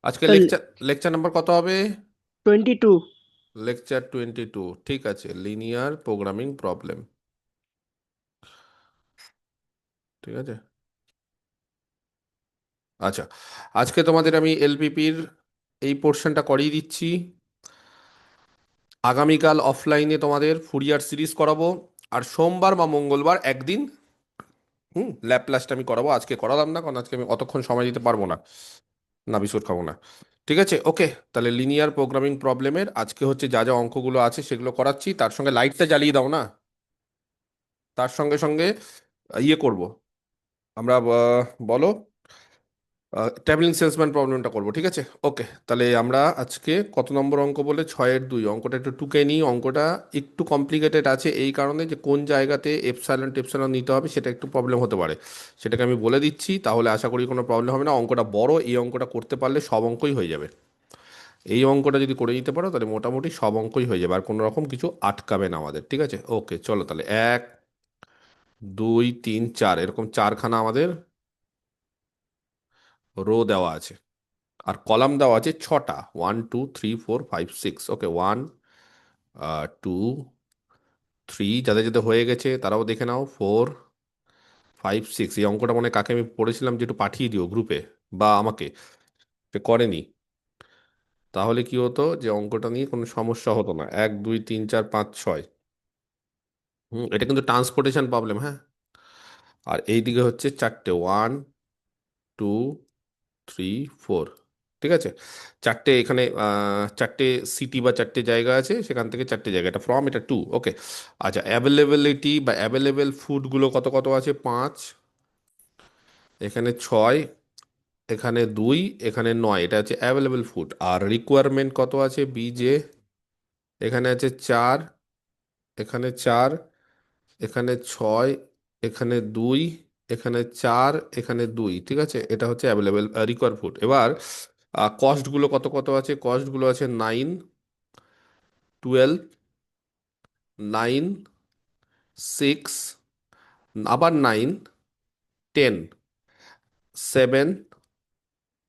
আজকে তো lecture lecture number কত হবে? 22। লেকচার 22। ঠিক আছে, লিনিয়ার প্রোগ্রামিং প্রবলেম। ঠিক আছে। আচ্ছা, আজকে তোমাদের আমি এলপিপির এই পোর্শনটা করিয়ে দিচ্ছি। আগামীকাল অফলাইনে তোমাদের ফুরিয়ার সিরিজ করাবো। আর সোমবার বা মঙ্গলবার একদিন ল্যাপ্লাসটা আমি করাবো। আজকে করালাম না, কারণ আজকে আমি অতক্ষণ সময় দিতে পারবো না, না বিস্কুট খাবো না। ঠিক আছে, ওকে। তাহলে লিনিয়ার প্রোগ্রামিং প্রবলেমের আজকে হচ্ছে যা যা অঙ্কগুলো আছে সেগুলো করাচ্ছি, তার সঙ্গে লাইটটা জ্বালিয়ে দাও না। তার সঙ্গে সঙ্গে ইয়ে করব আমরা, বলো, ট্রাভেলিং সেলসম্যান প্রবলেমটা করবো। ঠিক আছে, ওকে। তাহলে আমরা আজকে কত নম্বর অঙ্ক বলে 6-2 অঙ্কটা একটু টুকে নিই। অঙ্কটা একটু কমপ্লিকেটেড আছে এই কারণে যে কোন জায়গাতে এপসাইলন টেপসাইলন নিতে হবে সেটা একটু প্রবলেম হতে পারে। সেটাকে আমি বলে দিচ্ছি, তাহলে আশা করি কোনো প্রবলেম হবে না। অঙ্কটা বড়, এই অঙ্কটা করতে পারলে সব অঙ্কই হয়ে যাবে। এই অঙ্কটা যদি করে নিতে পারো তাহলে মোটামুটি সব অঙ্কই হয়ে যাবে, আর কোনো রকম কিছু আটকাবে না আমাদের। ঠিক আছে, ওকে, চলো তাহলে 1, 2, 3, 4 এরকম চারখানা আমাদের রো দেওয়া আছে, আর কলাম দেওয়া আছে ছটা, 1, 2, 3, 4, 5, 6। ওকে, 1, 2, 3, যাদের যাদের হয়ে গেছে তারাও দেখে নাও। 4, 5, 6, এই অঙ্কটা মনে হয় কাকে আমি পড়েছিলাম যে একটু পাঠিয়ে দিও গ্রুপে বা আমাকে, সে করেনি। তাহলে কি হতো যে অঙ্কটা নিয়ে কোনো সমস্যা হতো না। 1, 2, 3, 4, 5, 6। এটা কিন্তু ট্রান্সপোর্টেশন প্রবলেম, হ্যাঁ। আর এইদিকে হচ্ছে চারটে, 1, 2, 3, 4। ঠিক আছে, চারটে এখানে চারটে সিটি বা চারটে জায়গা আছে, সেখান থেকে চারটে জায়গা, এটা ফ্রম, এটা টু। ওকে। আচ্ছা, অ্যাভেলেবিলিটি বা অ্যাভেলেবেল ফুডগুলো কত কত আছে? 5, এখানে 6, এখানে 2, এখানে 9, এটা হচ্ছে অ্যাভেলেবেল ফুড। আর রিকোয়ারমেন্ট কত আছে? বিজে, এখানে আছে 4, এখানে 4, এখানে 6, এখানে 2, এখানে 4, এখানে 2। ঠিক আছে, এটা হচ্ছে অ্যাভেলেবেল রিকোয়ার ফুড। এবার কস্টগুলো কত কত আছে? কস্টগুলো আছে 9, 12, 9, 6, আবার 9, 10, 7,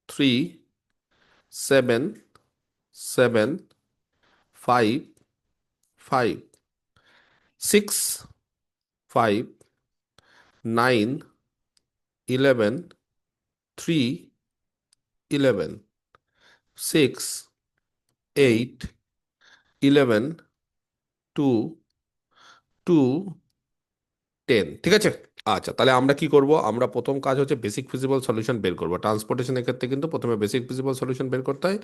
3, 7, 7, 5, 5, 6, 5, 9, 11, 3, 11, 6, 8, 11, 2, 2, 10। ঠিক আছে। আচ্ছা, তাহলে আমরা কি করব? আমরা প্রথম কাজ হচ্ছে বেসিক ফিজিবল সলিউশন বের করব। ট্রান্সপোর্টেশনের ক্ষেত্রে কিন্তু প্রথমে বেসিক ফিজিবল সলিউশন বের করতে হয়।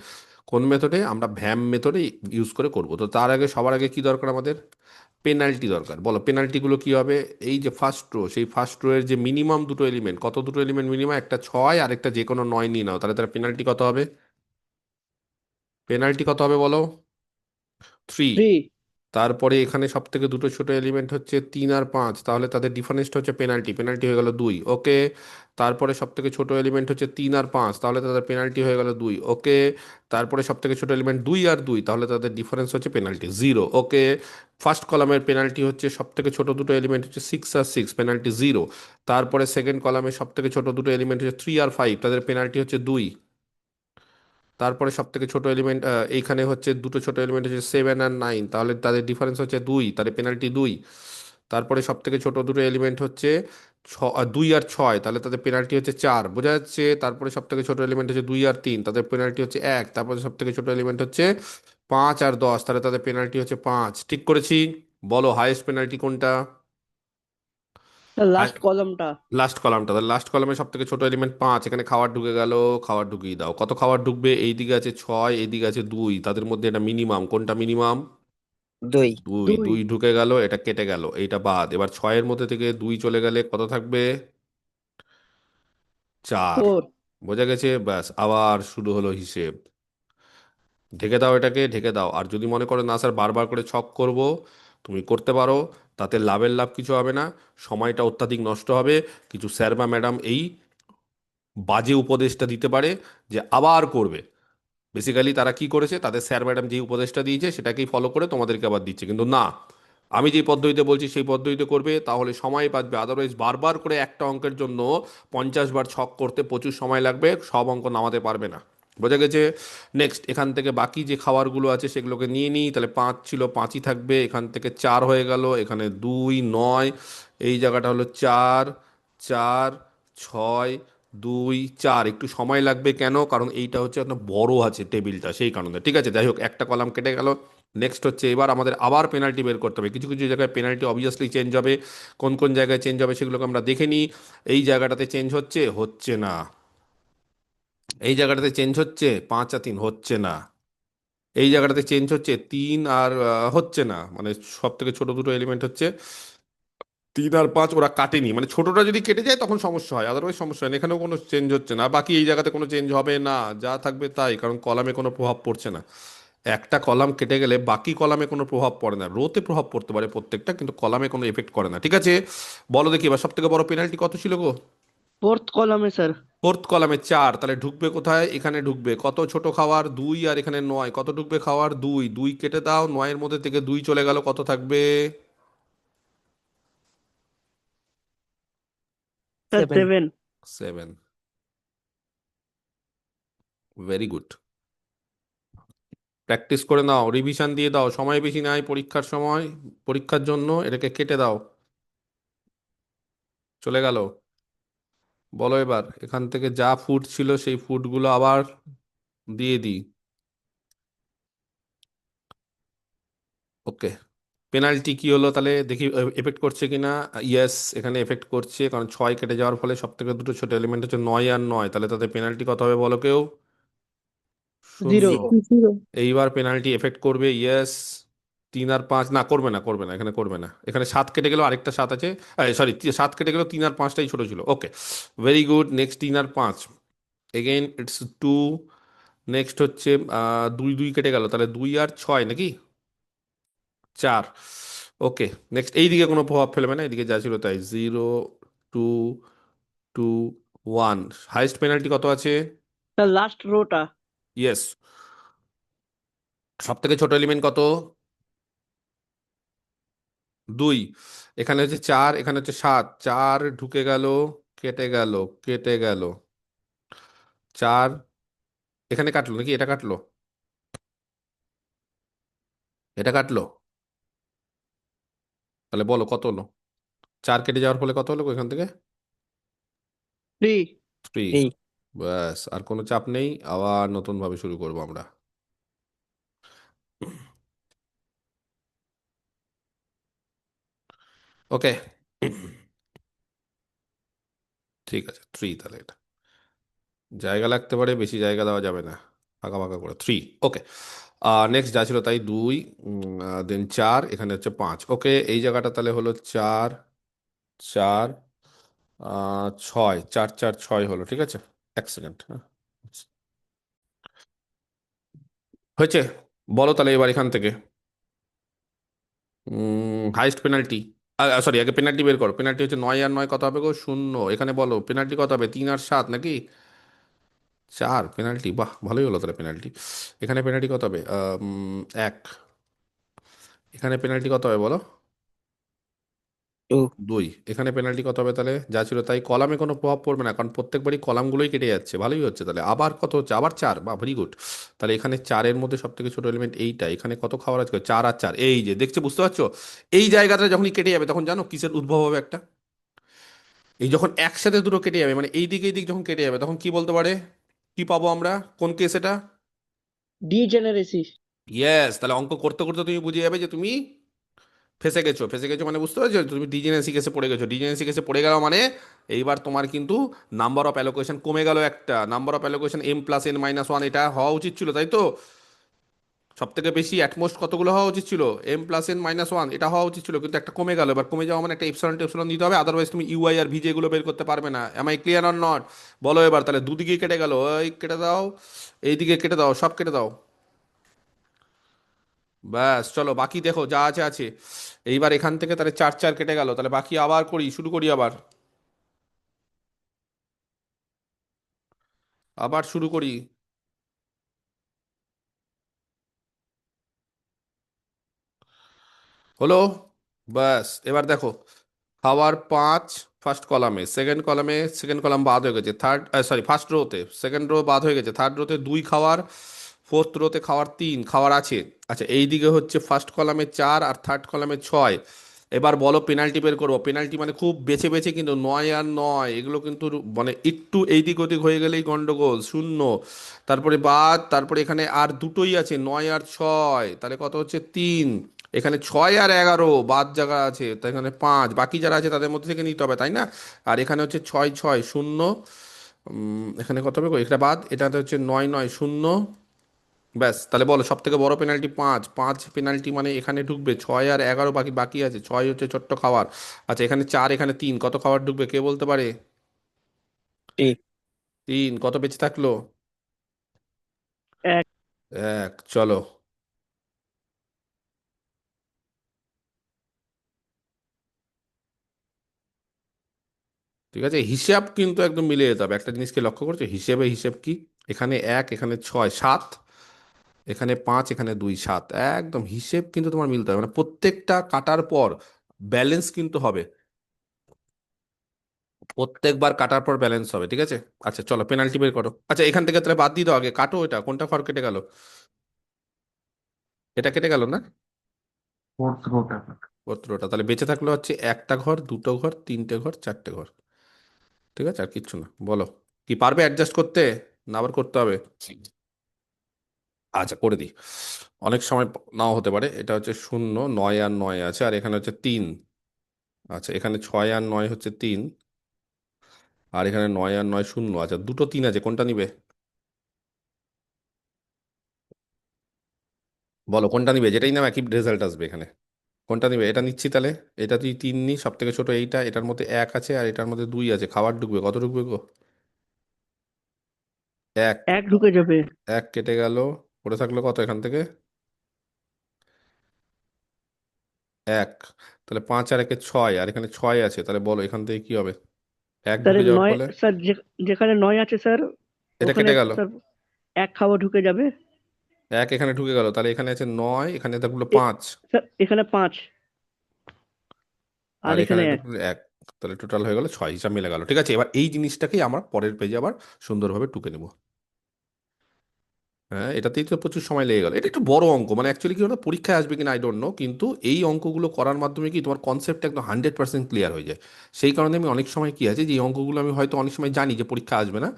কোন মেথডে? আমরা ভ্যাম মেথডে ইউজ করে করব। তো তার আগে, সবার আগে কি দরকার আমাদের? পেনাল্টি দরকার। বলো পেনাল্টিগুলো কি হবে? এই যে ফার্স্ট রো, সেই ফার্স্ট রো এর যে মিনিমাম দুটো এলিমেন্ট, কত দুটো এলিমেন্ট মিনিমাম? একটা 6 আর একটা যে কোনো 9 নিয়ে নাও, তাহলে তার পেনাল্টি কত হবে? পেনাল্টি কত হবে বলো? 3। 3। তারপরে এখানে সব থেকে দুটো ছোট এলিমেন্ট হচ্ছে 3 আর 5, তাহলে তাদের ডিফারেন্সটা হচ্ছে পেনাল্টি। পেনাল্টি হয়ে গেল 2। ওকে। তারপরে সব থেকে ছোট এলিমেন্ট হচ্ছে 3 আর 5, তাহলে তাদের পেনাল্টি হয়ে গেল 2। ওকে। তারপরে সব থেকে ছোট এলিমেন্ট 2 আর 2, তাহলে তাদের ডিফারেন্স হচ্ছে পেনাল্টি 0। ওকে। ফার্স্ট কলামের পেনাল্টি হচ্ছে সব থেকে ছোট দুটো এলিমেন্ট হচ্ছে 6 আর 6, পেনাল্টি 0। তারপরে সেকেন্ড কলামে সব থেকে ছোট দুটো এলিমেন্ট হচ্ছে 3 আর 5, তাদের পেনাল্টি হচ্ছে 2। তারপরে সব থেকে ছোট এলিমেন্ট এইখানে হচ্ছে দুটো ছোট এলিমেন্ট হচ্ছে 7 আর 9, তাহলে তাদের ডিফারেন্স হচ্ছে 2, তাদের পেনাল্টি 2। তারপরে সব থেকে ছোট দুটো এলিমেন্ট হচ্ছে 2 আর 6, তাহলে তাদের পেনাল্টি হচ্ছে 4। বোঝা যাচ্ছে? তারপরে সব থেকে ছোট এলিমেন্ট হচ্ছে 2 আর 3, তাদের পেনাল্টি হচ্ছে 1। তারপরে সব থেকে ছোট এলিমেন্ট হচ্ছে 5 আর 10, তাহলে তাদের পেনাল্টি হচ্ছে 5। ঠিক করেছি? বলো হাইয়েস্ট পেনাল্টি কোনটা? লাস্ট কলামটা। লাস্ট কলামটা। তাহলে লাস্ট কলামে সব থেকে ছোট এলিমেন্ট 5, এখানে খাবার ঢুকে গেল। খাবার ঢুকিয়ে দাও। কত খাবার ঢুকবে? এইদিকে আছে 6, এইদিকে আছে 2, তাদের মধ্যে এটা মিনিমাম। কোনটা মিনিমাম? দুই। 2। 2। 2 ঢুকে গেল, এটা কেটে গেল, এইটা বাদ। এবার 6-এর মধ্যে থেকে 2 চলে গেলে কত থাকবে? 4। 4। বোঝা গেছে? ব্যাস, আবার শুরু হলো হিসেব। ঢেকে দাও, এটাকে ঢেকে দাও। আর যদি মনে করো না স্যার বারবার করে ছক করব, তুমি করতে পারো। তাতে লাভের লাভ কিছু হবে না, সময়টা অত্যাধিক নষ্ট হবে। কিছু স্যার বা ম্যাডাম এই বাজে উপদেশটা দিতে পারে যে আবার করবে। বেসিক্যালি তারা কি করেছে, তাদের স্যার ম্যাডাম যে উপদেশটা দিয়েছে সেটাকেই ফলো করে তোমাদেরকে আবার দিচ্ছে। কিন্তু না, আমি যে পদ্ধতিতে বলছি সেই পদ্ধতিতে করবে, তাহলে সময় বাঁচবে। আদারওয়াইজ বারবার করে একটা অঙ্কের জন্য 50 বার ছক করতে প্রচুর সময় লাগবে, সব অঙ্ক নামাতে পারবে না। বোঝা গেছে? নেক্সট এখান থেকে বাকি যে খাবারগুলো আছে সেগুলোকে নিয়ে নিই, তাহলে 5 ছিল 5ই থাকবে, এখান থেকে 4 হয়ে গেল, এখানে 2 9, এই জায়গাটা হলো 4 4 6 2 4, একটু সময় লাগবে কেন, কারণ এইটা হচ্ছে আপনার বড় আছে টেবিলটা, সেই কারণে। ঠিক আছে, যাই হোক, একটা কলাম কেটে গেল। নেক্সট হচ্ছে এবার আমাদের আবার পেনাল্টি বের করতে হবে। কিছু কিছু জায়গায় পেনাল্টি অবভিয়াসলি চেঞ্জ হবে, কোন কোন জায়গায় চেঞ্জ হবে সেগুলোকে আমরা দেখে নিই। এই জায়গাটাতে চেঞ্জ হচ্ছে, হচ্ছে না। এই জায়গাটাতে চেঞ্জ হচ্ছে, 5 আর 3 হচ্ছে না। এই জায়গাটাতে চেঞ্জ হচ্ছে, 3 আর হচ্ছে না, মানে সব থেকে ছোট দুটো এলিমেন্ট হচ্ছে 3 আর 5, ওরা কাটেনি, মানে ছোটটা যদি কেটে যায় তখন সমস্যা হয়, আদারওয়াইজ সমস্যা হয় না। এখানেও কোনো চেঞ্জ হচ্ছে না, বাকি এই জায়গাতে কোনো চেঞ্জ হবে না, যা থাকবে তাই, কারণ কলামে কোনো প্রভাব পড়ছে না। একটা কলাম কেটে গেলে বাকি কলামে কোনো প্রভাব পড়ে না, রোতে প্রভাব পড়তে পারে প্রত্যেকটা, কিন্তু কলামে কোনো এফেক্ট করে না। ঠিক আছে, বলো দেখি এবার সব থেকে বড় পেনাল্টি কত ছিল গো? ফোর্থ কলামে স্যার। ফোর্থ কলামে 4, তাহলে ঢুকবে কোথায়? এখানে ঢুকবে। কত ছোট খাওয়ার? 2, আর এখানে 9, কত ঢুকবে খাওয়ার? 2, 2 কেটে দাও, 9 এর মধ্যে থেকে 2 চলে গেল, কত থাকবে? স্যার 7। 7। 7। Very good. প্র্যাকটিস করে নাও, রিভিশন দিয়ে দাও, সময় বেশি নাই পরীক্ষার সময়, পরীক্ষার জন্য এটাকে কেটে দাও। চলে গেল। বলো এবার এখান থেকে যা ফুড ছিল সেই ফুডগুলো আবার দিয়ে দিই। ওকে, পেনাল্টি কি হলো তাহলে দেখি, এফেক্ট করছে কিনা। ইয়েস, এখানে এফেক্ট করছে, কারণ 6 কেটে যাওয়ার ফলে সব থেকে দুটো ছোট এলিমেন্ট হচ্ছে 9 আর 9, তাহলে তাতে পেনাল্টি কত হবে বলো কেউ? 0। 0। 0। এইবার পেনাল্টি এফেক্ট করবে, ইয়েস। 3 আর 5, না করবে না, করবে না, এখানে করবে না, এখানে 7 কেটে গেল, আরেকটা 7 আছে, সরি 7 কেটে গেল, 3 আর 5টাই ছোট ছিল। Okay, very good. নেক্সট 3 আর 5, এগেইন ইটস 2। নেক্সট হচ্ছে 2 কেটে গেল, তাহলে 2 আর 6 নাকি 4। ওকে, নেক্সট এইদিকে কোনো প্রভাব ফেলবে না, এদিকে যা ছিল তাই। 0 2 2 1, হাইস্ট পেনাল্টি কত আছে? Sir last rota. ইয়েস। সব থেকে ছোট এলিমেন্ট কত? 2। এখানে হচ্ছে 4, এখানে হচ্ছে 7, 4 ঢুকে গেল, কেটে গেল, কেটে গেল। 4 এখানে কাটলো নাকি, এটা কাটলো, এটা কাটলো, তাহলে বলো কত হলো? 4 কেটে যাওয়ার ফলে কত হলো গো এখান থেকে? 3। 3। 3। ব্যাস, আর কোনো চাপ নেই, আবার নতুন ভাবে শুরু করবো আমরা। ওকে, ঠিক আছে, 3, তাহলে এটা জায়গা লাগতে পারে, বেশি জায়গা দেওয়া যাবে না, ফাঁকা ফাঁকা করে 3। ওকে, নেক্সট যা ছিল তাই, 2 দেন 4, এখানে হচ্ছে 5। ওকে, এই জায়গাটা তাহলে হলো 4 4 6, 4 4 6 হলো। ঠিক আছে, এক সেকেন্ড, হ্যাঁ, হয়েছে। বলো তাহলে এবার এখান থেকে হাইস্ট পেনাল্টি, সরি আগে পেনাল্টি বের করো। পেনাল্টি হচ্ছে 9 আর 9, কত হবে গো? 0। এখানে বলো পেনাল্টি কত হবে? 3 আর 7 নাকি 4? পেনাল্টি, বাহ ভালোই হলো তাহলে পেনাল্টি। এখানে পেনাল্টি কত হবে? 1। এখানে পেনাল্টি কত হবে বলো? 2। 2। এখানে পেনাল্টি কত হবে তাহলে? যা ছিল তাই, কলামে কোনো প্রভাব পড়বে না, কারণ প্রত্যেকবারই কলামগুলোই কেটে যাচ্ছে, ভালোই হচ্ছে তাহলে। আবার কত হচ্ছে? আবার 4, বা ভেরি গুড। তাহলে এখানে 4-এর মধ্যে সব থেকে ছোট এলিমেন্ট এইটা, এখানে কত খাবার আছে? 4 আর 4, এই যে দেখছে, বুঝতে পারছো? এই জায়গাটা যখনই কেটে যাবে তখন জানো কিসের উদ্ভব হবে একটা? এই যখন একসাথে দুটো কেটে যাবে, মানে এই দিকে এই দিক যখন কেটে যাবে, তখন কি বলতে পারে? কি পাবো আমরা? কোন কেস এটা? ডিজেনারেসি। ইয়েস, তাহলে অঙ্ক করতে করতে তুমি বুঝে যাবে যে তুমি ফেসে গেছো। ফেসে গেছো মানে বুঝতে পারছো, তুমি ডিজেনেসি কেসে পড়ে গেছো। ডিজেনেসি কেসে পড়ে গেল মানে এইবার তোমার কিন্তু নাম্বার অফ অ্যালোকেশন কমে গেল একটা। নাম্বার অফ অ্যালোকেশন m+n-1, এটা হওয়া উচিত ছিল, তাই তো? সব থেকে বেশি অ্যাটমোস্ট কতগুলো হওয়া উচিত ছিল? m+n-1, এটা হওয়া উচিত ছিল, কিন্তু একটা কমে গেল। এবার কমে যাওয়া মানে একটা এপসিলন টেপসিলন দিতে হবে, আদারওয়াইজ তুমি ইউআই আর ভিজে এগুলো বের করতে পারবে না। Am I clear or not? বলো এবার তাহলে, দুদিকে কেটে গেল, ওই কেটে দাও, এইদিকে কেটে দাও, সব কেটে দাও। ব্যাস, চলো বাকি দেখো যা আছে আছে। এইবার এখান থেকে তাহলে 4 4 কেটে গেল, তাহলে বাকি আবার করি, শুরু করি আবার, আবার শুরু করি। হলো? ব্যাস, এবার দেখো, খাওয়ার 5, ফার্স্ট কলামে, সেকেন্ড কলাম বাদ হয়ে গেছে, ফার্স্ট রোতে সেকেন্ড রো বাদ হয়ে গেছে, থার্ড রোতে 2 খাওয়ার, ফোর্থ রোতে খাওয়ার 3 খাওয়ার আছে। আচ্ছা, এই দিকে হচ্ছে ফার্স্ট কলামে 4 আর থার্ড কলামে 6। এবার বলো পেনাল্টি বের করবো। পেনাল্টি মানে খুব বেছে বেছে, কিন্তু 9 আর 9 এগুলো কিন্তু মানে একটু এইদিক ওদিক হয়ে গেলেই গন্ডগোল, শূন্য। তারপরে বাদ, তারপরে এখানে আর দুটোই আছে, 9 আর 6, তাহলে কত হচ্ছে 3। এখানে 6 আর 11 বাদ জায়গা আছে, তাই এখানে 5, বাকি যারা আছে তাদের মধ্যে থেকে নিতে হবে, তাই না? আর এখানে হচ্ছে 6 6 শূন্য, এখানে কত হবে গো? এটা বাদ, এটাতে হচ্ছে 9 9 শূন্য। ব্যাস, তাহলে বলো সব থেকে বড় পেনাল্টি 5, 5 পেনাল্টি মানে এখানে ঢুকবে 6 আর 11, বাকি বাকি আছে 6 হচ্ছে ছোট্ট খাবার। আচ্ছা, এখানে 4 এখানে 3, কত খাবার ঢুকবে কে বলতে পারে? ঠিক। 3, কত বেঁচে থাকলো? এক। 1। চলো, ঠিক আছে, হিসাব কিন্তু একদম মিলে যেতে হবে। একটা জিনিসকে লক্ষ্য করছো, হিসেব কি? এখানে 1, এখানে 6 7, এখানে 5, এখানে 2 7, একদম হিসেব কিন্তু তোমার মিলতে হবে, মানে প্রত্যেকটা কাটার পর ব্যালেন্স কিন্তু হবে, প্রত্যেকবার কাটার পর ব্যালেন্স হবে, ঠিক আছে? আচ্ছা চলো, পেনাল্টি বের করো। আচ্ছা, এখান থেকে তাহলে বাদ দিয়ে দাও আগে, কাটো এটা, কোনটা ঘর কেটে গেল? এটা কেটে গেল না? Fourth rota. পত্রটা তাহলে বেঁচে থাকলো হচ্ছে একটা ঘর, দুটো ঘর, তিনটে ঘর, চারটে ঘর। ঠিক আছে, আর কিচ্ছু না। বলো কি পারবে অ্যাডজাস্ট করতে, না আবার করতে হবে? আচ্ছা, করে দিই। অনেক সময় নাও হতে পারে। এটা হচ্ছে 0, 9 আর 9 আছে, আর এখানে হচ্ছে 3। আচ্ছা, এখানে 6 আর 9 হচ্ছে 3, আর এখানে 9 আর 9 শূন্য। আচ্ছা, দুটো 3 আছে, কোনটা নিবে? বলো কোনটা নিবে, যেটাই নাও একই রেজাল্ট আসবে এখানে। কোনটা নিবে? এটা নিচ্ছি তাহলে। এটা তুই 3 নি, সব থেকে ছোট এইটা, এটার মধ্যে 1 আছে আর এটার মধ্যে 2 আছে, খাবার ঢুকবে কত ঢুকবে গো? 1। এক ঢুকে যাবে। 1 কেটে গেল, পড়ে থাকলো কত এখান থেকে? 1। তাহলে 5 আর 1 6, আর এখানে 6 আছে, তাহলে বলো এখান থেকে কি হবে? 1 স্যার ঢুকে যাওয়ার নয় ফলে স্যার, যেখানে 9 আছে স্যার, এটা ওখানে কেটে গেল। স্যার এক খাওয়া ঢুকে যাবে। 1 এখানে ঢুকে গেল, তাহলে এখানে আছে 9, এখানে থাকলো এ- 5, স্যার এখানে 5 আর আর এখানে এখানে এক। ঢুকলো 1। তাহলে টোটাল হয়ে গেল 6, হিসাব মিলে গেল। ঠিক আছে, এবার এই জিনিসটাকেই আমরা পরের পেজে আবার সুন্দরভাবে টুকে নেব। হ্যাঁ, এটাতেই তো প্রচুর সময় লেগে গেল। এটা একটু বড় অঙ্ক, মানে অ্যাকচুয়ালি কি হলো, পরীক্ষায় আসবে কিনা আই ডোন্ট নো, কিন্তু এই অঙ্কগুলো করার মাধ্যমে কি তোমার কনসেপ্ট একদম 100% ক্লিয়ার হয়ে যায়। সেই কারণে আমি অনেক সময় কি আছে, যে এই অঙ্কগুলো আমি হয়তো অনেক সময় জানি যে পরীক্ষা আসবে না,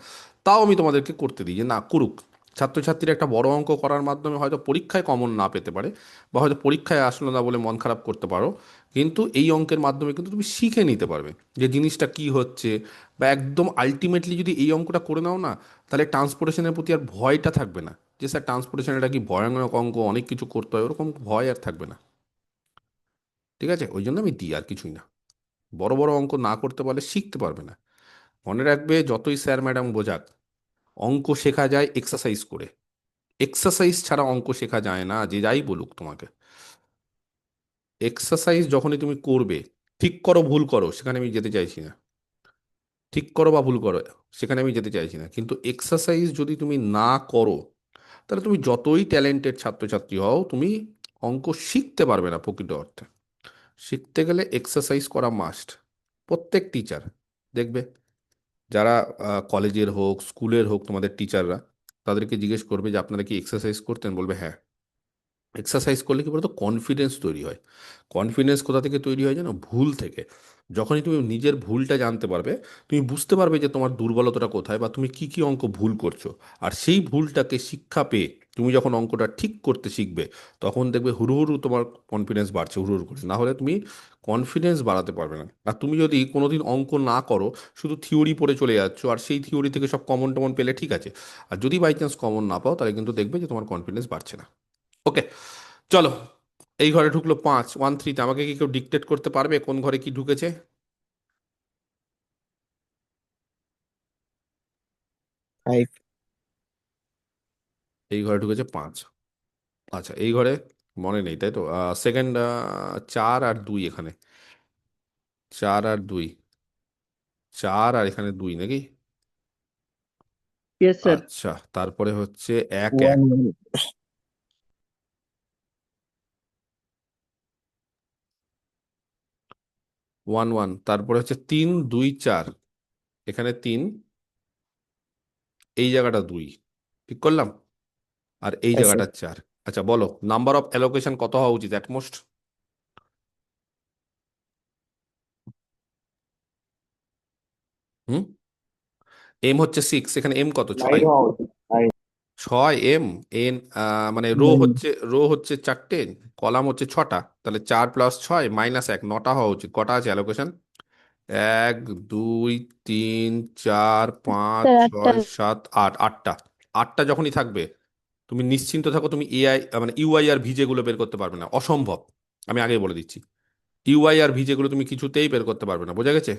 তাও আমি তোমাদেরকে করতে দিই যে না করুক। ছাত্রছাত্রীরা একটা বড় অঙ্ক করার মাধ্যমে হয়তো পরীক্ষায় কমন না পেতে পারে, বা হয়তো পরীক্ষায় আসলো না বলে মন খারাপ করতে পারো, কিন্তু এই অঙ্কের মাধ্যমে কিন্তু তুমি শিখে নিতে পারবে যে জিনিসটা কি হচ্ছে। বা একদম আলটিমেটলি যদি এই অঙ্কটা করে নাও না, তাহলে ট্রান্সপোর্টেশনের প্রতি আর ভয়টা থাকবে না, যে স্যার ট্রান্সপোর্টেশন এটা কি ভয়ানক অঙ্ক, অনেক কিছু করতে হয়, ওরকম ভয় আর থাকবে না। ঠিক আছে, ওই জন্য আমি দিই, আর কিছুই না। বড় বড় অঙ্ক না করতে পারলে শিখতে পারবে না। মনে রাখবে, যতই স্যার ম্যাডাম বোঝাক, অঙ্ক শেখা যায় এক্সারসাইজ করে। এক্সারসাইজ ছাড়া অঙ্ক শেখা যায় না, যে যাই বলুক তোমাকে। এক্সারসাইজ যখনই তুমি করবে, ঠিক করো ভুল করো সেখানে আমি যেতে চাইছি না, ঠিক করো বা ভুল করো সেখানে আমি যেতে চাইছি না, কিন্তু এক্সারসাইজ যদি তুমি না করো, তাহলে তুমি যতই ট্যালেন্টেড ছাত্রছাত্রী হও, তুমি অঙ্ক শিখতে পারবে না প্রকৃত অর্থে। শিখতে গেলে এক্সারসাইজ করা মাস্ট। প্রত্যেক টিচার দেখবে, যারা কলেজের হোক স্কুলের হোক, তোমাদের টিচাররা, তাদেরকে জিজ্ঞেস করবে যে আপনারা কি এক্সারসাইজ করতেন, বলবে হ্যাঁ। এক্সারসাইজ করলে কি বলতো, কনফিডেন্স তৈরি হয়। কনফিডেন্স কোথা থেকে তৈরি হয় জানো? ভুল থেকে। যখনই তুমি নিজের ভুলটা জানতে পারবে, তুমি বুঝতে পারবে যে তোমার দুর্বলতাটা কোথায়, বা তুমি কি কি অঙ্ক ভুল করছো। আর সেই ভুলটাকে শিক্ষা পেয়ে তুমি যখন অঙ্কটা ঠিক করতে শিখবে, তখন দেখবে হুড়ু হুড়ু তোমার কনফিডেন্স বাড়ছে, হুড়ু হুড়ু করছে। না হলে তুমি কনফিডেন্স বাড়াতে পারবে না। আর তুমি যদি কোনোদিন অঙ্ক না করো, শুধু থিওরি পড়ে চলে যাচ্ছ, আর সেই থিওরি থেকে সব কমন টমন পেলে ঠিক আছে, আর যদি বাই চান্স কমন না পাও, তাহলে কিন্তু দেখবে যে তোমার কনফিডেন্স বাড়ছে না। ওকে, চলো। এই ঘরে ঢুকলো 5, 1 3তে। আমাকে কি কেউ ডিকটেট করতে পারবে কোন ঘরে কি ঢুকেছে? 5। এই ঘরে ঢুকেছে 5। আচ্ছা, এই ঘরে মনে নেই তাই তো? সেকেন্ড, 4 আর 2 এখানে, 4 আর 2, 4 আর এখানে 2 নাকি? Yes sir. আচ্ছা, তারপরে হচ্ছে 1 1, 1। ওয়ান ওয়ান, তারপরে হচ্ছে 3 2 4, এখানে 3, এই জায়গাটা 2, ঠিক করলাম, আর এই হ্যাঁ স্যার। জায়গাটা 4। আচ্ছা বলো, নাম্বার অফ অ্যালোকেশন কত হওয়া উচিত অ্যাটমোস্ট? হুম, এম হচ্ছে 6, এখানে এম কত, 6? 9 হওয়া উচিত, 9। 6 এম এন, মানে রো হচ্ছে 4টে, কলাম হচ্ছে 6টা, তাহলে 4 + 6 - 1, 9টা হওয়া উচিত। কটা আছে অ্যালোকেশন? 1 2 3 4 5 6 7 8, 8টা। 8টা যখনই থাকবে, তুমি নিশ্চিন্ত থাকো, তুমি এআই মানে ইউআই আর ভিজে গুলো বের করতে পারবে না, অসম্ভব। আমি আগেই বলে দিচ্ছি, ইউআই আর ভিজে গুলো তুমি কিছুতেই বের করতে পারবে না, বোঝা গেছে?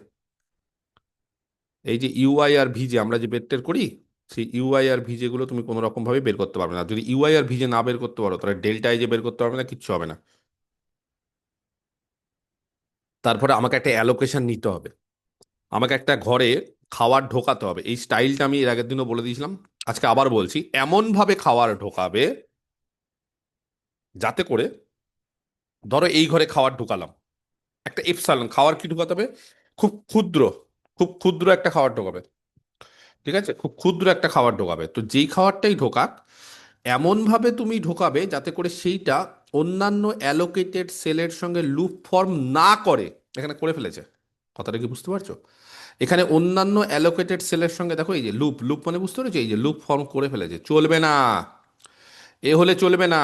এই যে ইউআই আর ভিজে আমরা যে বের টের করি, সেই ইউআই আর ভিজে গুলো তুমি কোনো রকম ভাবে বের করতে পারবে না। যদি ইউআই আর ভিজে না বের করতে পারো, তাহলে ডেল্টা যে বের করতে পারবে না, কিচ্ছু হবে না। তারপরে আমাকে একটা অ্যালোকেশন নিতে হবে, আমাকে একটা ঘরে খাবার ঢোকাতে হবে। এই স্টাইলটা আমি এর আগের দিনও বলে দিয়েছিলাম, আজকে আবার বলছি, এমন ভাবে খাবার ঢোকাবে যাতে করে, ধরো এই ঘরে খাবার ঢুকালাম, একটা এপসালন খাবার কি ঢুকাতে হবে, খুব ক্ষুদ্র, খুব ক্ষুদ্র একটা খাবার ঢোকাবে, ঠিক আছে, খুব ক্ষুদ্র একটা খাবার ঢোকাবে। তো যেই খাবারটাই ঢোকাক, এমন ভাবে তুমি ঢোকাবে যাতে করে সেইটা অন্যান্য অ্যালোকেটেড সেলের সঙ্গে লুপ ফর্ম না করে। এখানে করে ফেলেছে, কথাটা কি বুঝতে পারছো? এখানে অন্যান্য অ্যালোকেটেড সেলের সঙ্গে দেখো, এই যে লুপ, লুপ মানে বুঝতে পেরেছো, এই যে লুপ ফর্ম করে ফেলেছে, চলবে না, এ হলে চলবে না।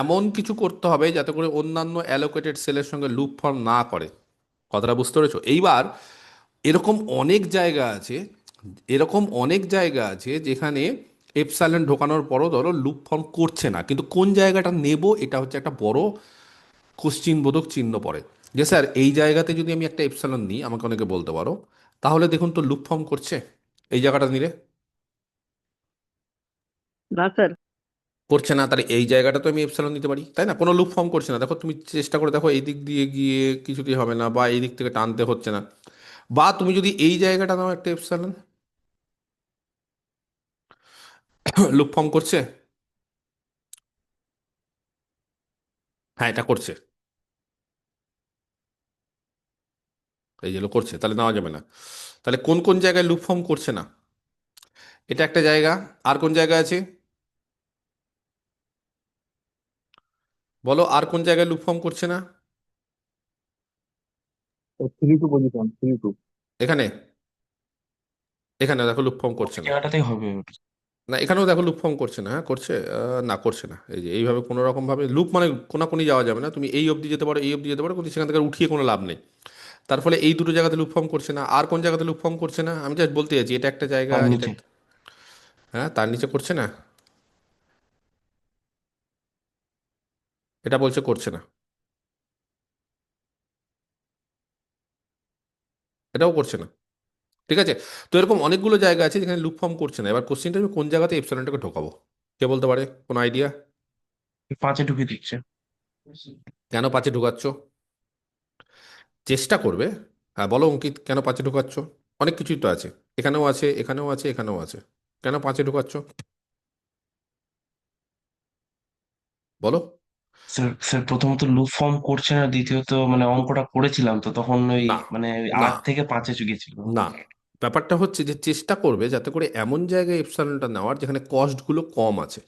এমন কিছু করতে হবে যাতে করে অন্যান্য অ্যালোকেটেড সেলের সঙ্গে লুপ ফর্ম না করে। কথাটা বুঝতে পেরেছো? এইবার এরকম অনেক জায়গা আছে, এরকম অনেক জায়গা আছে যেখানে এপসাইলন ঢোকানোর পরও ধরো লুপ ফর্ম করছে না, কিন্তু কোন জায়গাটা নেব, এটা হচ্ছে একটা বড় কোশ্চিনবোধক চিহ্ন পড়ে। যে স্যার এই জায়গাতে যদি আমি একটা এপসাইলন নিই, আমাকে অনেকে বলতে পারো, তাহলে দেখুন তো লুপ ফর্ম করছে এই জায়গাটা নিলে? না স্যার। করছে না, তাহলে এই জায়গাটা তো আমি এপসাইলন নিতে পারি, তাই না? কোনো লুপ ফর্ম করছে না, দেখো তুমি চেষ্টা করে দেখো, এই দিক দিয়ে গিয়ে কিছুতেই হবে না, বা এই দিক থেকে টানতে হচ্ছে না। বা তুমি যদি এই জায়গাটা নাও একটা এপসাইলন, লুপ ফর্ম করছে? হ্যাঁ, এটা করছে, এই যেগুলো করছে, তাহলে নেওয়া যাবে না। তাহলে কোন কোন জায়গায় লুপ ফর্ম করছে না? এটা একটা জায়গা। আর কোন জায়গা আছে বলো, আর কোন জায়গায় লুপ ফর্ম করছে না? 3 2 পজিশন, 3 2। এখানে, এখানে দেখো লুপ ফর্ম ওই করছে না। জায়গাটাতেই হবে। না, এখানেও দেখো লুপ ফর্ম করছে না। হ্যাঁ করছে, না করছে না। এই যে এইভাবে কোনো রকম ভাবে লুপ মানে কোনাকুনি যাওয়া যাবে না, তুমি এই অবধি যেতে পারো, এই অবধি যেতে পারো, কিন্তু সেখান থেকে আর উঠিয়ে কোনো লাভ নেই। তার ফলে এই দুটো জায়গাতে লুপ ফর্ম করছে না। আর কোন জায়গাতে লুপ ফর্ম করছে না, আমি জাস্ট বলতে চাইছি, এটা একটা জায়গা, তার এটা নিচে। হ্যাঁ তার নিচে করছে না, এটা বলছে করছে না, এটাও করছে না, ঠিক আছে। তো এরকম অনেকগুলো জায়গা আছে যেখানে লুপ ফর্ম করছে না। এবার কোশ্চেনটা আমি কোন জায়গাতে এপসিলনটাকে ঢোকাবো, কে বলতে পারে? কোনো আইডিয়া? 5-এ ঢুকে দিচ্ছে। কেন 5-এ ঢুকাচ্ছ? চেষ্টা করবে। হ্যাঁ বলো অঙ্কিত, কেন 5-এ ঢুকাচ্ছ? অনেক কিছুই তো আছে, এখানেও আছে, এখানেও আছে, এখানেও আছে, কেন 5-এ ঢুকাচ্ছ বলো? স্যার স্যার প্রথমত লুপ ফর্ম করছে না, দ্বিতীয়ত মানে অঙ্কটা করেছিলাম তো তখন ওই না, মানে না, 8 থেকে 5-এ গেছিল। না, ব্যাপারটা হচ্ছে যে চেষ্টা করবে যাতে করে এমন জায়গায় এপসিলনটা নেওয়ার যেখানে কস্টগুলো কম আছে,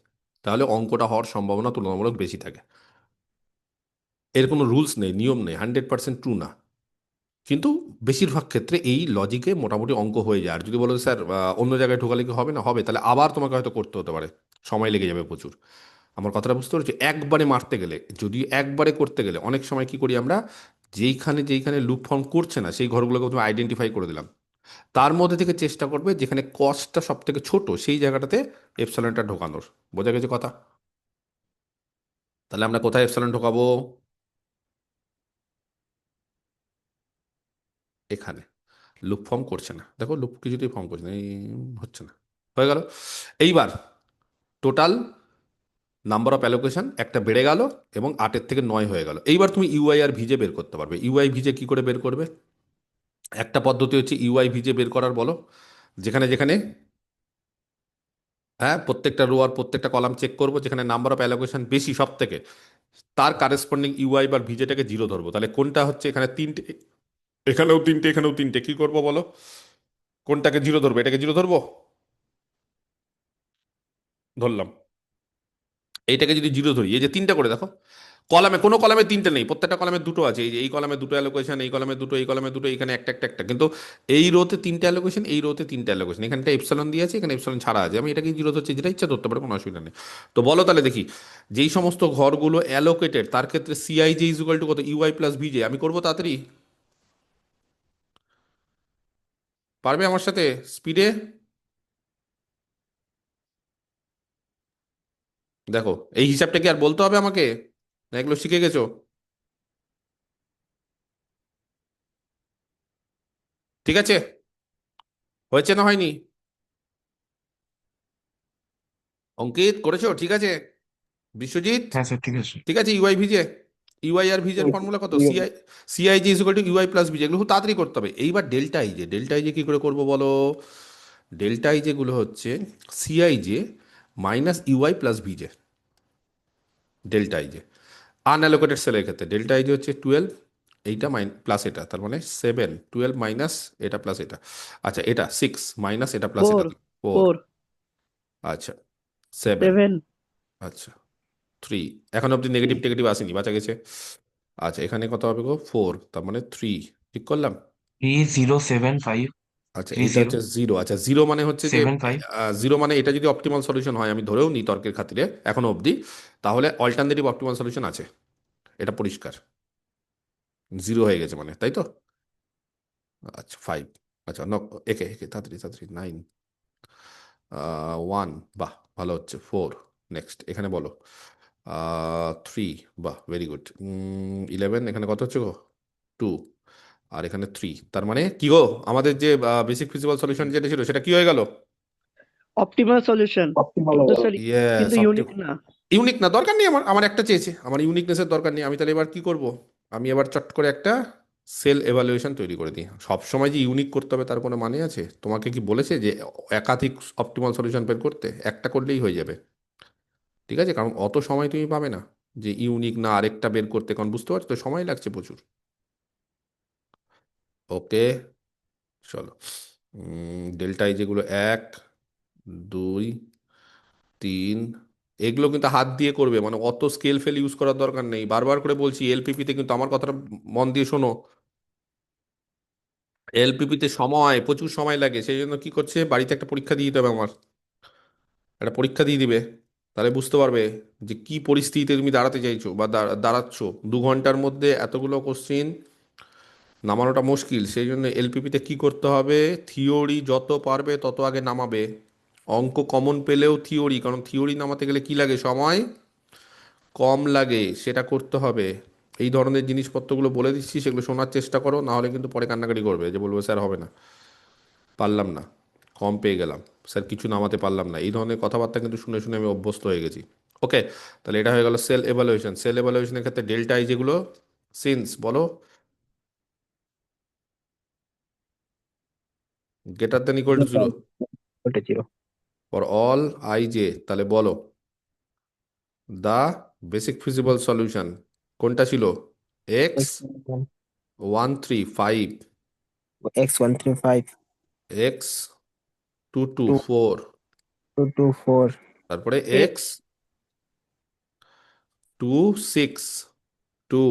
তাহলে অঙ্কটা হওয়ার সম্ভাবনা তুলনামূলক বেশি থাকে। এর কোনো রুলস নেই, নিয়ম নেই, 100% ট্রু না, কিন্তু বেশিরভাগ ক্ষেত্রে এই লজিকে মোটামুটি অঙ্ক হয়ে যায়। আর যদি বলো স্যার অন্য জায়গায় ঢোকালে কি হবে না, হবে, তাহলে আবার তোমাকে হয়তো করতে হতে পারে, সময় লেগে যাবে প্রচুর। আমার কথাটা বুঝতে পারছি? একবারে মারতে গেলে, যদি একবারে করতে গেলে, অনেক সময় কি করি আমরা, যেইখানে যেইখানে লুপ ফর্ম করছে না সেই ঘরগুলোকে তুমি আইডেন্টিফাই করে দিলাম, তার মধ্যে থেকে চেষ্টা করবে যেখানে কস্টটা সব থেকে ছোট সেই জায়গাটাতে এপসালনটা ঢোকানোর। বোঝা গেছে কথা? তাহলে আমরা কোথায় এপসালন ঢোকাবো? এখানে। লুপ ফর্ম করছে না, দেখো লুপ কিছুতেই ফর্ম করছে না, এই হচ্ছে না, হয়ে গেল। এইবার টোটাল নাম্বার অফ অ্যালোকেশন একটা বেড়ে গেল, এবং 8-এর থেকে 9 হয়ে গেল। এইবার তুমি ইউআই আর ভিজে বের করতে পারবে। ইউআই ভিজে কি করে বের করবে? একটা পদ্ধতি হচ্ছে ইউআই ভিজে বের করার, বলো, যেখানে যেখানে, হ্যাঁ, প্রত্যেকটা রো আর প্রত্যেকটা কলাম চেক করবো, যেখানে নাম্বার অফ অ্যালোকেশন বেশি সব থেকে, তার কারেসপন্ডিং ইউআই বা ভিজেটাকে 0 ধরবো। তাহলে কোনটা হচ্ছে, এখানে 3টে এখানেও তিনটে, এখানেও তিনটে, কি করবো বলো? কোনটাকে জিরো ধরবো? এটাকে জিরো ধরবো, ধরলাম। এইটাকে যদি জিরো ধরি, এই যে তিনটা করে দেখো, কলামে কোনো কলামে তিনটে নেই, প্রত্যেকটা কলামে দুটো আছে। এই যে এই কলামে দুটো অ্যালোকেশন, এই কলামে দুটো, এই কলামে দুটো, এখানে একটা একটা একটা, কিন্তু এই রোতে তিনটে অ্যালোকেশন, এই রোতে তিনটে অ্যালোকেশন, এখানটা এপসালন দিয়ে আছে, এখানে এপসালন ছাড়া আছে। আমি এটাকে জিরো ধরছি, যেটা ইচ্ছা ধরতে পারে, কোনো অসুবিধা নেই। তো বলো তাহলে দেখি, যেই সমস্ত ঘরগুলো অ্যালোকেটেড তার ক্ষেত্রে CI J is equal to কত? ইউআই প্লাস ভিজে। আমি করবো তাড়াতাড়ি, পারবে আমার সাথে স্পিডে? দেখো, এই হিসাবটা কি আর বলতে হবে আমাকে, না এগুলো শিখে গেছো? ঠিক আছে, হয়েছে না হয়নি? অঙ্কিত করেছো? ঠিক আছে। বিশ্বজিৎ? হ্যাঁ স্যার, ঠিক আছে। ঠিক আছে। ইউআই ভিজে, ইউআই আর ভিজের ফর্মুলা কত? CI, CI G equal to UI plus VJ. এগুলো খুব তাড়াতাড়ি করতে হবে। এইবার delta I J, delta I J কি করে করবো বলো? ডেল্টা আই জে গুলো হচ্ছে CI J minus UI plus VJ. Delta I J unallocated সেলের ক্ষেত্রে ডেল্টা আই জে হচ্ছে 12, এইটা প্লাস এটা, তার মানে 7, 12 মাইনাস এটা প্লাস এটা। আচ্ছা, এটা 6 মাইনাস এটা প্লাস এটা, ফোর 4। ফোর আচ্ছা, 7। সেভেন আচ্ছা, 3। এখন অব্দি নেগেটিভ টেগেটিভ আসেনি, বাঁচা গেছে। আচ্ছা, এখানে কত হবে গো? 4, তার মানে 3। ঠিক করলাম। 3075, আচ্ছা, থ্রি এটা জিরো হচ্ছে জিরো। আচ্ছা, জিরো মানে হচ্ছে যে, 75। জিরো মানে এটা যদি অপটিমাল সলিউশন হয়, আমি ধরেও নিই তর্কের খাতিরে এখনো অবধি, তাহলে অল্টারনেটিভ অপটিমাল সলিউশন আছে, এটা পরিষ্কার। জিরো হয়ে গেছে মানে, তাই তো? আচ্ছা, 5। আচ্ছা, একে একে তাড়াতাড়ি তাড়াতাড়ি, 9, 1, বাহ ভালো হচ্ছে, 4। নেক্সট এখানে বলো, 3, বাহ ভেরি গুড। 11, এখানে কত হচ্ছে গো? 2। আর এখানে 3, তার মানে কি গো, আমাদের যে বেসিক ফিজিক্যাল সলিউশন যেটা ছিল সেটা কি হয়ে গেল? Optimal solution. অপটিমাল কিন্তু হয়ে গেল। স্যার, ইয়েস, কিন্তু ইউনিক না। ইউনিক না, দরকার নেই আমার, আমার একটা চেয়েছে, আমার ইউনিকনেসের দরকার নেই। আমি তাহলে এবার কি করব? আমি এবার চট করে একটা সেল এভালুয়েশন তৈরি করে দিই। সব সময় যে ইউনিক করতে হবে তার কোনো মানে আছে? তোমাকে কি বলেছে যে একাধিক অপটিমাল সলিউশন বের করতে? একটা করলেই হয়ে যাবে, ঠিক আছে? কারণ অত সময় তুমি পাবে না যে ইউনিক না আরেকটা বের করতে, কারণ বুঝতে পারছো তো সময় লাগছে প্রচুর। ওকে, চলো। ডেল্টাই যেগুলো 1, 2, 3, এগুলো কিন্তু হাত দিয়ে করবে, মানে অত স্কেল ফেল ইউজ করার দরকার নেই। বারবার করে বলছি, এলপিপিতে কিন্তু আমার কথাটা মন দিয়ে শোনো, এলপিপিতে সময়, প্রচুর সময় লাগে। সেই জন্য কি করছে, বাড়িতে একটা পরীক্ষা দিয়ে দিতে হবে আমার, একটা পরীক্ষা দিয়ে দিবে, তাহলে বুঝতে পারবে যে কি পরিস্থিতিতে তুমি দাঁড়াতে চাইছো বা দাঁড়াচ্ছ। 2 ঘন্টার মধ্যে এতগুলো কোশ্চিন নামানোটা মুশকিল। সেই জন্য এলপিপিতে কি করতে হবে, থিওরি যত পারবে তত আগে নামাবে। অঙ্ক কমন পেলেও থিওরি, কারণ থিওরি নামাতে গেলে কি লাগে, সময় কম লাগে, সেটা করতে হবে। এই ধরনের জিনিসপত্রগুলো বলে দিচ্ছি, সেগুলো শোনার চেষ্টা করো, না হলে কিন্তু পরে কান্নাকাটি করবে, যে বলবো স্যার হবে না, পারলাম না, কম পেয়ে গেলাম, স্যার কিছু নামাতে পারলাম না। এই ধরনের কথাবার্তা কিন্তু শুনে শুনে আমি অভ্যস্ত হয়ে গেছি। ওকে, তাহলে এটা হয়ে গেল সেল এভালুয়েশন। সেল এভালুয়েশনের ক্ষেত্রে ডেল্টা আই যেগুলো, সিন্স বলো, greater than equal to zero ওটা zero. For all I J, তাহলে বলো দা বেসিক ফিজিবল সলিউশন কোনটা ছিল? এক্স 135, X135, এক্স 2 224, 224, তারপরে এক্স এক্স 262,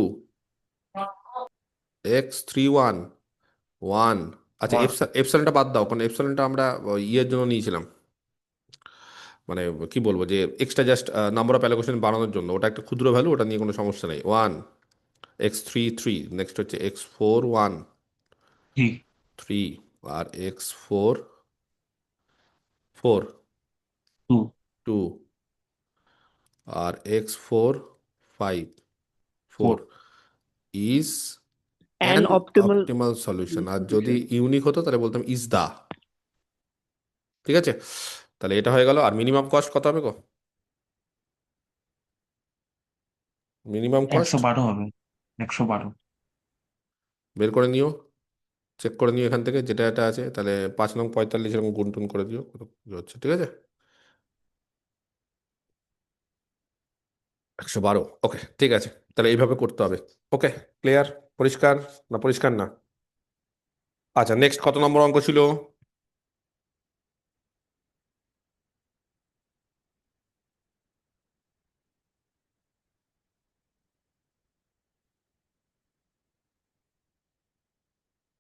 এক্স 311। আচ্ছা, 1। এপসাইলনটা বাদ দাও, কারণ এপসাইলনটা আমরা ইয়ের জন্য নিয়েছিলাম, মানে কি বলবো, যে extra just number of allocation বাড়ানোর জন্য। ওটা একটা ক্ষুদ্র ভ্যালু, ওটা নিয়ে কোনো সমস্যা নেই। 1, X33, নেক্সট হচ্ছে X41, জি। 3, আর X44, টু। 2, আর X45, 4 four. Is an an optimal optimal solution. আর যদি সলিউশন। ইউনিক হতো তাহলে বলতাম ইজ দা। ঠিক আছে, তাহলে এটা হয়ে গেল। আর মিনিমাম কস্ট কত হবে গো? মিনিমাম একশো কস্ট বারো হবে। 112। বের করে নিও, চেক করে নিও এখান থেকে যেটা এটা আছে, তাহলে 5 নং 45 এরকম গুনটুন করে দিও কত কি হচ্ছে। ঠিক আছে, 112। ওকে, ঠিক আছে, তাহলে এইভাবে করতে হবে। ওকে, ক্লিয়ার? পরিষ্কার না পরিষ্কার না? আচ্ছা, নেক্সট কত নম্বর অঙ্ক ছিল?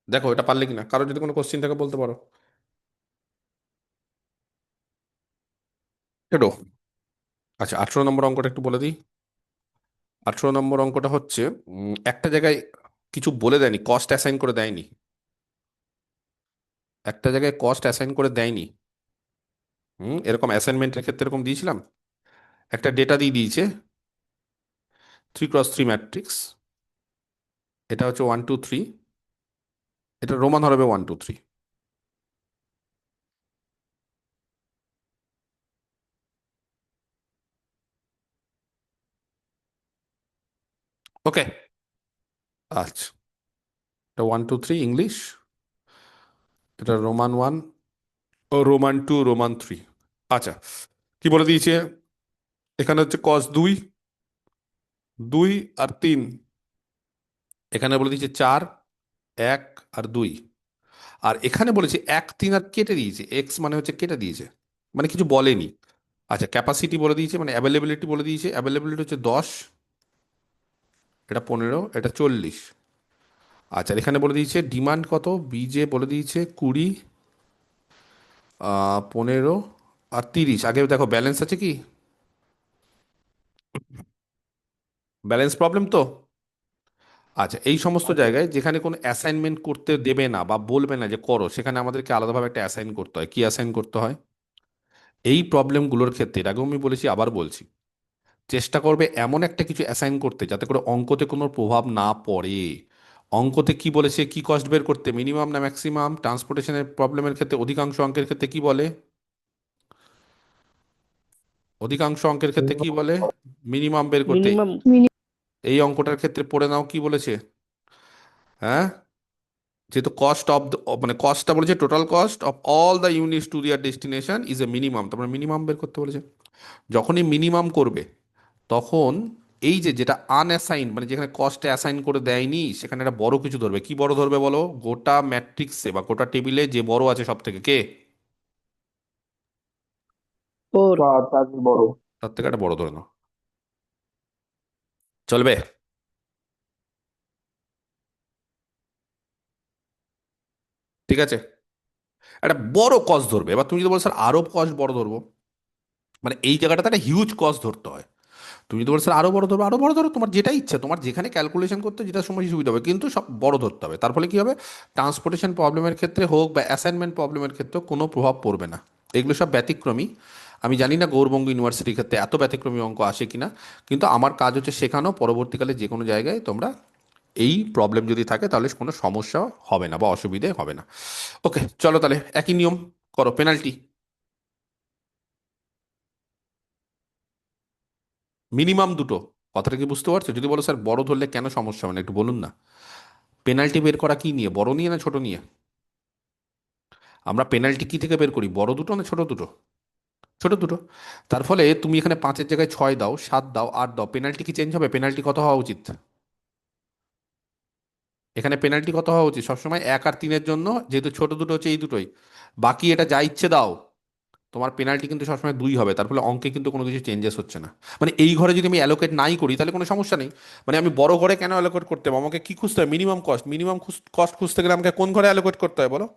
দেখো এটা পারলে কিনা, কারো যদি কোনো কোশ্চিন থাকে বলতে পারো। এটো আচ্ছা, 18 নম্বর অঙ্কটা একটু বলে দিই। 18 নম্বর অঙ্কটা হচ্ছে একটা জায়গায় কিছু বলে দেয়নি, কস্ট অ্যাসাইন করে দেয়নি। একটা জায়গায় কস্ট অ্যাসাইন করে দেয়নি। এরকম অ্যাসাইনমেন্টের ক্ষেত্রে এরকম দিয়েছিলাম, একটা ডেটা দিয়ে দিয়েছে 3x3 ম্যাট্রিক্স। এটা হচ্ছে 1 2 3, এটা রোমান হবে 1 2 3। ওকে, আচ্ছা, এটা 1 2 3 ইংলিশ, এটা রোমান 1, ও রোমান 2, রোমান 3। আচ্ছা, কি বলে দিয়েছে? এখানে হচ্ছে কস 2, 2 আর 3। এখানে বলে দিয়েছে 4, 1 আর 2। আর এখানে বলেছে 1 3 আর কেটে দিয়েছে, এক্স মানে হচ্ছে কেটে দিয়েছে, মানে কিছু বলেনি। আচ্ছা, ক্যাপাসিটি বলে দিয়েছে, মানে অ্যাভেলেবিলিটি বলে দিয়েছে। অ্যাভেলেবিলিটি হচ্ছে 10, এটা 15, এটা 40। আচ্ছা, আর এখানে বলে দিয়েছে ডিমান্ড কত, বিজে বলে দিয়েছে 20, 15 আর 30। আগে দেখো ব্যালেন্স আছে কি, ব্যালেন্স প্রবলেম তো। আচ্ছা, এই সমস্ত জায়গায় যেখানে কোনো অ্যাসাইনমেন্ট করতে দেবে না বা বলবে না যে করো, সেখানে আমাদেরকে আলাদাভাবে একটা অ্যাসাইন করতে হয়। কি অ্যাসাইন করতে হয়? এই প্রবলেমগুলোর ক্ষেত্রে এর আগেও আমি বলেছি, আবার বলছি, চেষ্টা করবে এমন একটা কিছু অ্যাসাইন করতে যাতে করে অঙ্কতে কোনো প্রভাব না পড়ে। অঙ্কতে কি বলেছে, কি কস্ট বের করতে, মিনিমাম না ম্যাক্সিমাম? ট্রান্সপোর্টেশনের প্রবলেমের ক্ষেত্রে অধিকাংশ অঙ্কের ক্ষেত্রে কি বলে? অধিকাংশ অঙ্কের ক্ষেত্রে কি বলে? মিনিমাম বের করতে। মিনিমাম। এই অঙ্কটার ক্ষেত্রে পড়ে নাও কি বলেছে। হ্যাঁ, যেহেতু কস্ট অফ মানে কস্টটা বলেছে total cost of all the units to their destination is a minimum, তারপরে মিনিমাম বের করতে বলেছে। যখনই মিনিমাম করবে তখন এই যে যেটা আনঅ্যাসাইন, মানে যেখানে কস্টে অ্যাসাইন করে দেয়নি, সেখানে একটা বড় কিছু ধরবে। কি বড় ধরবে বলো? গোটা ম্যাট্রিক্সে বা গোটা টেবিলে যে বড় আছে সব থেকে, কে? 4। তার বড়। তার থেকে একটা বড় ধরে নাও, চলবে? ঠিক আছে, একটা বড় কস্ট ধরবে। এবার তুমি যদি বলো স্যার আরো কস্ট বড় ধরবো, মানে এই জায়গাটাতে একটা হিউজ কস্ট ধরতে হয়। তুমি যদি বলো স্যার আরো বড় ধরো, আরো বড় ধরো, তোমার যেটা ইচ্ছে, তোমার যেখানে ক্যালকুলেশন করতে যেটা সময় সুবিধা হবে, কিন্তু সব বড় ধরতে হবে। তার ফলে কি হবে, ট্রান্সপোর্টেশন প্রবলেমের ক্ষেত্রে হোক বা অ্যাসাইনমেন্ট প্রবলেমের ক্ষেত্রে কোনো প্রভাব পড়বে না। এগুলো সব ব্যতিক্রমী। আমি জানি না গৌড়বঙ্গ ইউনিভার্সিটির ক্ষেত্রে এত ব্যতিক্রমী অঙ্ক আসে কিনা, কিন্তু আমার কাজ হচ্ছে শেখানো, পরবর্তীকালে যে কোনো জায়গায় তোমরা এই প্রবলেম যদি থাকে তাহলে কোনো সমস্যা হবে না বা অসুবিধে হবে না। ওকে, চলো তাহলে একই নিয়ম করো, পেনাল্টি। মিনিমাম দুটো, কথাটা কি বুঝতে পারছো? যদি বলো স্যার বড় ধরলে কেন সমস্যা, মানে একটু বলুন না। পেনাল্টি বের করা কি নিয়ে, বড় নিয়ে না ছোট নিয়ে? আমরা পেনাল্টি কি থেকে বের করি, বড় দুটো না ছোট দুটো? ছোট দুটো। তার ফলে তুমি এখানে 5-এর জায়গায় 6 দাও, 7 দাও, 8 দাও, পেনাল্টি কি চেঞ্জ হবে? পেনাল্টি কত হওয়া উচিত? এখানে পেনাল্টি কত হওয়া উচিত সবসময়? 1 আর 3-এর জন্য, যেহেতু ছোট দুটো হচ্ছে এই দুটোই, বাকি এটা যা ইচ্ছে দাও, তোমার পেনাল্টি কিন্তু সবসময় 2 হবে। তার ফলে অঙ্কে কিন্তু কোনো কিছু চেঞ্জেস হচ্ছে না। মানে এই ঘরে যদি আমি অ্যালোকেট নাই করি তাহলে কোনো সমস্যা নেই। মানে আমি বড় ঘরে কেন অ্যালোকেট করতে হবে? আমাকে কি খুঁজতে হবে? Minimum cost. মিনিমাম কস্ট খুঁজতে গেলে আমাকে কোন ঘরে অ্যালোকেট করতে হয় বলো?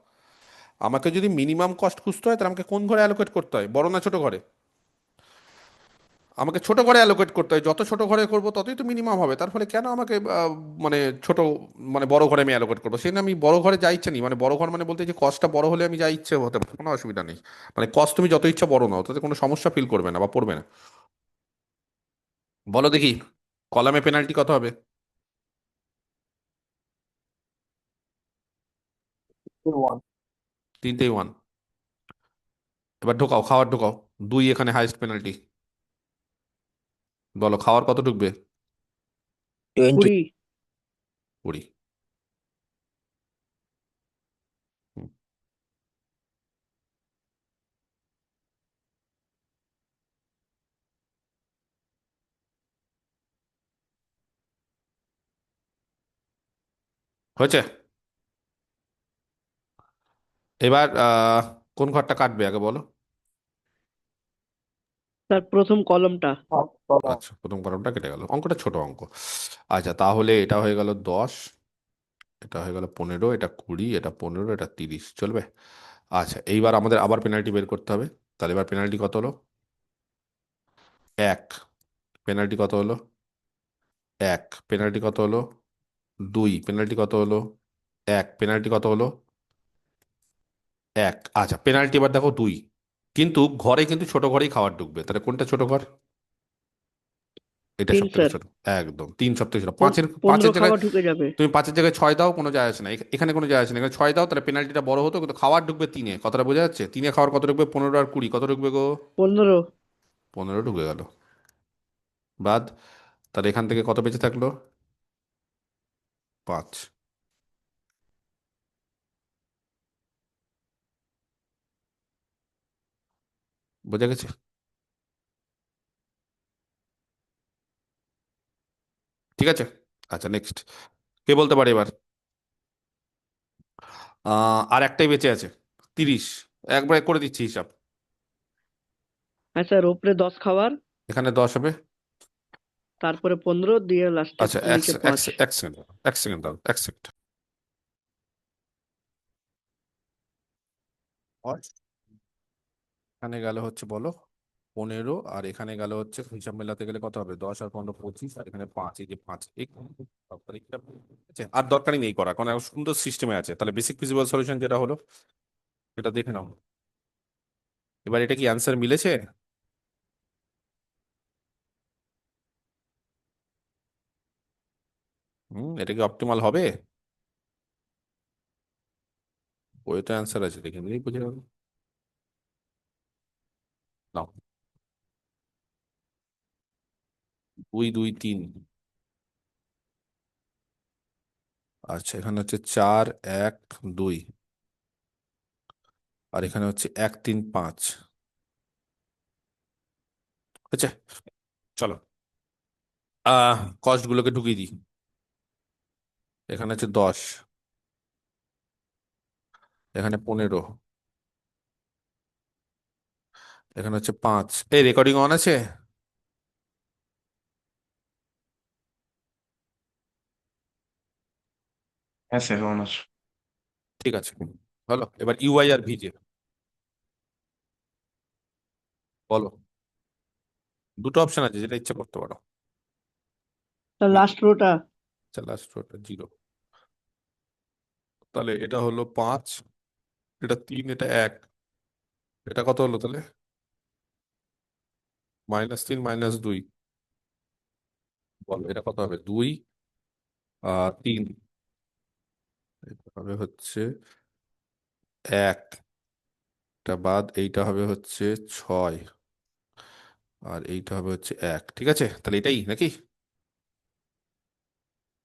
আমাকে যদি মিনিমাম কস্ট খুঁজতে হয় তাহলে আমাকে কোন ঘরে অ্যালোকেট করতে হয়, বড় না ছোট ঘরে? আমাকে ছোট ঘরে অ্যালোকেট করতে হয়। যত ছোট ঘরে করবো ততই তো মিনিমাম হবে। তার ফলে কেন আমাকে মানে ছোট, মানে বড় ঘরে আমি অ্যালোকেট করবো? সেই জন্য আমি বড় ঘরে যা ইচ্ছে নিই। মানে বড় ঘর মানে বলতে যে কস্টটা বড় হলে আমি যা ইচ্ছে হতে পারে, কোনো অসুবিধা নেই। মানে কস্ট তুমি যত ইচ্ছা বড় নাও, তাতে কোনো সমস্যা ফিল করবে না বা পড়বে না। বলো দেখি, কলামে পেনাল্টি কত হবে? 1। 3-1। এবার ঢোকাও, খাওয়ার ঢোকাও। 2 এখানে হাইস্ট পেনাল্টি। বলো খাওয়ার কত ঢুকবে? 20। 20। 20। হুম, হয়েছে? এবার কোন ঘরটা কাটবে আগে বলো। স্যার প্রথম কলমটা। আচ্ছা, প্রথম কলামটা কেটে গেল, অঙ্কটা ছোট অঙ্ক। আচ্ছা, তাহলে এটা হয়ে গেল 10, এটা হয়ে গেল 15, এটা 20, এটা 15, এটা 30, চলবে। আচ্ছা, এইবার আমাদের আবার পেনাল্টি বের করতে হবে। তাহলে এবার পেনাল্টি কত হলো? 1। পেনাল্টি কত হলো? 1। পেনাল্টি কত হলো? 2। পেনাল্টি কত হলো? 1। পেনাল্টি কত হলো? 1। আচ্ছা, পেনাল্টি এবার দেখো 2, কিন্তু ঘরে কিন্তু ছোট ঘরেই খাবার ঢুকবে, তাহলে কোনটা ছোট ঘর? এটা 3 সব থেকে স্যার। ছোট। একদম 3 সব থেকে ছোট। পাঁচের 15 পাঁচের জায়গায় খাবার ঢুকে যাবে। তুমি 5-এর জায়গায় 6 দাও, কোনো যায় আসে না। এখানে কোনো যায় আসে না, এখানে 6 দাও, তাহলে পেনাল্টিটা বড় হতো, কিন্তু খাবার ঢুকবে 3-এ। কথাটা বোঝা যাচ্ছে? 3-এ খাবার কত ঢুকবে? 15 আর 20 কত ঢুকবে গো? 15। 15 ঢুকে গেল। বাদ। তাহলে এখান থেকে কত বেঁচে থাকলো? 5। বোঝা গেছে? ঠিক আছে। আচ্ছা, নেক্সট কে বলতে পারে এবার? আর একটাই বেঁচে আছে, 30। একবার করে দিচ্ছি হিসাব। হ্যাঁ স্যার, উপরে 10 খাবার, এখানে 10 হবে। তারপরে 15 দিয়ে লাস্টে আচ্ছা, নিচে 5। এক সেকেন্ড, এক সেকেন্ড দাও, এক সেকেন্ড। এখানে গেল হচ্ছে বলো 15, আর এখানে গেল হচ্ছে হিসাব মেলাতে গেলে কত হবে? 10 আর 15 25, আর এখানে 5, এই যে 5 আর দরকারই নেই করা, কারণ এখন সুন্দর সিস্টেমে আছে। তাহলে বেসিক ফিজিবল সলিউশন যেটা হলো সেটা দেখে নাও। এবার এটা কি অ্যান্সার মিলেছে? এটা কি অপটিমাল হবে? বইতে অ্যান্সার আছে, দেখে নিলেই বুঝে যাবে। নাও, 2 2 3। আচ্ছা, এখানে হচ্ছে 4 1 2, আর এখানে হচ্ছে 1 3 5। আচ্ছা, চলো কস্ট গুলোকে ঢুকিয়ে দিই। এখানে হচ্ছে 10, এখানে 15, এখানে হচ্ছে 5। এই রেকর্ডিং অন আছে? হ্যাঁ স্যার, অনার্স। ঠিক আছে, হলো। এবার ইউআই আর ভিজে বলো। দুটো অপশন আছে, যেটা ইচ্ছা করতে পারো। Last rota. আচ্ছা, লাস্ট রোটা 0। তাহলে এটা হলো 5, এটা 3, এটা 1। এটা কত হলো তাহলে? -3 -2। বলো এটা কত হবে? 2 আর 3। এটা হবে হচ্ছে 1, এটা বাদ এইটা হবে হচ্ছে 6, আর এইটা হবে হচ্ছে 1। ঠিক আছে, তাহলে এটাই নাকি?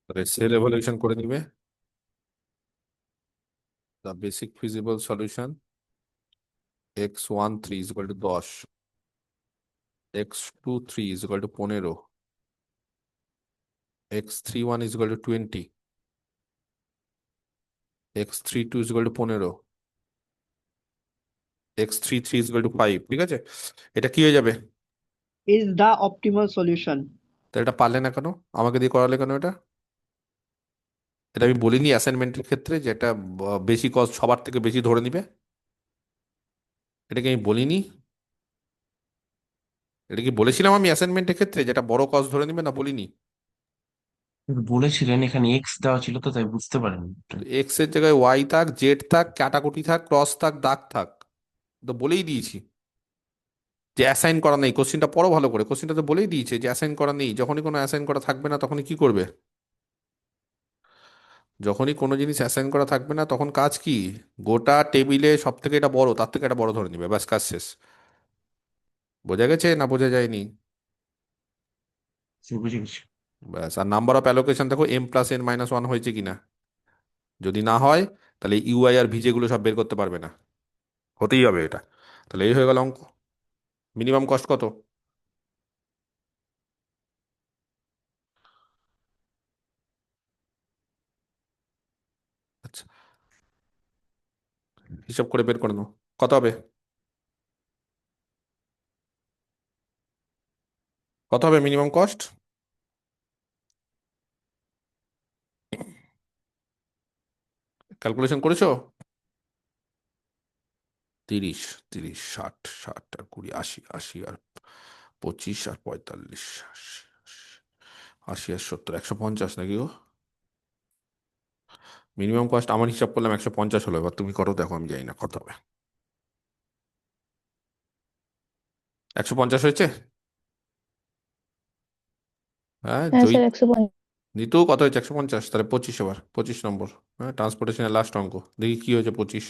তাহলে সেল এভালুয়েশন করে নিবে। The basic feasible solution x13 = 10, x23 = 15, x31 = 20, x32 = 15, x33 = 5। ঠিক আছে, এটা কি হয়ে যাবে? Is the optimal solution. তো এটা পারলে না কেন? আমাকে দিয়ে করালে কেন এটা? এটা আমি বলিনি অ্যাসাইনমেন্টের ক্ষেত্রে যে এটা বেশি কস্ট সবার থেকে বেশি ধরে নিবে? এটা কি আমি বলিনি? এটা কি বলেছিলাম আমি অ্যাসাইনমেন্টের ক্ষেত্রে যেটা বড় কস্ট ধরে নিবে, না বলিনি? বলেছিলেন, এখানে এক্স দেওয়া ছিল তো তাই বুঝতে পারিনি। এক্স এর জায়গায় ওয়াই থাক, জেড থাক, কাটাকুটি থাক, ক্রস থাক, দাগ থাক, তো বলেই দিয়েছি যে অ্যাসাইন করা নেই। কোশ্চিনটা পড়ো ভালো করে, কোশ্চিনটা তো বলেই দিয়েছে যে অ্যাসাইন করা নেই। যখনই কোনো অ্যাসাইন করা থাকবে না তখনই কি করবে? যখনই কোনো জিনিস অ্যাসাইন করা থাকবে না তখন কাজ কি? গোটা টেবিলে সব থেকে এটা বড়, তার থেকে এটা বড় ধরে নিবে, ব্যাস কাজ শেষ। বোঝা গেছে না বোঝা যায়নি? বুঝে গেছি। ব্যাস। আর নাম্বার অফ অ্যালোকেশন দেখো m+n-1 হয়েছে কিনা। যদি না হয় তাহলে ইউআই আর ভিজে গুলো সব বের করতে পারবে না, হতেই হবে এটা। তাহলে এই হয়ে গেল অঙ্ক। মিনিমাম কস্ট কত? আচ্ছা, হিসাব করে বের করে নাও কত হবে। কত হবে মিনিমাম কস্ট? ক্যালকুলেশন করেছো? 30, 30, 60, 60 আর 20, 80, 80 আর 25 আর 45, 80, 80 আর 70, 150 নাকি গো? মিনিমাম কস্ট আমার হিসাব করলাম 150 হলো, এবার তুমি করো দেখো, আমি জানি না কত হবে। 150 হয়েছে? হ্যাঁ হ্যাঁ জয়ী। স্যার 150। নিতু কত হয়েছে? 150, তাহলে 25, এবার 25 নম্বর। হ্যাঁ, ট্রান্সপোর্টেশনের লাস্ট অঙ্ক, দেখি কি হয়েছে। 25,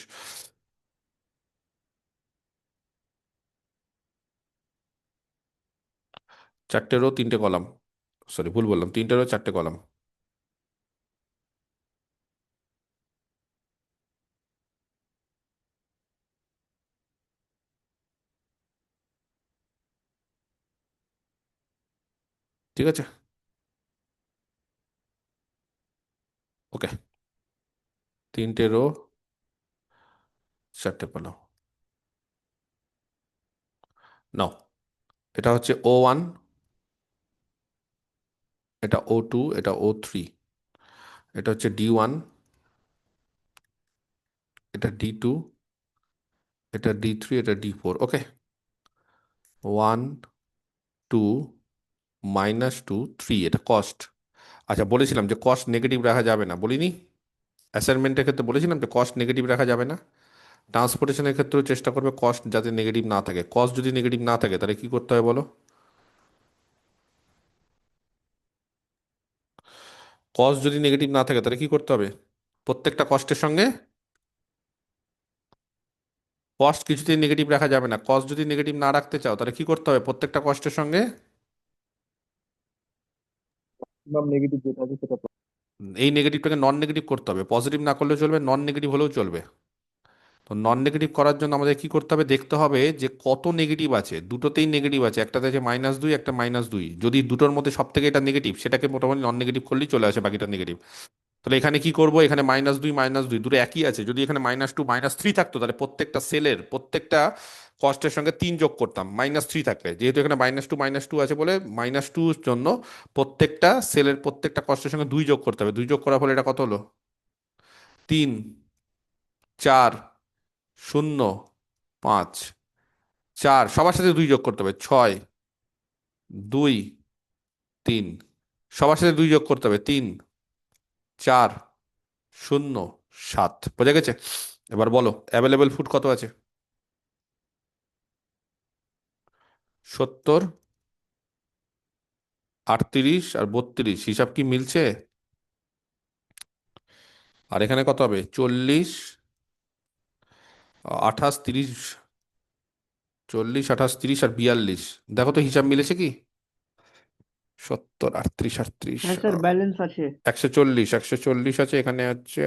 4টে রো 3টে কলাম, সরি ভুল বললাম, 3টে রো 4টে কলাম। ঠিক আছে, ওকে। 3টে রো 4টে কলাম। নাও, এটা হচ্ছে O1, এটা O2, এটা O3, এটা হচ্ছে D1, এটা D2, এটা D3, এটা D4। ওকে, 1, 2, -2, 3, এটা কস্ট। আচ্ছা, বলেছিলাম যে কস্ট নেগেটিভ রাখা যাবে না, বলিনি? অ্যাসাইনমেন্টের ক্ষেত্রে বলেছিলাম যে কস্ট নেগেটিভ রাখা যাবে না। ট্রান্সপোর্টেশনের ক্ষেত্রেও চেষ্টা করবে কস্ট যাতে নেগেটিভ না থাকে। কস্ট যদি নেগেটিভ না থাকে তাহলে কি করতে হবে বলো? কস্ট যদি নেগেটিভ না থাকে তাহলে কি করতে হবে? প্রত্যেকটা কস্টের সঙ্গে কস্ট কিছুতেই নেগেটিভ রাখা যাবে না। কস্ট যদি নেগেটিভ না রাখতে চাও তাহলে কি করতে হবে? প্রত্যেকটা কস্টের সঙ্গে নেগেটিভ যেটা আছে সেটা এই নেগেটিভটাকে নন নেগেটিভ করতে হবে। পজিটিভ না করলেও চলবে, নন নেগেটিভ হলেও চলবে। তো নন নেগেটিভ করার জন্য আমাদের কি করতে হবে? দেখতে হবে যে কত নেগেটিভ আছে। দুটোতেই নেগেটিভ আছে, একটাতে আছে -2, একটা -2। যদি দুটোর মধ্যে সব থেকে এটা নেগেটিভ, সেটাকে মোটামুটি নন নেগেটিভ করলেই চলে আসে, বাকিটা নেগেটিভ। তাহলে এখানে কি করব? এখানে -2, -2 দুটো একই আছে। যদি এখানে -2, -3 থাকতো তাহলে প্রত্যেকটা সেলের প্রত্যেকটা কস্টের সঙ্গে 3 যোগ করতাম, -3 থাকলে। যেহেতু এখানে -2, -2 আছে বলে -2 জন্য প্রত্যেকটা সেলের প্রত্যেকটা কস্টের সঙ্গে 2 যোগ করতে হবে। 2 যোগ করার ফলে এটা কত হলো? 3, 4, 0, 5, 4, সবার সাথে 2 যোগ করতে হবে। 6, 2, 3, সবার সাথে 2 যোগ করতে হবে। 3, 4, 0, 7। বোঝা গেছে? এবার বলো অ্যাভেলেবেল ফুড কত আছে? 70, 38 আর 32, হিসাব কি মিলছে? আর এখানে কত হবে? 40, 28, 30, 40, 28, 30 আর 42। দেখো তো হিসাব মিলেছে কি? 70, 38, 38, হ্যাঁ স্যার ব্যালেন্স আছে। 140, 140 আছে এখানে হচ্ছে,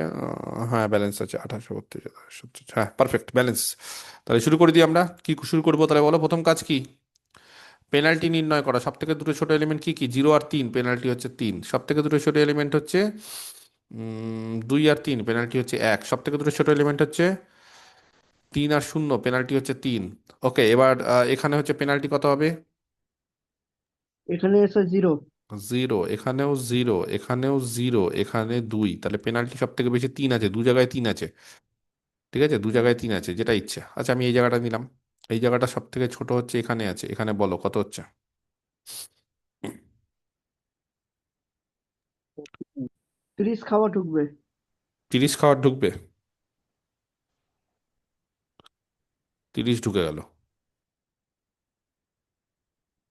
হ্যাঁ ব্যালেন্স আছে 28, 32, 70, হ্যাঁ পারফেক্ট ব্যালেন্স। তাহলে শুরু করে দিই আমরা। কি শুরু করবো তাহলে বলো? প্রথম কাজ কি? পেনাল্টি নির্ণয় করা। সব থেকে দুটো ছোট এলিমেন্ট কি কি? 0 আর 3, পেনাল্টি হচ্ছে 3। সব থেকে দুটো ছোট এলিমেন্ট হচ্ছে 2 আর 3, পেনাল্টি হচ্ছে 1। সব থেকে দুটো ছোট এলিমেন্ট হচ্ছে 3 আর 0, পেনাল্টি হচ্ছে 3। ওকে, এবার এখানে হচ্ছে পেনাল্টি কত হবে? এখানে স্যার 0। 0, এখানেও 0, এখানেও 0, এখানে 2, তাহলে পেনাল্টি সব থেকে বেশি 3 আছে, দু জায়গায় 3 আছে। ঠিক আছে, দু জায়গায় 3 আছে, যেটা ইচ্ছে। আচ্ছা, আমি এই জায়গাটা নিলাম। এই জায়গাটা সব থেকে ছোট হচ্ছে এখানে আছে, এখানে বলো কত হচ্ছে? 30 খাওয়া ঢুকবে। 30 খাওয়ার ঢুকবে? 30 ঢুকে গেল।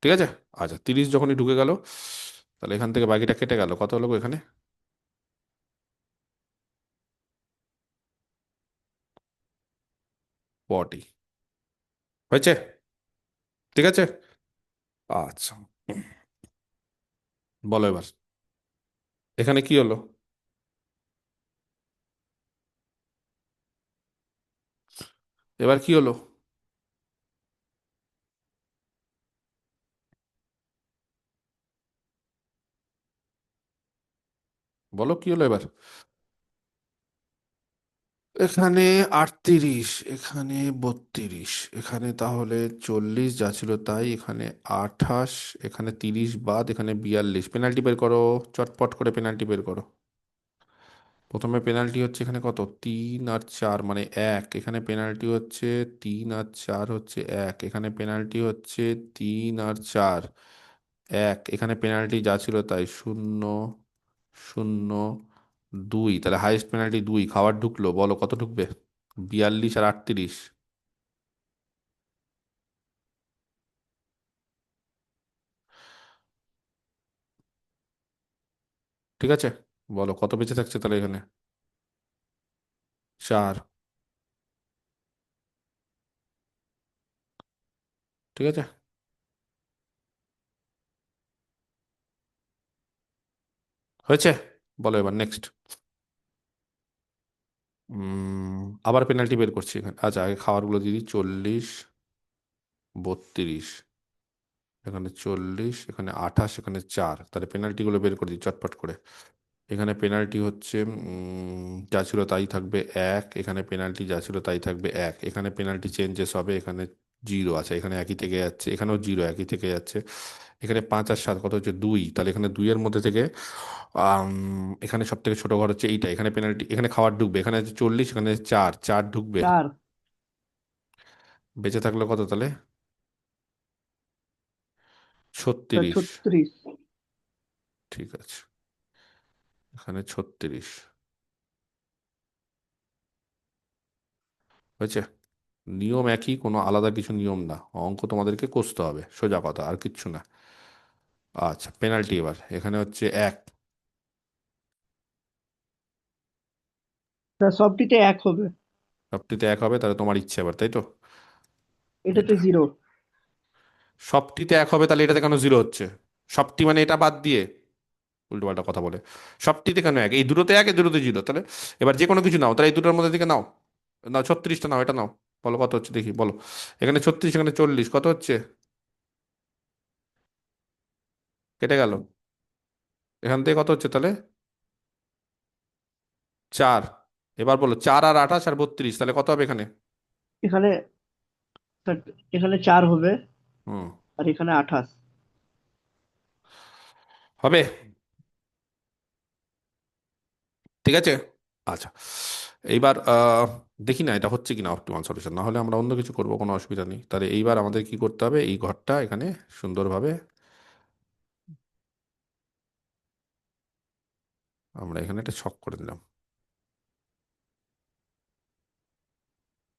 ঠিক আছে। আচ্ছা, 30 যখনই ঢুকে গেল তাহলে এখান থেকে বাকিটা কেটে গেল, কত হলো গো এখানে? 40 হয়েছে। ঠিক আছে, আচ্ছা বলো এবার এখানে কি হলো? এবার কি হলো? বলো কি হলো এবার? এখানে 38, এখানে 32, এখানে তাহলে 40 যা ছিল তাই, এখানে 28, এখানে 30 বাদ, এখানে 42। পেনাল্টি বের করো, চটপট করে পেনাল্টি বের করো। প্রথমে পেনাল্টি হচ্ছে এখানে কত, 3 আর 4 মানে 1। এখানে পেনাল্টি হচ্ছে 3 আর 4 হচ্ছে 1। এখানে পেনাল্টি হচ্ছে 3 আর 4 1। এখানে পেনাল্টি যা ছিল তাই, 0 0 2। তাহলে হাইয়েস্ট পেনাল্টি 2। খাবার ঢুকলো, বলো কত ঢুকবে? 42 আর 38। ঠিক আছে, বলো কত বেঁচে থাকছে তাহলে এখানে? 4। ঠিক আছে, হয়েছে। বলো এবার নেক্সট। আবার পেনাল্টি বের করছি এখানে। আচ্ছা, আগে খাবারগুলো দিয়ে দিই। 40, 32, এখানে 40, এখানে 28, এখানে 4। তাহলে পেনাল্টিগুলো বের করে দিই চটপট করে। এখানে পেনাল্টি হচ্ছে যা ছিল তাই থাকবে 1। এখানে পেনাল্টি যা ছিল তাই থাকবে 1। এখানে পেনাল্টি চেঞ্জেস হবে, এখানে 0 আছে, এখানে একই থেকে যাচ্ছে, এখানেও 0 একই থেকে যাচ্ছে। এখানে 5 আর 7 কত হচ্ছে 2। তাহলে এখানে 2 এর মধ্যে থেকে এখানে সব থেকে ছোট ঘর হচ্ছে এইটা। এখানে পেনাল্টি, এখানে খাবার ঢুকবে, এখানে আছে 40, এখানে 4 4 ঢুকবে। 4। বেঁচে থাকলো কত তাহলে? স্যার 36। 36। ঠিক আছে, এখানে 36 হয়েছে। নিয়ম একই, কোনো আলাদা কিছু নিয়ম না। অঙ্ক তোমাদেরকে কষতে হবে, সোজা কথা, আর কিচ্ছু না। আচ্ছা, পেনাল্টি এবার এখানে হচ্ছে 1। স্যার সবটিতে 1 হবে। সবটিতে 1 হবে, তাহলে তোমার ইচ্ছে এবার, তাই তো? এটাতে এটা 0। সবটিতে 1 হবে, তাহলে এটাতে কেন 0 হচ্ছে? সবটি মানে এটা বাদ দিয়ে উল্টোপাল্টা কথা বলে। সবটিতে কেন 1? এই দুটোতে 1, এই দুটোতে 0, তাহলে এবার যে কোনো কিছু নাও, তাহলে এই দুটোর মধ্যে থেকে নাও। নাও 36টা, নাও এটা নাও। বলো কত হচ্ছে দেখি, বলো। এখানে 36, এখানে 40, কত হচ্ছে? কেটে গেল। এখান থেকে কত হচ্ছে তাহলে? 4। এবার বলো, 4 আর 28 আর 32, তাহলে কত হবে এখানে? এখানে স্যার এখানে 4 হবে, হুম, আর এখানে 28। হবে। ঠিক আছে, আচ্ছা। এইবার দেখি না এটা হচ্ছে কিনা অপটিমাল সলিউশন। না হলে আমরা অন্য কিছু করবো, কোনো অসুবিধা নেই। তাহলে এইবার আমাদের কি করতে হবে, এই ঘরটা এখানে সুন্দরভাবে আমরা এখানে একটা ছক করে দিলাম।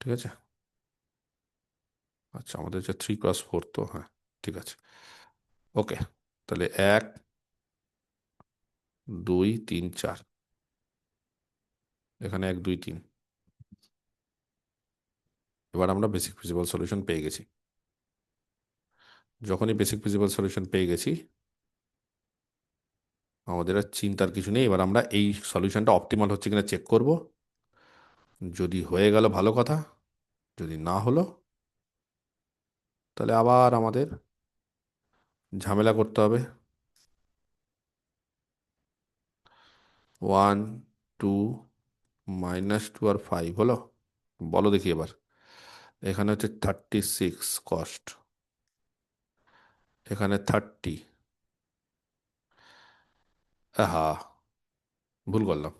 ঠিক আছে, আচ্ছা, আমাদের হচ্ছে 3x4, তো হ্যাঁ, ঠিক আছে। ওকে, তাহলে 1 2 3 4, এখানে 1 2 3। এবার আমরা বেসিক ফিজিবল সলিউশন পেয়ে গেছি। যখনই বেসিক ফিজিবল সলিউশন পেয়ে গেছি, আমাদের আর চিন্তার কিছু নেই। এবার আমরা এই সলিউশনটা অপটিমাল হচ্ছে কিনা চেক করব। যদি হয়ে গেল ভালো কথা, যদি না হলো তাহলে আবার আমাদের ঝামেলা করতে হবে। 1 2 -2 আর 5 হলো। বলো দেখি এবার। এখানে হচ্ছে 36 কস্ট, এখানে 30। হ্যাঁ, ভুল করলাম।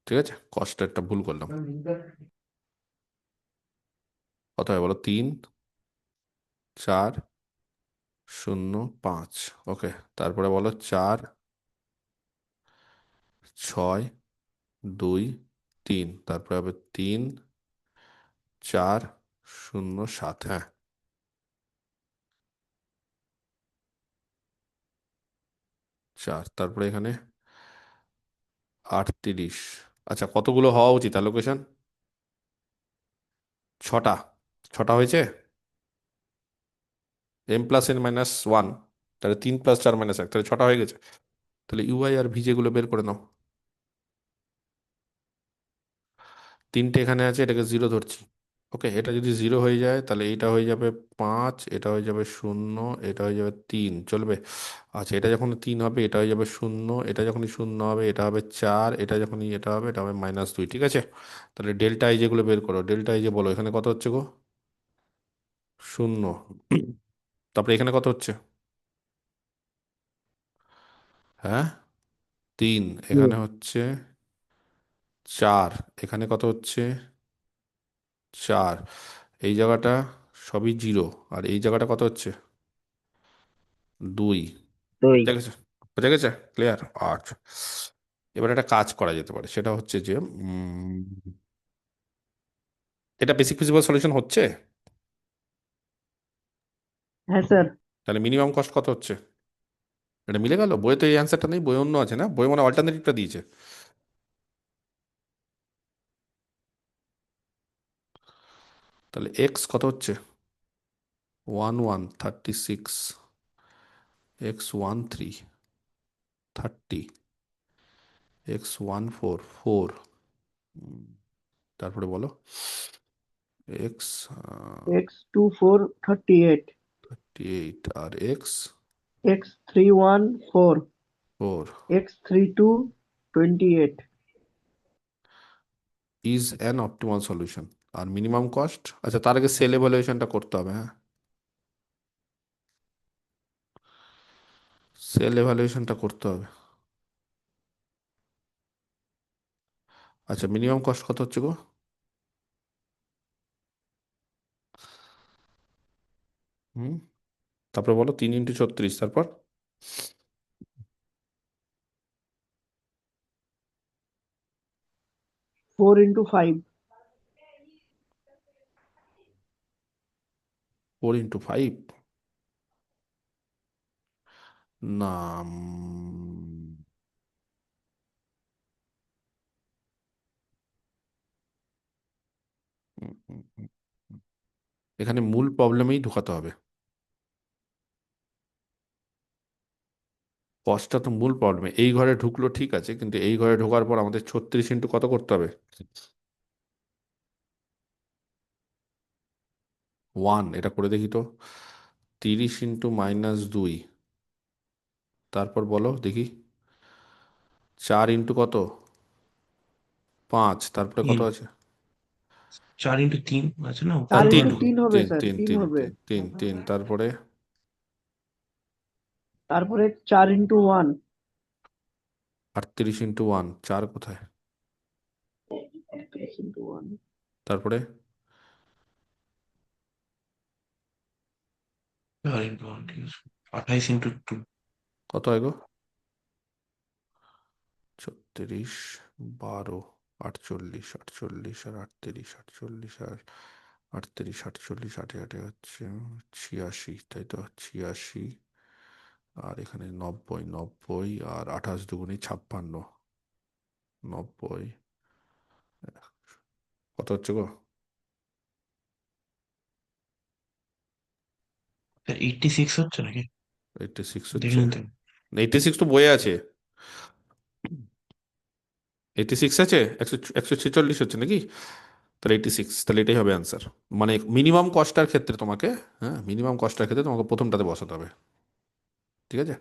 ঠিক আছে, কস্টটা একটা ভুল করলাম। কত হয় বলো? 3 4 0 5। ওকে, তারপরে বলো 4 6 2 3, তারপরে হবে 3 4 0 7। হ্যাঁ, 4, তারপরে এখানে 38। আচ্ছা, কতগুলো হওয়া উচিত অ্যালোকেশন? 6টা। 6টা হয়েছে। m+n-1, তাহলে 3 + 4 - 1, তাহলে 6টা হয়ে গেছে। তাহলে ইউআই আর ভি যেগুলো বের করে নাও। 3টে এখানে আছে, এটাকে 0 ধরছি। ওকে, এটা যদি 0 হয়ে যায় তাহলে এটা হয়ে যাবে 5, এটা হয়ে যাবে 0, এটা হয়ে যাবে 3, চলবে? আচ্ছা, এটা যখন 3 হবে এটা হয়ে যাবে 0, এটা যখনই 0 হবে এটা হবে 4, এটা যখনই এটা হবে এটা হবে -2, ঠিক আছে? তাহলে ডেল্টা আই যেগুলো বের করো, ডেল্টা আই যে বলো এখানে কত হচ্ছে গো? 0। তারপরে এখানে কত হচ্ছে? হ্যাঁ, 3, এখানে হচ্ছে 4, এখানে কত হচ্ছে? 4, এই জায়গাটা সবই 0, আর এই জায়গাটা কত হচ্ছে? 2। দুই। বুঝা গেছে? বুঝা গেছে? ক্লিয়ার? আচ্ছা, এবার একটা কাজ করা যেতে পারে, সেটা হচ্ছে যে এটা বেসিক ফিজিবল সলিউশন হচ্ছে। হ্যাঁ স্যার। তাহলে মিনিমাম কস্ট কত হচ্ছে? এটা মিলে গেল? বইয়ে তো এই অ্যান্সারটা নেই, বই অন্য আছে না, বই মানে অল্টারনেটিভটা দিয়েছে। তাহলে এক্স কত হচ্ছে? 36, x 30, x 4, তারপরে বলো এক্স X24 38, 38, আর X X314, 4 X32 28। Is an optimal solution. আর মিনিমাম কস্ট, আচ্ছা তার আগে সেল এভালুয়েশনটা করতে হবে, হ্যাঁ, সেল এভালুয়েশনটা করতে হবে। আচ্ছা, মিনিমাম কস্ট কত হচ্ছে গো? হুম, তারপরে বলো 3 × 36, তারপর 4 × 5। 4 × 5, না, উম, উম, উম, উম, এখানে মূল প্রবলেমেই ঢোকাতে হবে। কস্টটা তো মূল প্রবলেম, এই ঘরে ঢুকলো ঠিক আছে, কিন্তু এই ঘরে ঢোকার পর আমাদের 36 × কত করতে হবে? 1, এটা করে দেখি তো। 30 × -2, তারপর বলো দেখি। 4 কত? 5, তারপরে কত 3, আছে? 4 × 3 আছে না, চার উপরে তিন, ইন্টু কতগুলো? তিন হবে তিন, স্যার, তিন, তিন তিন, হবে। তিন, তিন, তিন, তারপরে তারপরে 4 × 1। 38 × 1, 4 কোথায়? 38 × 1। তারপরে 4 × 1, ঠিক আছে, 28 × 2। কত হয় গো? 36, 12, 48, 48 আর 38, 48 আর 38, 48, আটে আটে হচ্ছে 86, তাই তো? 86, আর এখানে 90, 90 আর 28 × 2 = 56, 90, কত হচ্ছে গো? 86 হচ্ছে নাকি? 86 দেখে হচ্ছে? নিতে। 86 তো বইয়ে আছে। 86 আছে, 146 হচ্ছে নাকি? তাহলে 86, তাহলে এটাই হবে অ্যান্সার। মানে মিনিমাম কস্টার ক্ষেত্রে তোমাকে, হ্যাঁ, মিনিমাম কস্টার ক্ষেত্রে তোমাকে প্রথমটাতে বসাতে হবে, ঠিক আছে?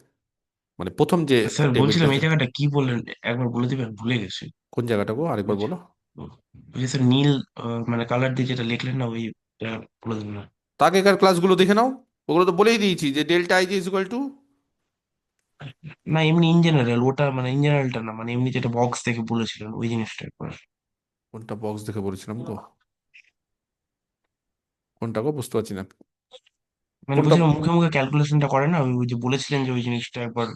মানে প্রথম যে স্যার টেবিলটা বলছিলাম এই আছে। জায়গাটা কি বললেন, একবার বলে দিবেন, ভুলে গেছি। কোন জায়গাটা গো, আরেকবার বুঝছি। বলো। বুঝছি স্যার, নীল মানে কালার দিয়ে যেটা লিখলেন না, ওই বলে দিন না। তার আগেকার ক্লাসগুলো দেখে নাও, ওগুলো তো বলেই দিয়েছি যে delta I is equal to. না, এমনি ইন জেনারেল, ওটা মানে ইন জেনারেলটা না, মানে এমনি যেটা বক্স দেখে বলেছিলেন ওই জিনিসটা একবার। কোনটা বক্স দেখে বলেছিলাম গো? কোনটা গো, বুঝতে পারছি না। মানে কোনটা? বুঝলাম মুখে মুখে ক্যালকুলেশনটা করে না, ওই ওই যে বলেছিলেন যে ওই জিনিসটা একবার।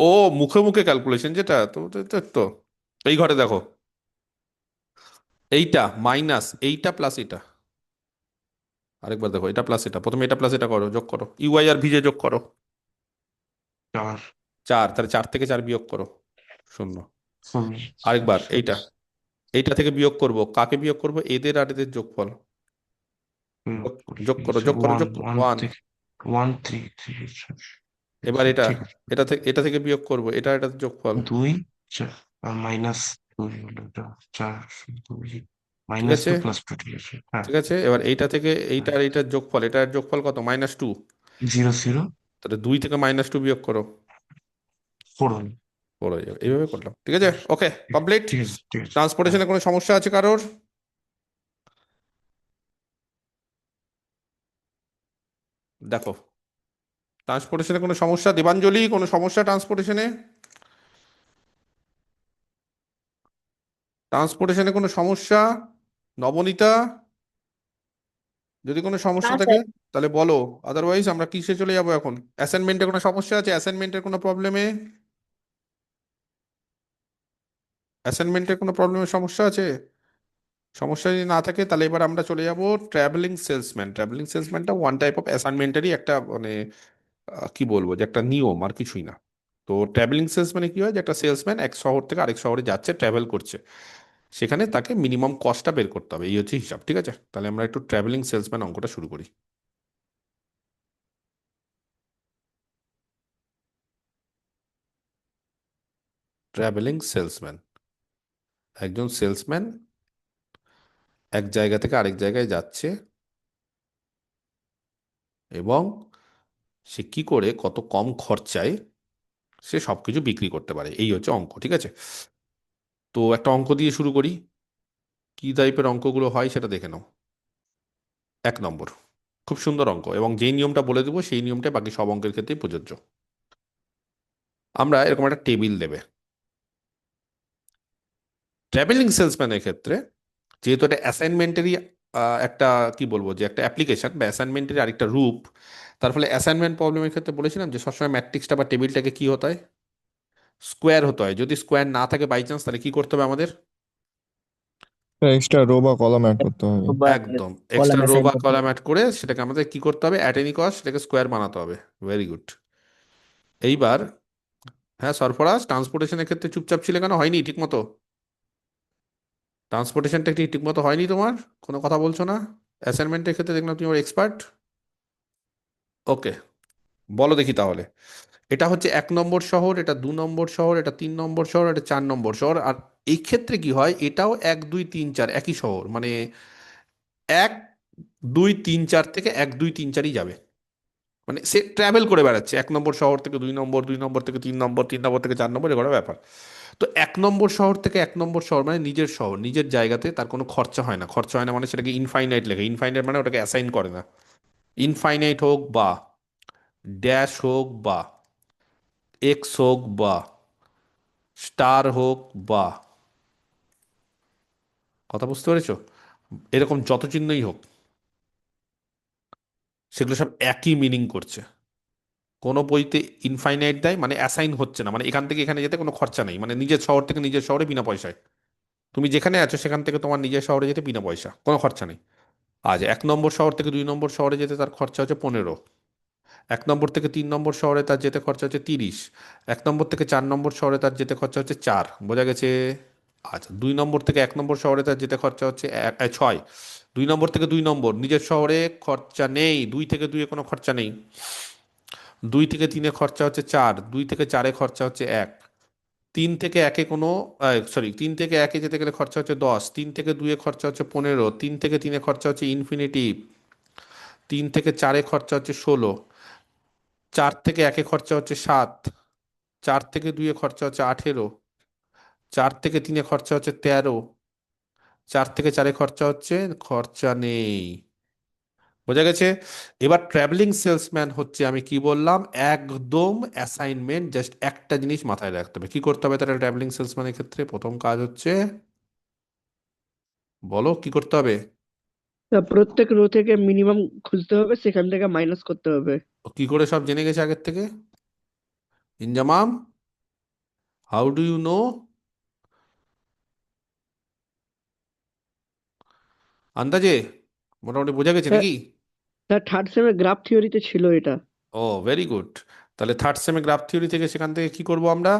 ও, মুখে মুখে ক্যালকুলেশন যেটা, তো তো তো তো। এই ঘরে দেখো, এইটা মাইনাস এইটা প্লাস এটা। আরেকবার দেখো, এটা প্লাস এটা, প্রথমে এটা প্লাস এটা করো, যোগ করো, ইউআই আর ভিজে যোগ করো। 4, 4, তাহলে 4 থেকে 4 বিয়োগ করো, 0। 0, আরেকবার 6, এইটা, এইটা থেকে বিয়োগ করব, কাকে বিয়োগ করব? এদের আর এদের যোগফল। যোগ, যোগ করো, যোগ করো, ওয়ান যোগ করো, ওয়ান 1। থেকে 1, 3, 3, এবার এটা, ঠিক আছে। এটা থেকে বিয়োগ করব, এটা এটার যোগফল। 2, 4 আর -2 হলো এটা, 4, 2। ঠিক মাইনাস আছে, টু প্লাস টু, ঠিক আছে, হ্যাঁ। ঠিক আছে। এবার এইটা থেকে হ্যাঁ, এইটার এইটার যোগফল, এটার যোগফল কত? -2। জিরো জিরো তাহলে 2 থেকে -2 বিয়োগ করো, ফোর হলো। 4 হয়ে যাবে। এইভাবে করলাম, ঠিক আছে, ওকে, ঠিক কমপ্লিট। ঠিক আছে, ঠিক আছে, হ্যাঁ। ট্রান্সপোর্টেশনে কোনো সমস্যা আছে কারোর? দেখো, ট্রান্সপোর্টেশনে কোনো সমস্যা? দেবাঞ্জলি, কোনো সমস্যা ট্রান্সপোর্টেশনে? ট্রান্সপোর্টেশনে কোনো সমস্যা? নবনীতা, যদি কোনো না সমস্যা থাকে স্যার। তাহলে বলো, আদারওয়াইজ আমরা কিসে চলে যাবো এখন? অ্যাসাইনমেন্টে কোনো সমস্যা আছে? অ্যাসাইনমেন্টের কোনো প্রবলেমে? অ্যাসাইনমেন্টের কোনো প্রবলেমের সমস্যা আছে? সমস্যা যদি না থাকে তাহলে এবার আমরা চলে যাব ট্রাভেলিং সেলসম্যান। ট্রাভেলিং সেলসম্যানটা ওয়ান টাইপ অফ অ্যাসাইনমেন্টেরই একটা মানে কি বলবো, যে একটা নিয়ম আর কিছুই না। তো ট্রাভেলিং সেলসম্যানে কি হয়, যে একটা সেলসম্যান এক শহর থেকে আরেক শহরে যাচ্ছে, ট্রাভেল করছে, সেখানে তাকে মিনিমাম কস্টটা বের করতে হবে, এই হচ্ছে হিসাব, ঠিক আছে? তাহলে আমরা একটু ট্রাভেলিং সেলসম্যান অঙ্কটা শুরু করি। ট্রাভেলিং সেলসম্যান, একজন সেলসম্যান এক জায়গা থেকে আরেক জায়গায় যাচ্ছে, এবং সে কি করে কত কম খরচায় সে সবকিছু বিক্রি করতে পারে, এই হচ্ছে অঙ্ক, ঠিক আছে? তো একটা অঙ্ক দিয়ে শুরু করি। কি টাইপের অঙ্কগুলো হয় সেটা দেখে নাও। 1 নম্বর, খুব সুন্দর অঙ্ক, এবং যেই নিয়মটা বলে দেবো সেই নিয়মটা বাকি সব অঙ্কের ক্ষেত্রেই প্রযোজ্য। আমরা এরকম একটা টেবিল দেবে। ট্রাভেলিং সেলসম্যানের ক্ষেত্রে যেহেতু এটা অ্যাসাইনমেন্টেরই একটা কি বলবো, যে একটা অ্যাপ্লিকেশন বা অ্যাসাইনমেন্টের আরেকটা রূপ, তার ফলে অ্যাসাইনমেন্ট প্রবলেমের ক্ষেত্রে বলেছিলাম যে সবসময় ম্যাট্রিক্সটা বা টেবিলটাকে কি হতে হয়, স্কোয়ার হতে হয়। যদি স্কোয়ার না থাকে বাই চান্স, তাহলে কি করতে হবে আমাদের? এক্সট্রা রো বা কলাম অ্যাড করতে হবে। বা একদম, কলাম এক্সট্রা রো অ্যাসাইন বা করতে কলাম হবে। অ্যাড করে সেটাকে আমাদের কি করতে হবে, অ্যাট এনি কস্ট সেটাকে স্কোয়ার বানাতে হবে। Very good. এইবার, হ্যাঁ সরফরাজ, ট্রান্সপোর্টেশনের ক্ষেত্রে চুপচাপ ছিলে কেন? হয়নি ঠিক মতো? ট্রান্সপোর্টেশনটা ঠিক মতো হয়নি তোমার? কোনো কথা বলছো না? অ্যাসাইনমেন্টের ক্ষেত্রে দেখলাম তুমি এক্সপার্ট। ওকে, বলো দেখি তাহলে। এটা হচ্ছে 1 নম্বর শহর, এটা 2 নম্বর শহর, এটা 3 নম্বর শহর, এটা 4 নম্বর শহর। আর এই ক্ষেত্রে কি হয়, এটাও 1 2 3 4 একই শহর, মানে 1 2 3 4 থেকে 1 2 3 4ই যাবে। মানে সে ট্রাভেল করে বেড়াচ্ছে 1 নম্বর শহর থেকে 2 নম্বর, 2 নম্বর থেকে 3 নম্বর, 3 নম্বর থেকে 4 নম্বর, এগুলো ব্যাপার। তো 1 নম্বর শহর থেকে 1 নম্বর শহর মানে নিজের শহর, নিজের জায়গাতে, তার কোনো খরচা হয় না। খরচা হয় না মানে সেটাকে ইনফাইনাইট লেখে। ইনফাইনাইট মানে ওটাকে অ্যাসাইন করে না। ইনফাইনাইট হোক বা ড্যাশ হোক বা এক্স হোক বা স্টার হোক বা, কথা বুঝতে পেরেছো? এরকম যত চিহ্নই হোক, সেগুলো সব একই মিনিং করছে। কোনো বইতে ইনফাইনাইট দেয় মানে অ্যাসাইন হচ্ছে না, মানে এখান থেকে এখানে যেতে কোনো খরচা নেই, মানে নিজের শহর থেকে নিজের শহরে বিনা পয়সায়। তুমি যেখানে আছো সেখান থেকে তোমার নিজের শহরে যেতে বিনা পয়সা, কোনো খরচা নেই। আজ 1 নম্বর শহর থেকে 2 নম্বর শহরে যেতে তার খরচা হচ্ছে 15। 1 নম্বর থেকে 3 নম্বর শহরে তার যেতে খরচা হচ্ছে 30। 1 নম্বর থেকে 4 নম্বর শহরে তার যেতে খরচা হচ্ছে 4, বোঝা গেছে? আচ্ছা, 2 নম্বর থেকে 1 নম্বর শহরে তার যেতে খরচা হচ্ছে 6। 2 নম্বর থেকে 2 নম্বর নিজের শহরে খরচা নেই, 2 থেকে 2-এ কোনো খরচা নেই। 2 থেকে 3-এ খরচা হচ্ছে 4, 2 থেকে 4-এ খরচা হচ্ছে 1। 3 থেকে 1-এ কোনো, সরি, 3 থেকে 1-এ যেতে গেলে খরচা হচ্ছে 10। 3 থেকে 2-এ খরচা হচ্ছে 15। 3 থেকে 3-এ খরচা হচ্ছে ইনফিনিটিভ। 3 থেকে 4-এ খরচা হচ্ছে 16। 4 থেকে 1-এ খরচা হচ্ছে 7। 4 থেকে 2-এ খরচা হচ্ছে 18। 4 থেকে 3-এ খরচা হচ্ছে 13। 4 থেকে 4-এ খরচা হচ্ছে খরচা নেই, বোঝা গেছে? এবার ট্রাভেলিং সেলসম্যান হচ্ছে, আমি কি বললাম, একদম অ্যাসাইনমেন্ট। জাস্ট একটা জিনিস মাথায় রাখতে হবে, কি করতে হবে তাহলে ট্রাভেলিং সেলসম্যানের ক্ষেত্রে? প্রথম কাজ হচ্ছে, বলো কি করতে হবে? তা প্রত্যেক রো থেকে মিনিমাম খুঁজতে হবে, সেখান থেকে মাইনাস করতে হবে। ও কি করে সব জেনে গেছে আগের থেকে? Inzamam, how do you know? আন্দাজে মোটামুটি বোঝা গেছে স্যার, নাকি? স্যার থার্ড সেমে গ্রাফ থিওরিতে ছিল এটা। ও, ভেরি গুড। তাহলে থার্ড সেমে গ্রাফ থিওরি থেকে সেখান থেকে কি করব আমরা,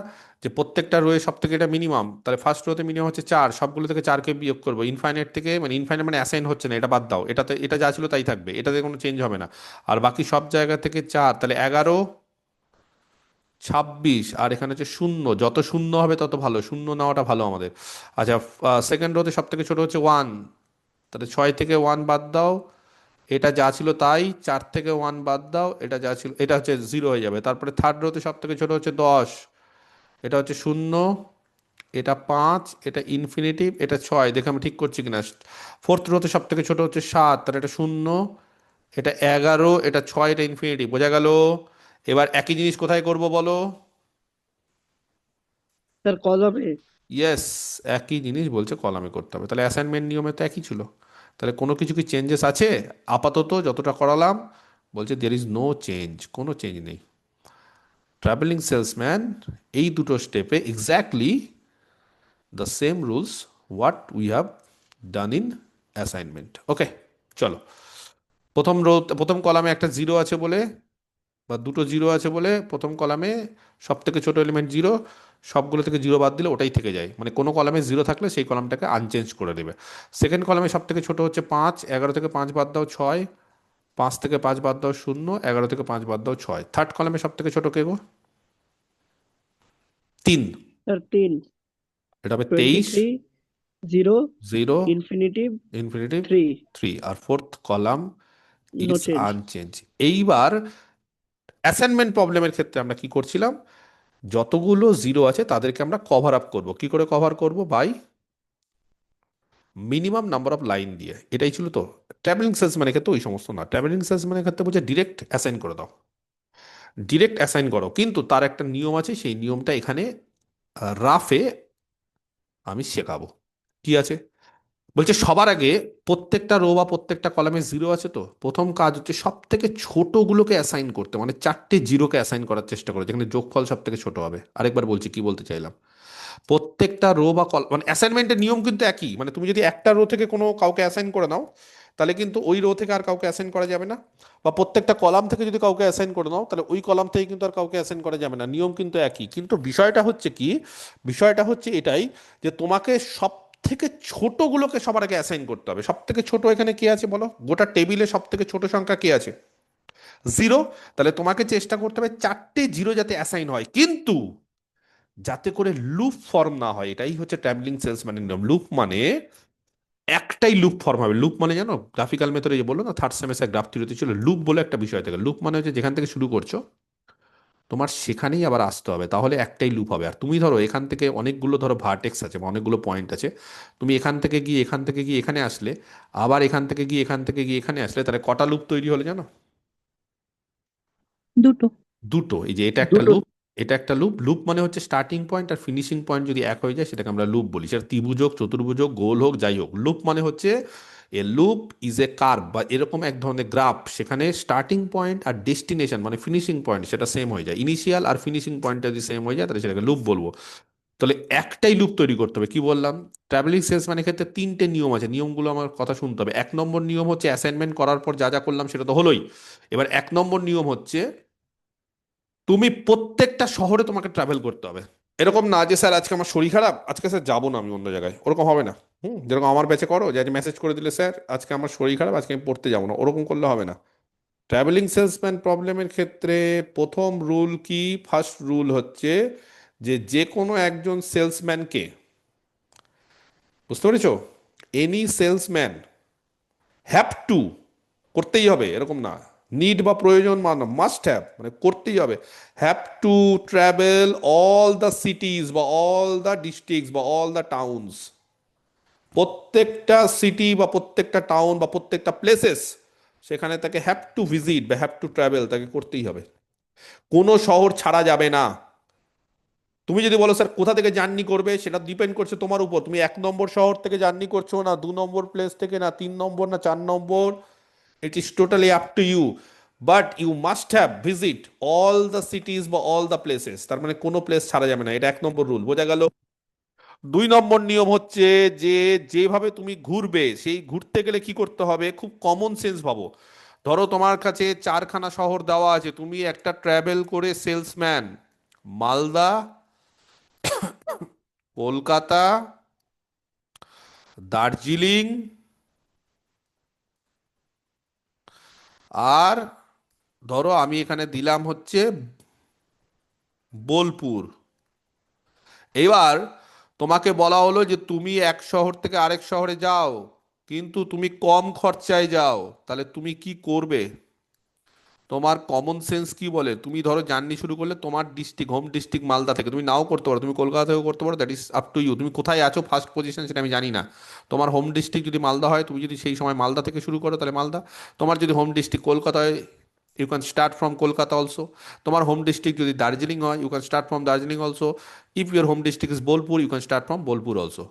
যে প্রত্যেকটা রোয়ে সব থেকে এটা মিনিমাম, তাহলে ফার্স্ট রোতে মিনিমাম হচ্ছে 4, সবগুলো থেকে 4কে বিয়োগ করবো। ইনফাইনাইট থেকে, মানে ইনফাইনাইট মানে অ্যাসাইন হচ্ছে না, এটা বাদ দাও, এটাতে এটা যা ছিল তাই থাকবে, এটাতে কোনো চেঞ্জ হবে না। আর বাকি সব জায়গা থেকে 4, তাহলে 11। 26, আর এখানে হচ্ছে শূন্য, যত শূন্য হবে তত ভালো, শূন্য নেওয়াটা ভালো আমাদের। আচ্ছা, সেকেন্ড রোতে সব থেকে ছোট হচ্ছে 1, তাহলে 6 থেকে 1 বাদ দাও, এটা যা ছিল তাই, 4 থেকে 1 বাদ দাও, এটা যা ছিল, এটা হচ্ছে 0 হয়ে যাবে। তারপরে থার্ড রোতে সব থেকে ছোট হচ্ছে 10, এটা হচ্ছে শূন্য, এটা 5, এটা ইনফিনিটিভ, এটা 6, দেখে আমি ঠিক করছি কিনা। ফোর্থ রোতে সব থেকে ছোট হচ্ছে 7, তাহলে এটা শূন্য, এটা 11, এটা 6, এটা ইনফিনিটিভ, বোঝা গেল? এবার একই জিনিস কোথায় করব বলো? স্যার কলমে। ইয়েস, একই জিনিস বলছে কলামে করতে হবে। তাহলে অ্যাসাইনমেন্ট নিয়মে তো একই ছিল, তাহলে কোনো কিছু কি চেঞ্জেস আছে? আপাতত যতটা করালাম বলছে দের ইজ নো চেঞ্জ, কোনো চেঞ্জ নেই। ট্রাভেলিং সেলসম্যান, এই দুটো স্টেপে exactly the same rules what we have done in assignment. Okay, চলো। প্রথম কলামে একটা জিরো আছে বলে, বা দুটো জিরো আছে বলে প্রথম কলামে সব থেকে ছোট এলিমেন্ট জিরো, সবগুলো থেকে জিরো বাদ দিলে ওটাই থেকে যায়, মানে কোনো কলামে জিরো থাকলে সেই কলামটাকে আনচেঞ্জ করে দেবে। সেকেন্ড কলামে সব থেকে ছোট হচ্ছে 5, 11 থেকে 5 বাদ দাও 6, 5 থেকে 5 বাদ দাও শূন্য, 11 থেকে 5 বাদ দাও 6। থার্ড কলামে সব থেকে ছোট কে গো? 3, স্যার 3, এটা হবে 23, 23, 0, 0, ইনফিনিটিভ, ইনফিনিটিভ 3, 3, আর fourth column no is change. Unchange. এইবার অ্যাসাইনমেন্ট প্রবলেমের ক্ষেত্রে আমরা কি করছিলাম, যতগুলো জিরো আছে তাদেরকে আমরা কভার আপ করব। কি করে কভার করব? By minimum number of line দিয়ে। এটাই ছিল তো। ট্রাভেলিং সেলসম্যানের ক্ষেত্রে ওই সমস্ত না, ট্রাভেলিং সেলসম্যানের ক্ষেত্রে বলছে ডিরেক্ট অ্যাসাইন করে দাও, ডিরেক্ট অ্যাসাইন করো, কিন্তু তার একটা নিয়ম আছে, সেই নিয়মটা এখানে রাফে আমি শেখাবো। কি আছে বলছে, সবার আগে প্রত্যেকটা রো বা প্রত্যেকটা কলামে জিরো আছে, তো প্রথম কাজ হচ্ছে সব থেকে ছোটগুলোকে অ্যাসাইন করতে, মানে 4টে জিরোকে অ্যাসাইন করার চেষ্টা করো যেখানে যোগফল সব থেকে ছোট হবে। আরেকবার বলছি কি বলতে চাইলাম, প্রত্যেকটা রো বা কল, মানে অ্যাসাইনমেন্টের নিয়ম কিন্তু একই, মানে তুমি যদি একটা রো থেকে কোনো কাউকে অ্যাসাইন করে নাও, তাহলে কিন্তু ওই রো থেকে আর কাউকে অ্যাসাইন করা যাবে না, বা প্রত্যেকটা কলাম থেকে যদি কাউকে অ্যাসাইন করে নাও তাহলে ওই কলাম থেকে কিন্তু আর কাউকে অ্যাসাইন করা যাবে না, নিয়ম কিন্তু একই। কিন্তু বিষয়টা হচ্ছে কি, বিষয়টা হচ্ছে এটাই যে তোমাকে সব থেকে ছোটগুলোকে সবার আগে অ্যাসাইন করতে হবে। সব থেকে ছোট এখানে কে আছে বলো? গোটা টেবিলে সব থেকে ছোট সংখ্যা কে আছে? জিরো। তাহলে তোমাকে চেষ্টা করতে হবে 4টে জিরো যাতে অ্যাসাইন হয়, কিন্তু যাতে করে লুপ ফর্ম না হয়। এটাই হচ্ছে ট্রাভেলিং সেলসম্যানের নিয়ম। লুপ মানে একটাই লুপ ফর্ম হবে। লুপ মানে জানো, গ্রাফিক্যাল মেথডে যে বললো না, থার্ড সেমেস্টার গ্রাফ থিওরিতে ছিল, লুপ বলে একটা বিষয় থাকে। লুপ মানে হচ্ছে যেখান থেকে শুরু করছো তোমার সেখানেই আবার আসতে হবে, তাহলে একটাই লুপ হবে। আর তুমি ধরো এখান থেকে অনেকগুলো ধরো ভার্টেক্স আছে বা অনেকগুলো পয়েন্ট আছে, তুমি এখান থেকে গিয়ে এখান থেকে গিয়ে এখানে আসলে, আবার এখান থেকে গিয়ে এখান থেকে গিয়ে এখানে আসলে, তাহলে কটা লুপ তৈরি হলো জানো? দুটো। দুটো। এই যে এটা একটা দুটো। লুপ, এটা একটা লুপ। লুপ মানে হচ্ছে স্টার্টিং পয়েন্ট আর ফিনিশিং পয়েন্ট যদি এক হয়ে যায় সেটাকে আমরা লুপ বলি। সেটা ত্রিভুজ হোক, চতুর্ভুজ হোক, গোল হোক, যাই হোক। লুপ মানে হচ্ছে এ লুপ ইজ এ কার্ভ, বা এরকম এক ধরনের গ্রাফ, সেখানে স্টার্টিং পয়েন্ট আর ডেস্টিনেশন মানে ফিনিশিং পয়েন্ট সেটা সেম হয়ে যায়। ইনিশিয়াল আর ফিনিশিং পয়েন্ট যদি সেম হয়ে যায় তাহলে সেটাকে লুপ বলবো। তাহলে একটাই লুপ তৈরি করতে হবে। কি বললাম? ট্রাভেলিং সেলসম্যানের ক্ষেত্রে 3টে নিয়ম আছে, নিয়মগুলো আমার কথা শুনতে হবে। 1 নম্বর নিয়ম হচ্ছে অ্যাসাইনমেন্ট করার পর যা যা করলাম সেটা তো হলোই। এবার 1 নম্বর নিয়ম হচ্ছে তুমি প্রত্যেকটা শহরে তোমাকে ট্রাভেল করতে হবে। এরকম না যে স্যার আজকে আমার শরীর খারাপ, আজকে স্যার যাবো না আমি অন্য জায়গায়, ওরকম হবে না। যেরকম আমার ব্যাচে করো, যে আজ মেসেজ করে দিলে স্যার আজকে আমার শরীর খারাপ, আজকে আমি পড়তে যাবো না, ওরকম করলে হবে না। ট্রাভেলিং সেলসম্যান প্রবলেমের ক্ষেত্রে প্রথম রুল কি? ফার্স্ট রুল হচ্ছে যে যে কোনো একজন সেলসম্যানকে, বুঝতে পেরেছো, এনি সেলসম্যান হ্যাভ টু, করতেই হবে এরকম না, নিড বা প্রয়োজন মানে মাস্ট হ্যাভ, মানে করতেই হবে, have to travel all the cities বা অল দ্য ডিস্ট্রিক্টস বা অল দ্য টাউনস। প্রত্যেকটা সিটি বা প্রত্যেকটা টাউন বা প্রত্যেকটা প্লেসেস, সেখানে তাকে হ্যাভ টু ভিজিট বা হ্যাভ টু ট্রাভেল, তাকে করতেই হবে। কোনো শহর ছাড়া যাবে না। তুমি যদি বলো স্যার কোথা থেকে জার্নি করবে, সেটা ডিপেন্ড করছে তোমার উপর। তুমি 1 নম্বর শহর থেকে জার্নি করছো, না 2 নম্বর প্লেস থেকে, না 3 নম্বর, না 4 number, it is totally up to you. But you must have visit all the cities বা অল দ্য প্লেসেস, তার মানে কোনো প্লেস ছাড়া যাবে না, এটা 1 নম্বর রুল, বোঝা গেল? 2 নম্বর নিয়ম হচ্ছে যে যেভাবে তুমি ঘুরবে, সেই ঘুরতে গেলে কি করতে হবে, খুব কমন সেন্স ভাবো। ধরো তোমার কাছে 4খানা শহর দেওয়া আছে, তুমি একটা ট্রাভেল করে সেলসম্যান মালদা, কলকাতা, দার্জিলিং, আর ধরো আমি এখানে দিলাম হচ্ছে বোলপুর। এবার তোমাকে বলা হলো যে তুমি এক শহর থেকে আরেক শহরে যাও, কিন্তু তুমি কম খরচায় যাও, তাহলে তুমি কি করবে? তোমার কমন সেন্স কি বলে? তুমি ধরো জার্নি শুরু করলে তোমার ডিস্ট্রিক্ট, হোম ডিস্ট্রিক্ট মালদা থেকে, তুমি নাও করতে পারো, তুমি কলকাতা থেকেও করতে পারো, that is up to you. তুমি কোথায় আছো ফার্স্ট পজিশন সেটা আমি জানি না। তোমার হোম ডিস্ট্রিক্ট যদি মালদা হয়, তুমি যদি সেই সময় মালদা থেকে শুরু করো তাহলে মালদা। তোমার যদি হোম ডিস্ট্রিক্ট কলকাতা হয়, you can start from Kolkata also. তোমার হোম ডিস্ট্রিক্ট যদি দার্জিলিং হয়, you can start from Darjeeling also. If your home district is Bolpur, you can start from Bolpur also.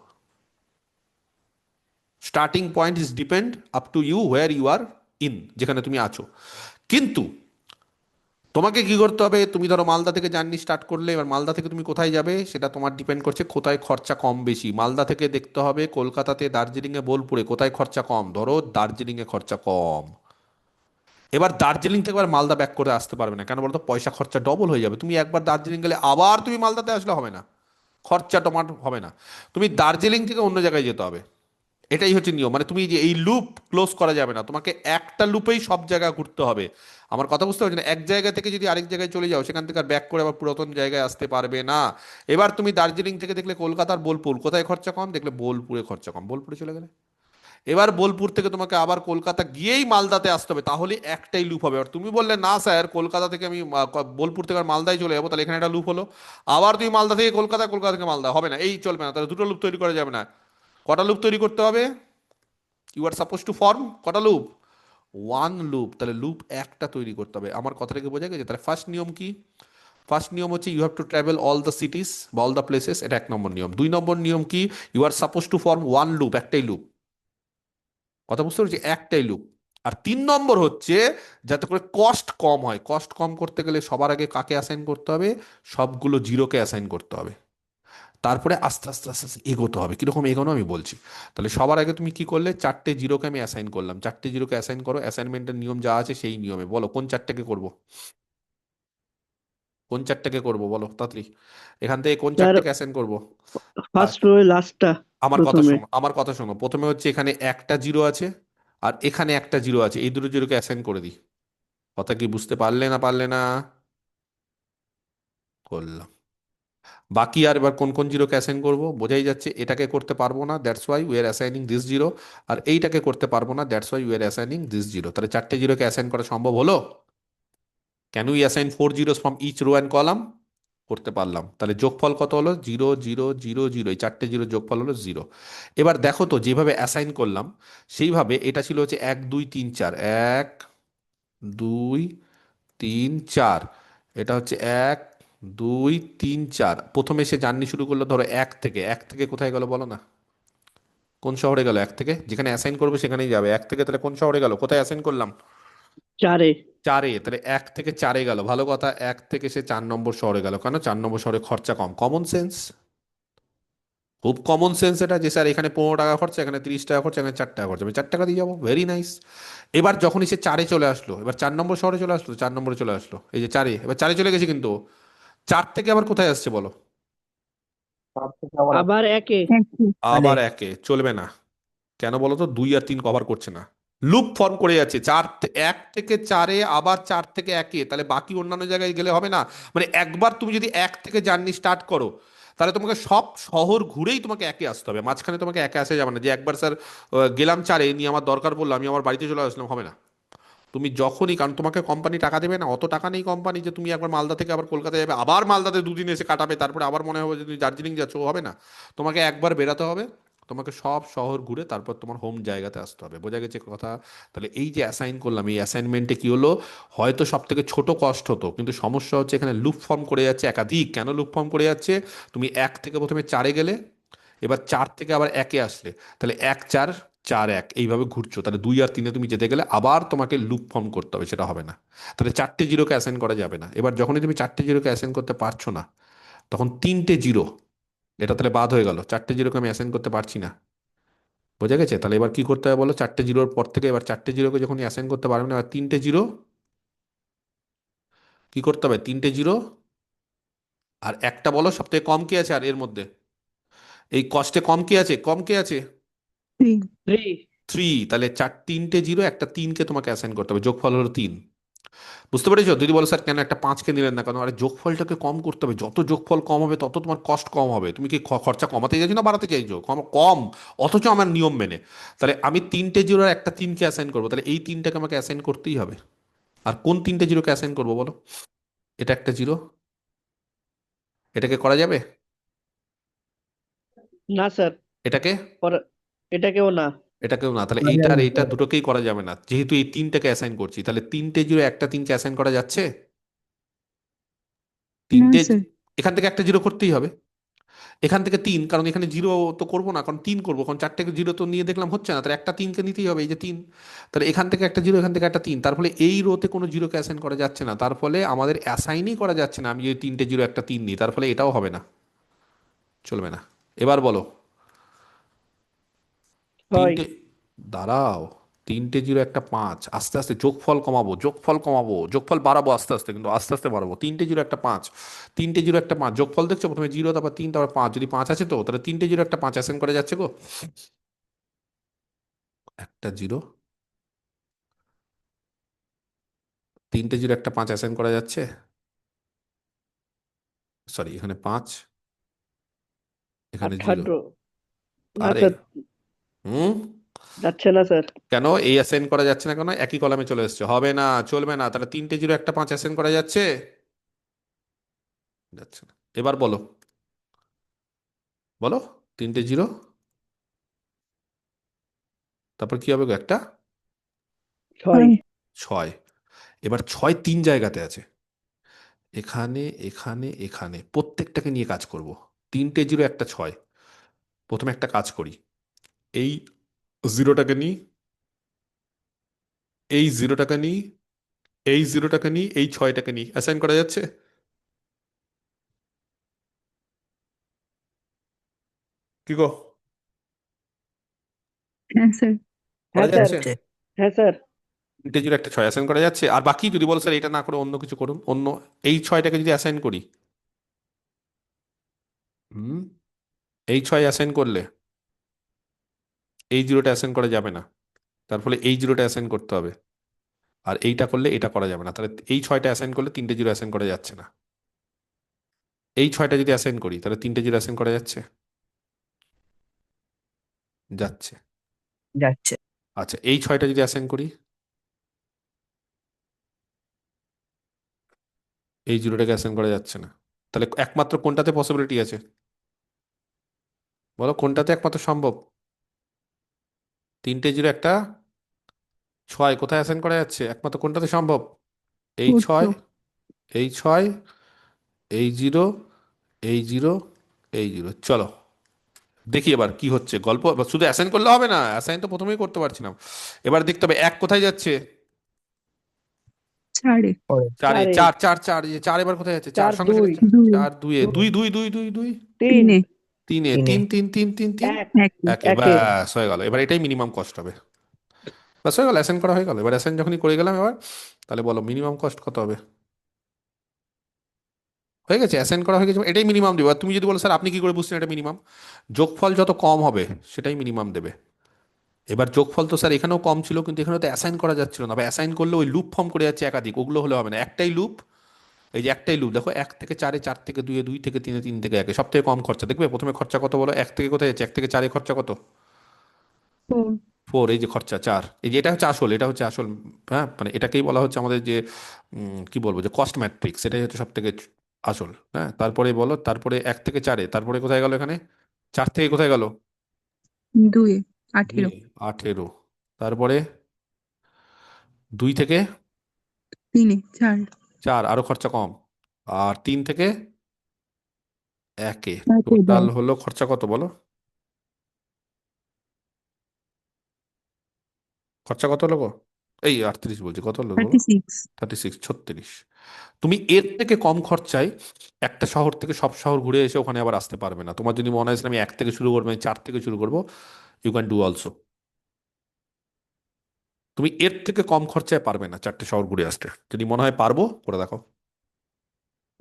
Starting point is depend up to you where you are in, যেখানে তুমি আছো। কিন্তু তোমাকে কি করতে হবে? তুমি ধরো মালদা থেকে জার্নি স্টার্ট করলে, এবার মালদা থেকে তুমি কোথায় যাবে সেটা তোমার ডিপেন্ড করছে কোথায় খরচা কম বেশি। মালদা থেকে দেখতে হবে কলকাতাতে, দার্জিলিংয়ে, বোলপুরে কোথায় খরচা কম। ধরো দার্জিলিংয়ে খরচা কম। এবার দার্জিলিং থেকে এবার মালদা ব্যাক করে আসতে পারবে না, কেন বলতো? পয়সা খরচা ডবল হয়ে যাবে। তুমি একবার দার্জিলিং গেলে আবার তুমি মালদাতে আসলে হবে না, খরচা তোমার হবে না। তুমি দার্জিলিং থেকে অন্য জায়গায় যেতে হবে। এটাই হচ্ছে নিয়ম। মানে তুমি যে এই লুপ ক্লোজ করা যাবে না, তোমাকে একটা লুপেই সব জায়গা ঘুরতে হবে। আমার কথা বুঝতে পারছি না? এক জায়গা থেকে যদি আরেক জায়গায় চলে যাও, সেখান থেকে আর ব্যাক করে আবার পুরাতন জায়গায় আসতে পারবে না। এবার তুমি দার্জিলিং থেকে দেখলে কলকাতার বোলপুর, কোথায় খরচা কম? দেখলে বোলপুরে খরচা কম, বোলপুরে চলে গেলে। এবার বোলপুর থেকে তোমাকে আবার কলকাতা গিয়েই মালদাতে আসতে হবে, তাহলে একটাই লুপ হবে। আর তুমি বললে না স্যার, কলকাতা থেকে আমি বোলপুর থেকে আর মালদায় চলে যাবো, তাহলে এখানে একটা লুপ হলো। আবার তুমি মালদা থেকে কলকাতা, কলকাতা থেকে মালদা, হবে না, এই চলবে না। তাহলে দুটো লুপ তৈরি করা যাবে না। কটা লুপ তৈরি করতে হবে? You are suppose to form কটা লুপ? One loop. তাহলে লুপ একটা তৈরি করতে হবে। আমার কথাটাকে বোঝা গেছে? তাহলে ফার্স্ট নিয়ম কি? ফার্স্ট নিয়ম হচ্ছে you have to travel all the cities বা অল দ্য প্লেসেস, এটা এক নম্বর নিয়ম। দুই নম্বর নিয়ম কি? You are suppose to form one loop, একটাই লুপ। কথা বুঝতে পারছি? একটাই লুপ। আর তিন নম্বর হচ্ছে যাতে করে কস্ট কম হয়। কস্ট কম করতে গেলে সবার আগে কাকে অ্যাসাইন করতে হবে? সবগুলো জিরোকে অ্যাসাইন করতে হবে। তারপরে আস্তে আস্তে আস্তে আস্তে এগোতে হবে। কিরকম এগোনো আমি বলছি। তাহলে সবার আগে তুমি কি করলে? চারটে জিরোকে আমি অ্যাসাইন করলাম। চারটে জিরোকে অ্যাসাইন করো, অ্যাসাইনমেন্টের নিয়ম যা আছে সেই নিয়মে। বলো কোন চারটেকে করব? কোন চারটেকে করব বলো তাড়াতাড়ি। এখান থেকে কোন স্যার, চারটেকে অ্যাসাইন করব? আর ফার্স্ট রো লাস্টটা আমার কথা প্রথমে। শোনো, আমার কথা শোনো। প্রথমে হচ্ছে এখানে একটা জিরো আছে, আর এখানে একটা জিরো আছে, এই দুটো জিরোকে অ্যাসাইন করে দিই। কথা কি বুঝতে পারলে না পারলে না? করলাম। বাকি আর এবার কোন কোন জিরোকে অ্যাসাইন করবো? বোঝাই যাচ্ছে এটাকে করতে পারবো না, that's why we are assigning this zero. আর এইটাকে করতে পারবো না, that's why we are assigning this zero. তাহলে চারটে জিরোকে অ্যাসাইন করা সম্ভব হলো? Can we assign four zeros from each row and column? করতে পারলাম। তাহলে যোগফল কত হলো? জিরো জিরো জিরো জিরো, এই চারটে জিরো যোগফল হলো জিরো। এবার দেখো তো যেভাবে অ্যাসাইন করলাম সেইভাবে এটা ছিল হচ্ছে এক দুই তিন চার, এক দুই তিন চার। এটা হচ্ছে এক দুই তিন চার। প্রথমে সে জার্নি শুরু করলো ধরো এক থেকে। এক থেকে কোথায় গেল বলো না? কোন শহরে গেল? এক থেকে যেখানে অ্যাসাইন করবে সেখানেই যাবে। এক থেকে তাহলে কোন শহরে গেল? কোথায় অ্যাসাইন করলাম? চারে। চারে। তাহলে এক থেকে চারে গেল, ভালো কথা। এক থেকে সে 4 নম্বর শহরে গেল, কেন? 4 নম্বর শহরে খরচা কম। কমন সেন্স, খুব কমন সেন্স এটা, যে স্যার এখানে 15 টাকা খরচা, এখানে 30 টাকা খরচা, এখানে 4 টাকা খরচা, আমি 4 টাকা দিয়ে যাবো। Very nice. এবার যখনই সে চারে চলে আসলো, এবার 4 নম্বর শহরে চলে আসলো, 4 নম্বরে চলে আসলো, এই যে চারে, এবার চারে চলে গেছে, কিন্তু চার থেকে আবার কোথায় আসছে বলো? তার থেকে আবার আবার একে। মানে আবার একে। চলবে না। কেন বলো তো? দুই আর তিন কভার করছে না, লুপ ফর্ম করে যাচ্ছে। এক থেকে চারে, আবার চার থেকে একে, তাহলে বাকি অন্যান্য জায়গায় গেলে হবে না। মানে একবার তুমি যদি এক থেকে জার্নি স্টার্ট করো, তাহলে তোমাকে সব শহর ঘুরেই তোমাকে একে আসতে হবে। মাঝখানে তোমাকে একে আসা যাবে না, যে একবার স্যার গেলাম চারে, নিয়ে আমার দরকার পড়লো, আমি আমার বাড়িতে চলে আসলাম, হবে না। তুমি যখনই, কারণ তোমাকে কোম্পানি টাকা দেবে না, অত টাকা নেই কোম্পানি যে তুমি একবার মালদা থেকে আবার কলকাতা যাবে, আবার মালদাতে দুদিন এসে কাটাবে, তারপরে আবার মনে হবে যে তুমি দার্জিলিং যাচ্ছ, হবে না। তোমাকে একবার বেরাতে হবে, তোমাকে সব শহর ঘুরে তারপর তোমার হোম জায়গাতে আসতে হবে। বোঝা গেছে কথা? তাহলে এই যে অ্যাসাইন করলাম, এই অ্যাসাইনমেন্টে কি হলো? হয়তো সব থেকে ছোট কষ্ট হতো, কিন্তু সমস্যা হচ্ছে এখানে লুপ ফর্ম করে যাচ্ছে একাধিক। কেন লুপ ফর্ম করে যাচ্ছে? তুমি এক থেকে প্রথমে চারে গেলে, এবার চার থেকে আবার একে আসলে, তাহলে এক চার, চার এক, এইভাবে ঘুরছো। তাহলে দুই আর তিনে তুমি যেতে গেলে আবার তোমাকে লুপ ফর্ম করতে হবে, সেটা হবে না। তাহলে চারটে জিরোকে অ্যাসাইন করা যাবে না। এবার যখনই তুমি চারটে জিরোকে অ্যাসাইন করতে পারছো না, তখন তিনটে জিরো, এটা তাহলে বাদ হয়ে গেল। চারটে জিরোকে আমি অ্যাসাইন করতে পারছি না। বোঝা গেছে? তাহলে এবার কি করতে হবে বলো? চারটে জিরোর পর থেকে এবার চারটে জিরোকে যখন অ্যাসাইন করতে পারবে না, এবার তিনটে জিরো কি করতে হবে? তিনটে জিরো আর একটা, বলো সব থেকে কম কি আছে আর এর মধ্যে? এই কষ্টে কম কি আছে? কম কি আছে? থ্রি। থ্রি। তাহলে তিনটে জিরো, একটা তিনকে তোমাকে অ্যাসাইন করতে হবে, যোগফল হলো তিন। বুঝতে পেরেছো? যদি বলো স্যার কেন একটা পাঁচকে নিলেন না কেন, আরে যোগফলটাকে কম করতে হবে, যত যোগফল কম হবে তত তোমার কস্ট কম হবে। তুমি কি খরচা কমাতে চাইছো না বাড়াতে চাইছো? কম কম, অথচ আমার নিয়ম মেনে। তাহলে আমি তিনটে জিরোর একটা তিনকে অ্যাসাইন করবো, তাহলে এই তিনটাকে আমাকে অ্যাসাইন করতেই হবে। আর কোন তিনটে জিরোকে অ্যাসাইন করবো বলো? এটা একটা জিরো, এটাকে করা যাবে? না স্যার, এটাকে? করা এটাকেও না। এটাকেও না। তাহলে করা এইটা যাবে আর না এইটা স্যার। দুটোকেই করা যাবে না, যেহেতু এই তিনটাকে অ্যাসাইন করছি। তাহলে তিনটে জিরো একটা তিনকে অ্যাসাইন করা যাচ্ছে? না তিনটে, স্যার। এখান থেকে একটা জিরো করতেই হবে। এখান থেকে তিন, কারণ এখানে জিরো তো করবো না, কারণ তিন করবো, কারণ চারটে জিরো তো নিয়ে দেখলাম হচ্ছে না, তাহলে একটা তিনকে নিতেই হবে, এই যে তিন। তাহলে এখান থেকে একটা জিরো, এখান থেকে একটা তিন, তার ফলে এই রোতে কোনো জিরোকে অ্যাসাইন করা যাচ্ছে না, তার ফলে আমাদের অ্যাসাইনই করা যাচ্ছে না। আমি যদি তিনটে জিরো একটা তিন নিই, তার ফলে এটাও হবে না, চলবে না। এবার বলো, হয়। তিনটে, দাঁড়াও, তিনটে জিরো একটা পাঁচ, আস্তে আস্তে যোগফল কমাবো, যোগফল কমাবো, যোগফল বাড়াবো আস্তে আস্তে, কিন্তু আস্তে আস্তে বাড়াবো। তিনটে জিরো একটা পাঁচ, তিনটে জিরো একটা পাঁচ, যোগফল দেখছো, প্রথমে জিরো, তারপর তিন, তারপর পাঁচ, যদি পাঁচ আছে তো, তাহলে তিনটে জিরো একটা পাঁচ অ্যাসাইন করা যাচ্ছে গো। একটা জিরো, তিনটে জিরো একটা পাঁচ অ্যাসাইন করা যাচ্ছে। সরি, এখানে পাঁচ, এখানে জিরো। 18। না আরে, স্যার, হুম, যাচ্ছে না স্যার। কেন এই অ্যাসাইন করা যাচ্ছে না কেন? একই কলামে চলে এসছে, হবে না, চলবে না। তাহলে তিনটে জিরো একটা পাঁচ অ্যাসাইন করা যাচ্ছে? যাচ্ছে না। এবার বলো, বলো, তিনটে জিরো, তারপর কি হবে গো? একটা হয়। ছয়। এবার ছয় তিন জায়গাতে আছে, এখানে, এখানে, এখানে, প্রত্যেকটাকে নিয়ে কাজ করব। তিনটে জিরো একটা ছয়, প্রথমে একটা কাজ করি, এই জিরোটাকে নিই, এই জিরোটাকে নিই, এই জিরোটাকে নিই, এই ছয়টাকে নিই, অ্যাসাইন করা যাচ্ছে? কি গো, হ্যাঁ স্যার। করা হ্যাঁ স্যার। যাচ্ছে? হ্যাঁ স্যার। তিনটে জিরো একটা ছয় অ্যাসাইন করা যাচ্ছে। আর বাকি যদি বলো স্যার এটা না করে অন্য কিছু করুন, অন্য, এই ছয়টাকে যদি অ্যাসাইন করি, হুম, এই ছয় অ্যাসাইন করলে এই জিরোটা অ্যাসাইন করা যাবে না, তার ফলে এই জিরোটা অ্যাসাইন করতে হবে। আর এইটা করলে এটা করা যাবে না, তাহলে এই ছয়টা অ্যাসাইন করলে তিনটে জিরো অ্যাসাইন করা যাচ্ছে না। এই ছয়টা যদি অ্যাসাইন করি, তাহলে তিনটে জিরো অ্যাসাইন করা যাচ্ছে? যাচ্ছে। যাচ্ছে। আচ্ছা, এই ছয়টা যদি অ্যাসাইন করি, এই জিরোটাকে অ্যাসাইন করা যাচ্ছে না, তাহলে একমাত্র কোনটাতে পসিবিলিটি আছে বলো, কোনটাতে একমাত্র সম্ভব? তিনটে জিরো একটা ছয় কোথায় অ্যাসাইন করা যাচ্ছে, একমাত্র কোনটাতে সম্ভব? এই ফোর্থ। ছয়, এই ছয়, এই জিরো, এই জিরো, এই জিরো। চলো দেখি এবার কি হচ্ছে গল্প। এবার শুধু অ্যাসাইন করলে হবে না, অ্যাসাইন তো প্রথমেই করতে পারছিলাম। এবার দেখতে হবে এক কোথায় যাচ্ছে, চারে। পরে চারে, চারে। চার চার চার, এই যে চার এবার কোথায় যাচ্ছে, চার চার সঙ্গে সঙ্গে দুই। দুয়ে। চার দুয়ে, দুই দুই দুই দুই দুই দুই, তিন। তিনে। তিনে, তিনে তিন তিন তিন তিন তিন, এক। একে। একে, একে। ব্যাস হয়ে গেল। এবার এটাই মিনিমাম কস্ট হবে, ব্যাস হয়ে গেল, অ্যাসাইন করা হয়ে গেল। এবার অ্যাসাইন যখনই করে গেলাম, এবার তাহলে বলো মিনিমাম কস্ট কত হবে? হয়ে গেছে, অ্যাসাইন করা হয়ে গেছে, এটাই মিনিমাম দেবে। আর তুমি যদি বলো স্যার আপনি কি করে বুঝছেন এটা মিনিমাম? যোগফল যত কম হবে সেটাই মিনিমাম দেবে। এবার যোগফল তো স্যার এখানেও কম ছিল, কিন্তু এখানে তো অ্যাসাইন করা যাচ্ছিল না, বা অ্যাসাইন করলে ওই লুপ ফর্ম করে যাচ্ছে একাধিক, ওগুলো হলে হবে না, একটাই লুপ। এই যে একটাই লুপ দেখো, এক থেকে চারে, চার থেকে দুয়ে, দুই থেকে তিনে, তিন থেকে একে, সব থেকে কম খরচা দেখবে। প্রথমে খরচা কত বলো, এক থেকে কোথায় যাচ্ছে, এক থেকে চারে খরচা কত? ফোর। ফোর। এই যে খরচা চার, এই যে এটা হচ্ছে আসল, এটা হচ্ছে আসল। হ্যাঁ, মানে এটাকেই বলা হচ্ছে আমাদের যে কি বলবো, যে কস্ট ম্যাট্রিক্স, এটাই হচ্ছে সব থেকে আসল। হ্যাঁ, তারপরে বলো, তারপরে এক থেকে চারে, তারপরে কোথায় গেল এখানে, চার থেকে কোথায় গেল, দুয়ে। দুই, 18। 18, তারপরে দুই থেকে তিনে। চার। চার, আরো খরচা কম, আর তিন থেকে একে, একে টোটাল 10। হলো খরচা কত বলো, খরচা কত হলো গো? এই 38 বলছি, কত হলো বলো? 36। 36, 36। তুমি এর থেকে কম খরচায় একটা শহর থেকে সব শহর ঘুরে এসে ওখানে আবার আসতে পারবে না। তোমার যদি মনে হয় যে আমি এক থেকে শুরু করবো, আমি চার থেকে শুরু করবো, ইউ ক্যান ডু অলসো। তুমি এর থেকে কম খরচায় পারবে না চারটে শহর ঘুরে আসতে। যদি মনে হয় পারবো, করে দেখো,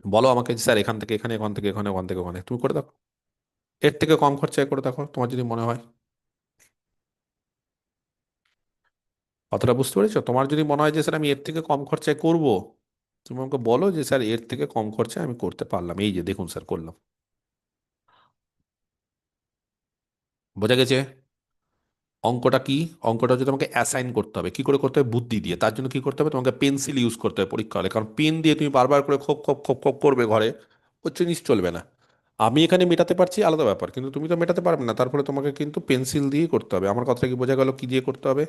বলো আমাকে যে, স্যার এখান থেকে এখানে, ওখান থেকে এখানে, ওখান থেকে ওখানে, তুমি করে দেখো, এর থেকে কম খরচায় করে দেখো তোমার যদি মনে হয়। কথাটা বুঝতে পেরেছো? তোমার যদি মনে হয় যে স্যার আমি এর থেকে কম খরচায় করব, তুমি আমাকে বলো যে স্যার এর থেকে কম খরচায় আমি করতে পারলাম, এই যে দেখুন স্যার করলাম। বোঝা গেছে? অঙ্কটা কি? অঙ্কটা হচ্ছে তোমাকে অ্যাসাইন করতে হবে। কি করে করতে হবে? বুদ্ধি দিয়ে। তার জন্য কি করতে হবে? তোমাকে পেন্সিল ইউজ করতে হবে পরীক্ষা হলে, কারণ পেন দিয়ে তুমি বারবার করে খোপ খোপ খোপ খোপ করবে ঘরে, ওর জিনিস চলবে না। আমি এখানে মেটাতে পারছি আলাদা ব্যাপার, কিন্তু তুমি তো মেটাতে পারবে না, তারপরে তোমাকে কিন্তু পেন্সিল দিয়ে করতে হবে। আমার কথা কি বোঝা গেল? কি দিয়ে করতে হবে?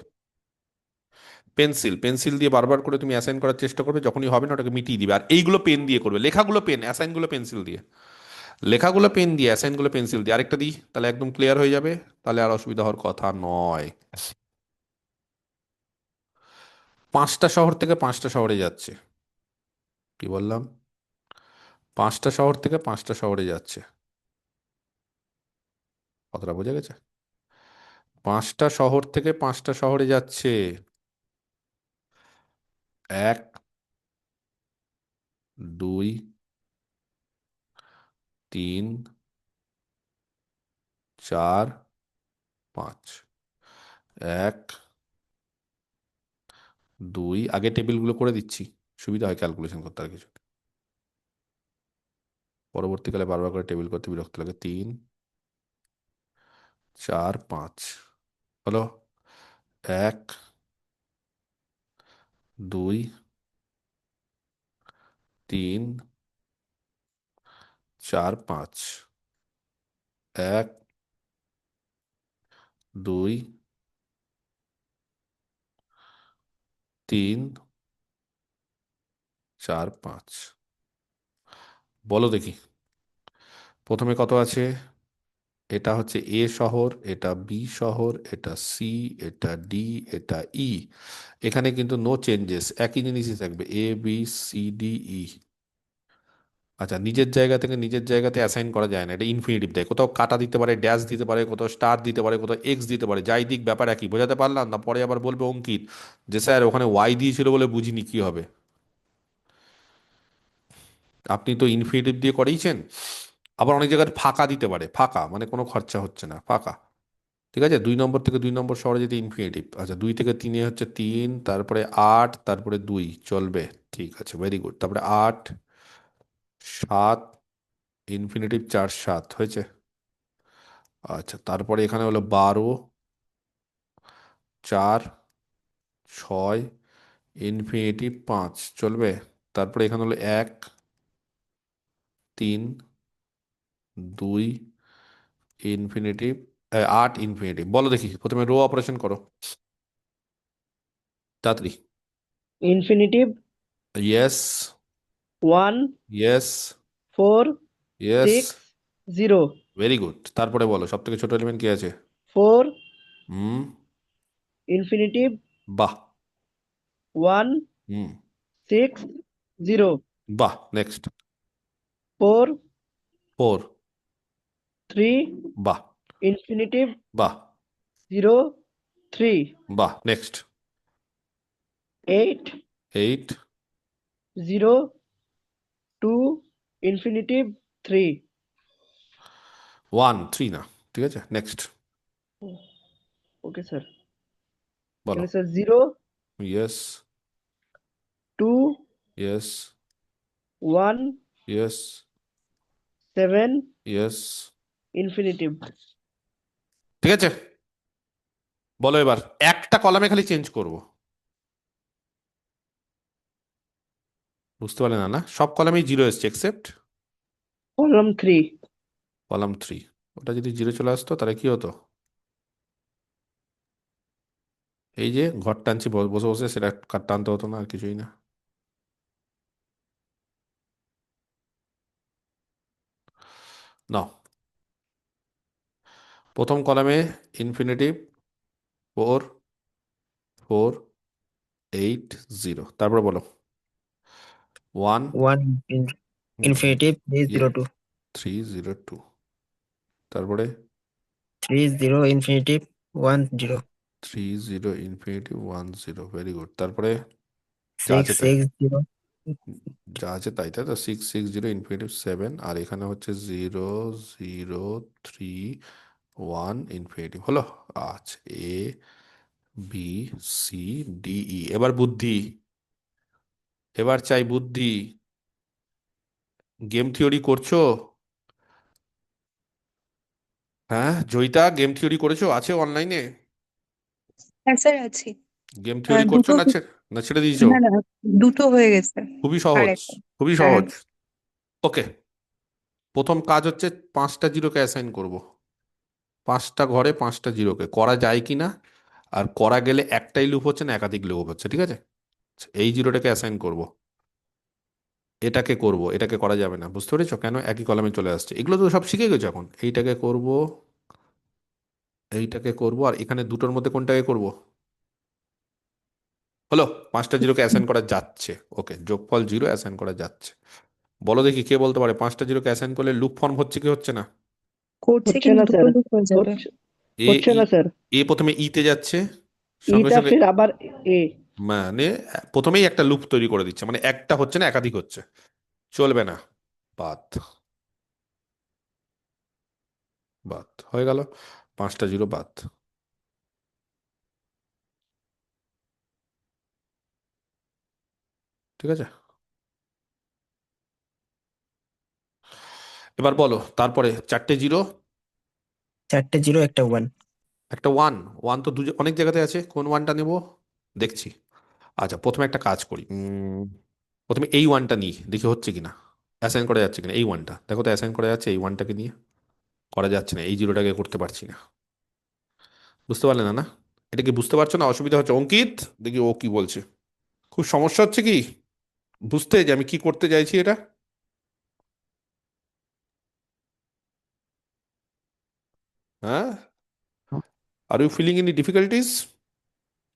পেন্সিল। পেন্সিল দিয়ে বারবার করে তুমি অ্যাসাইন করার চেষ্টা করবে, যখনই হবে না ওটাকে মিটিয়ে দিবে। আর এইগুলো পেন দিয়ে করবে, লেখাগুলো পেন, অ্যাসাইনগুলো পেন্সিল দিয়ে। লেখাগুলো পেন দিয়ে, অ্যাসাইনগুলো পেন্সিল দিয়ে। আরেকটা দিই, তাহলে একদম ক্লিয়ার হয়ে যাবে, তাহলে আর অসুবিধা হওয়ার কথা নয়। 5টা শহর থেকে 5টা শহরে যাচ্ছে। কি বললাম? 5টা শহর থেকে 5টা শহরে যাচ্ছে। কথাটা বোঝা গেছে? 5টা শহর থেকে 5টা শহরে যাচ্ছে। 1, 2, 3, 4, 5। 1, 2, আগে টেবিলগুলো করে দিচ্ছি, সুবিধা হয় ক্যালকুলেশন করতে আর কিছু। পরবর্তীকালে বারবার করে টেবিল করতে বিরক্ত লাগে। 3, 4, 5 হলো। 1, 2, 3, 4, 5। 1, 2, 3, 4, 5। বলো দেখি, প্রথমে কত আছে? এটা হচ্ছে এ শহর, এটা বি শহর, এটা সি, এটা ডি, এটা ই। এখানে কিন্তু নো চেঞ্জেস, একই জিনিসই থাকবে, A B C D E. আচ্ছা, নিজের জায়গা থেকে নিজের জায়গাতে অ্যাসাইন করা যায় না, এটা ইনফিনিটিভ দেয়। কোথাও কাটা দিতে পারে, ড্যাশ দিতে পারে, কোথাও স্টার দিতে পারে, কোথাও এক্স দিতে পারে, যাই দিক ব্যাপার একই। বোঝাতে পারলাম না? পরে আবার বলবে অঙ্কিত যে স্যার ওখানে ওয়াই দিয়েছিল বলে বুঝিনি, কি হবে? আপনি তো ইনফিনিটিভ দিয়ে করেইছেন। আবার অনেক জায়গায় ফাঁকা দিতে পারে, ফাঁকা মানে কোনো খরচা হচ্ছে না, ফাঁকা। ঠিক আছে, 2 নম্বর থেকে 2 নম্বর শহরে যেতে ইনফিনিটিভ। আচ্ছা, 2 থেকে 3-এ হচ্ছে 3, তারপরে 8, তারপরে 2 চলবে। ঠিক আছে, ভেরি গুড। তারপরে 8, 7, ইনফিনিটিভ 4, 7 হয়েছে। আচ্ছা, তারপরে এখানে হলো 12, 4, 6, ইনফিনিটিভ 5 চলবে। তারপরে এখানে হলো 1, 3, 2, ইনফিনিটিভ 8, ইনফিনিটিভ। বলো দেখি, প্রথমে রো অপারেশন করো তাড়াতাড়ি। Infinitive yes, 1, yes, 4, yes, 6, 0, very good. তারপরে বলো সব থেকে ছোট এলিমেন্ট কি আছে? 4, হুম, ইনফিনিটিভ বাহ, 1, হুম, 6, 0, বাহ, নেক্সট। 4, 4, 3, বাহ, ইনফিনিটিভ বাহ, 0, 3, বাহ, নেক্সট। 8, 8, 0, 2, ইনফিনিটিভ 3। 1, 3 না, ঠিক আছে, নেক্সট। Okay sir. বলো। এখানে sir 0, yes, 2, yes, 1, yes, 7, yes. Infinitive. ঠিক আছে, বলো এবার। একটা কলামে খালি চেঞ্জ করব, বুঝতে পারলে না? না, সব কলামেই 0 এসছে এক্সেপ্ট কলাম 3। কলাম 3। ওটা যদি 0 চলে আসতো তাহলে কি হতো? এই যে ঘর টানছি বসে বসে, সেটা টানতে হতো না, আর কিছুই না। নাও, প্রথম কলামে ইনফিনিটিভ 4, 4, 8, 0। তারপর বলো 1, 1 infinitive ইয়ে 302 3, 0, 2। তারপরে 30 infinitive 10 3, 0, ইনফিনিটিভ 1, 0, ভেরি গুড। তারপরে যা আছে তাই, 660 যা আছে তাই, তাই তো। 6, 6, 0, ইনফিনিটিভ 7, আর এখানে হচ্ছে 0, 0, 3, 1, ইনফিনিটিভ হলো। আচ্ছা, এ বি, সি, ডি, ই। এবার বুদ্ধি, এবার চাই বুদ্ধি। গেম থিওরি করছো? হ্যাঁ জয়িতা, গেম থিওরি করেছো? আছে অনলাইনে? হ্যাঁ স্যার আছি। গেম থিওরি করছো দুটো না না ছেড়ে দিয়েছো? না না, দুটো হয়ে গেছে। খুবই আর সহজ, একটা। খুবই হ্যাঁ। সহজ। ওকে, প্রথম কাজ হচ্ছে 5টা জিরোকে অ্যাসাইন করব। 5টা ঘরে 5টা জিরোকে করা যায় কিনা, আর করা গেলে একটাই লুপ হচ্ছে না একাধিক লুপ হচ্ছে, ঠিক আছে? এই জিরোটাকে অ্যাসাইন করব, এটাকে করব, এটাকে করা যাবে না। বুঝতে পেরেছো কেন একই কলামে চলে আসছে? এগুলো তো সব শিখে গেছো এখন। এইটাকে করব, এইটাকে করব, আর এখানে দুটোর মধ্যে কোনটাকে করব? হলো, 5টা জিরোকে অ্যাসাইন করা যাচ্ছে। ওকে, যোগফল 0 অ্যাসাইন করা যাচ্ছে। বলো দেখি কে বলতে পারে 5টা জিরোকে অ্যাসাইন করলে লুপ ফর্ম হচ্ছে কি হচ্ছে না? করছে হচ্ছে কিন্তু না দুটো স্যার, লুপ হয়ে যাবে। হচ্ছে এ হচ্ছে ই, না স্যার। এ প্রথমে ইতে যাচ্ছে, সঙ্গে ইটা সঙ্গে ফির আবার এ। মানে প্রথমেই একটা লুপ তৈরি করে দিচ্ছে, মানে একটা হচ্ছে না একাধিক হচ্ছে, চলবে না। বাদ, বাদ হয়ে গেল, 5টা জিরো বাদ। ঠিক আছে, এবার বলো তারপরে 4টে জিরো, 4টে জিরো, একটা 1। একটা ওয়ান। ওয়ান তো অনেক জায়গাতে আছে, কোন ওয়ানটা নেব দেখছি। আচ্ছা প্রথমে একটা কাজ করি, প্রথমে এই ওয়ানটা নিই, দেখি হচ্ছে কিনা, অ্যাসাইন করা যাচ্ছে কিনা। এই ওয়ানটা দেখো তো অ্যাসাইন করা যাচ্ছে, এই ওয়ানটাকে নিয়ে করা যাচ্ছে না, এই জিরোটাকে করতে পারছি না। বুঝতে পারলে না? না, এটা কি বুঝতে পারছো না? অসুবিধা হচ্ছে অঙ্কিত? দেখি ও কি বলছে। খুব সমস্যা হচ্ছে কি বুঝতে যে আমি কি করতে চাইছি এটা? হ্যাঁ, are you feeling any difficulties?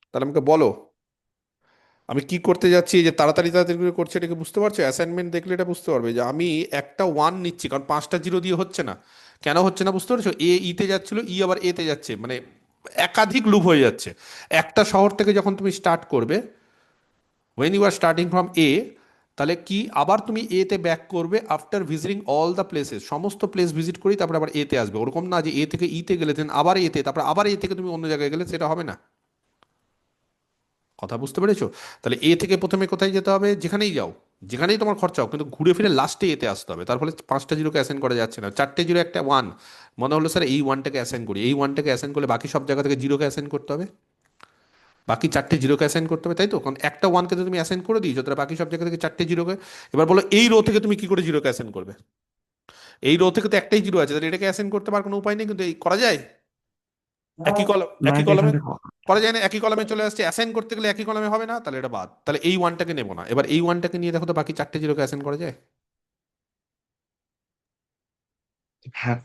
তাহলে আমাকে বলো আমি কি করতে যাচ্ছি। এই যে তাড়াতাড়ি তাড়াতাড়ি করে করছে, এটাকে বুঝতে পারছো? অ্যাসাইনমেন্ট দেখলে এটা বুঝতে পারবে যে আমি একটা ওয়ান নিচ্ছি, কারণ 5টা জিরো দিয়ে হচ্ছে না। কেন হচ্ছে না বুঝতে পারছো? এ ইতে যাচ্ছিল, ই আবার এতে যাচ্ছে, মানে একাধিক লুপ হয়ে যাচ্ছে। একটা শহর থেকে যখন তুমি স্টার্ট করবে, when you are starting from A, তাহলে কি আবার তুমি এ তে ব্যাক করবে after visiting all the places, সমস্ত প্লেস ভিজিট করি তারপর আবার এ তে আসবে। ওরকম না যে এ থেকে ই তে গেলে দেন আবার এ তে, তারপর আবার এ থেকে তুমি অন্য জায়গায় গেলে, সেটা হবে না। কথা বুঝতে পেরেছো? তাহলে এ থেকে প্রথমে কোথায় যেতে হবে? যেখানেই যাও, যেখানেই তোমার খরচা হোক, কিন্তু ঘুরে ফিরে লাস্টে এতে আসতে হবে। তার ফলে 5টা জিরোকে অ্যাসাইন করা যাচ্ছে না। 4টে জিরো একটা ওয়ান, মনে হলো স্যার এই ওয়ানটাকে অ্যাসাইন করি, এই ওয়ানটাকে অ্যাসাইন করলে বাকি সব জায়গা থেকে জিরোকে অ্যাসাইন করতে হবে, বাকি 4টে জিরোকে অ্যাসাইন করতে হবে, তাই তো? কারণ একটা ওয়ানকে তো তুমি অ্যাসাইন করে দিয়েছো, তাহলে বাকি সব জায়গা থেকে 4টে জিরোকে। এবার বলো এই রো থেকে তুমি কি করে জিরোকে অ্যাসাইন করবে? এই রো থেকে তো একটাই জিরো আছে, তাহলে এটাকে অ্যাসাইন করতে পারার কোনো উপায় নেই, কিন্তু এই করা যায় একই কলম, না একই এটা এখান কলমে থেকে করা যায় না? একই কলমে চলে আসছে, অ্যাসাইন করতে গেলে একই কলমে হবে না, তাহলে এটা বাদ। তাহলে এই ওয়ানটাকে নেবো না। এবার এই ওয়ানটাকে নিয়ে দেখো তো বাকি 4টে জিরোকে অ্যাসাইন করা যায়? হ্যাঁ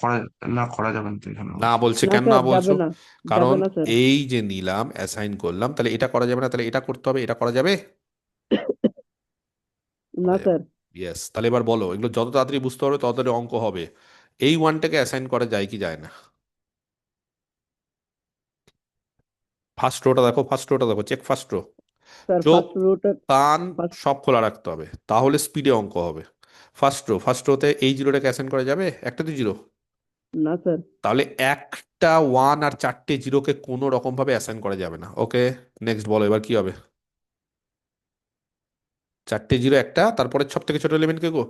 করা না, করা যাবে না তো এখানে না অবশ্য। বলছে, না কেন না স্যার, বলছো? যাবে না, কারণ যাবে না স্যার। এই যে নিলাম অ্যাসাইন করলাম, তাহলে এটা করা যাবে না, তাহলে এটা করতে হবে, এটা করা যাবে? না করা যাবে। স্যার। ইয়েস, তাহলে এবার বলো এগুলো যত তাড়াতাড়ি বুঝতে পারবে তত তাড়াতাড়ি অঙ্ক হবে। এই ওয়ানটাকে অ্যাসাইন করা যায় কি যায় না? ফার্স্ট রোটা দেখো, ফার্স্ট রোটা দেখো, চেক ফার্স্ট রো। স্যার চোখ ফার্স্ট রোটা। কান ফার্স্ট। সব খোলা রাখতে হবে, তাহলে স্পিডে অঙ্ক হবে। ফার্স্ট রো, ফার্স্ট রোতে এই জিরোটাকে অ্যাসাইন করা যাবে? একটা তো জিরো, না স্যার। তাহলে একটা ওয়ান আর 4টে জিরোকে কোনো রকম ভাবে অ্যাসাইন করা যাবে না। ওকে, নেক্সট বলো এবার কি হবে? 4টে জিরো একটা, তারপরে সব থেকে ছোট এলিমেন্ট কে গো?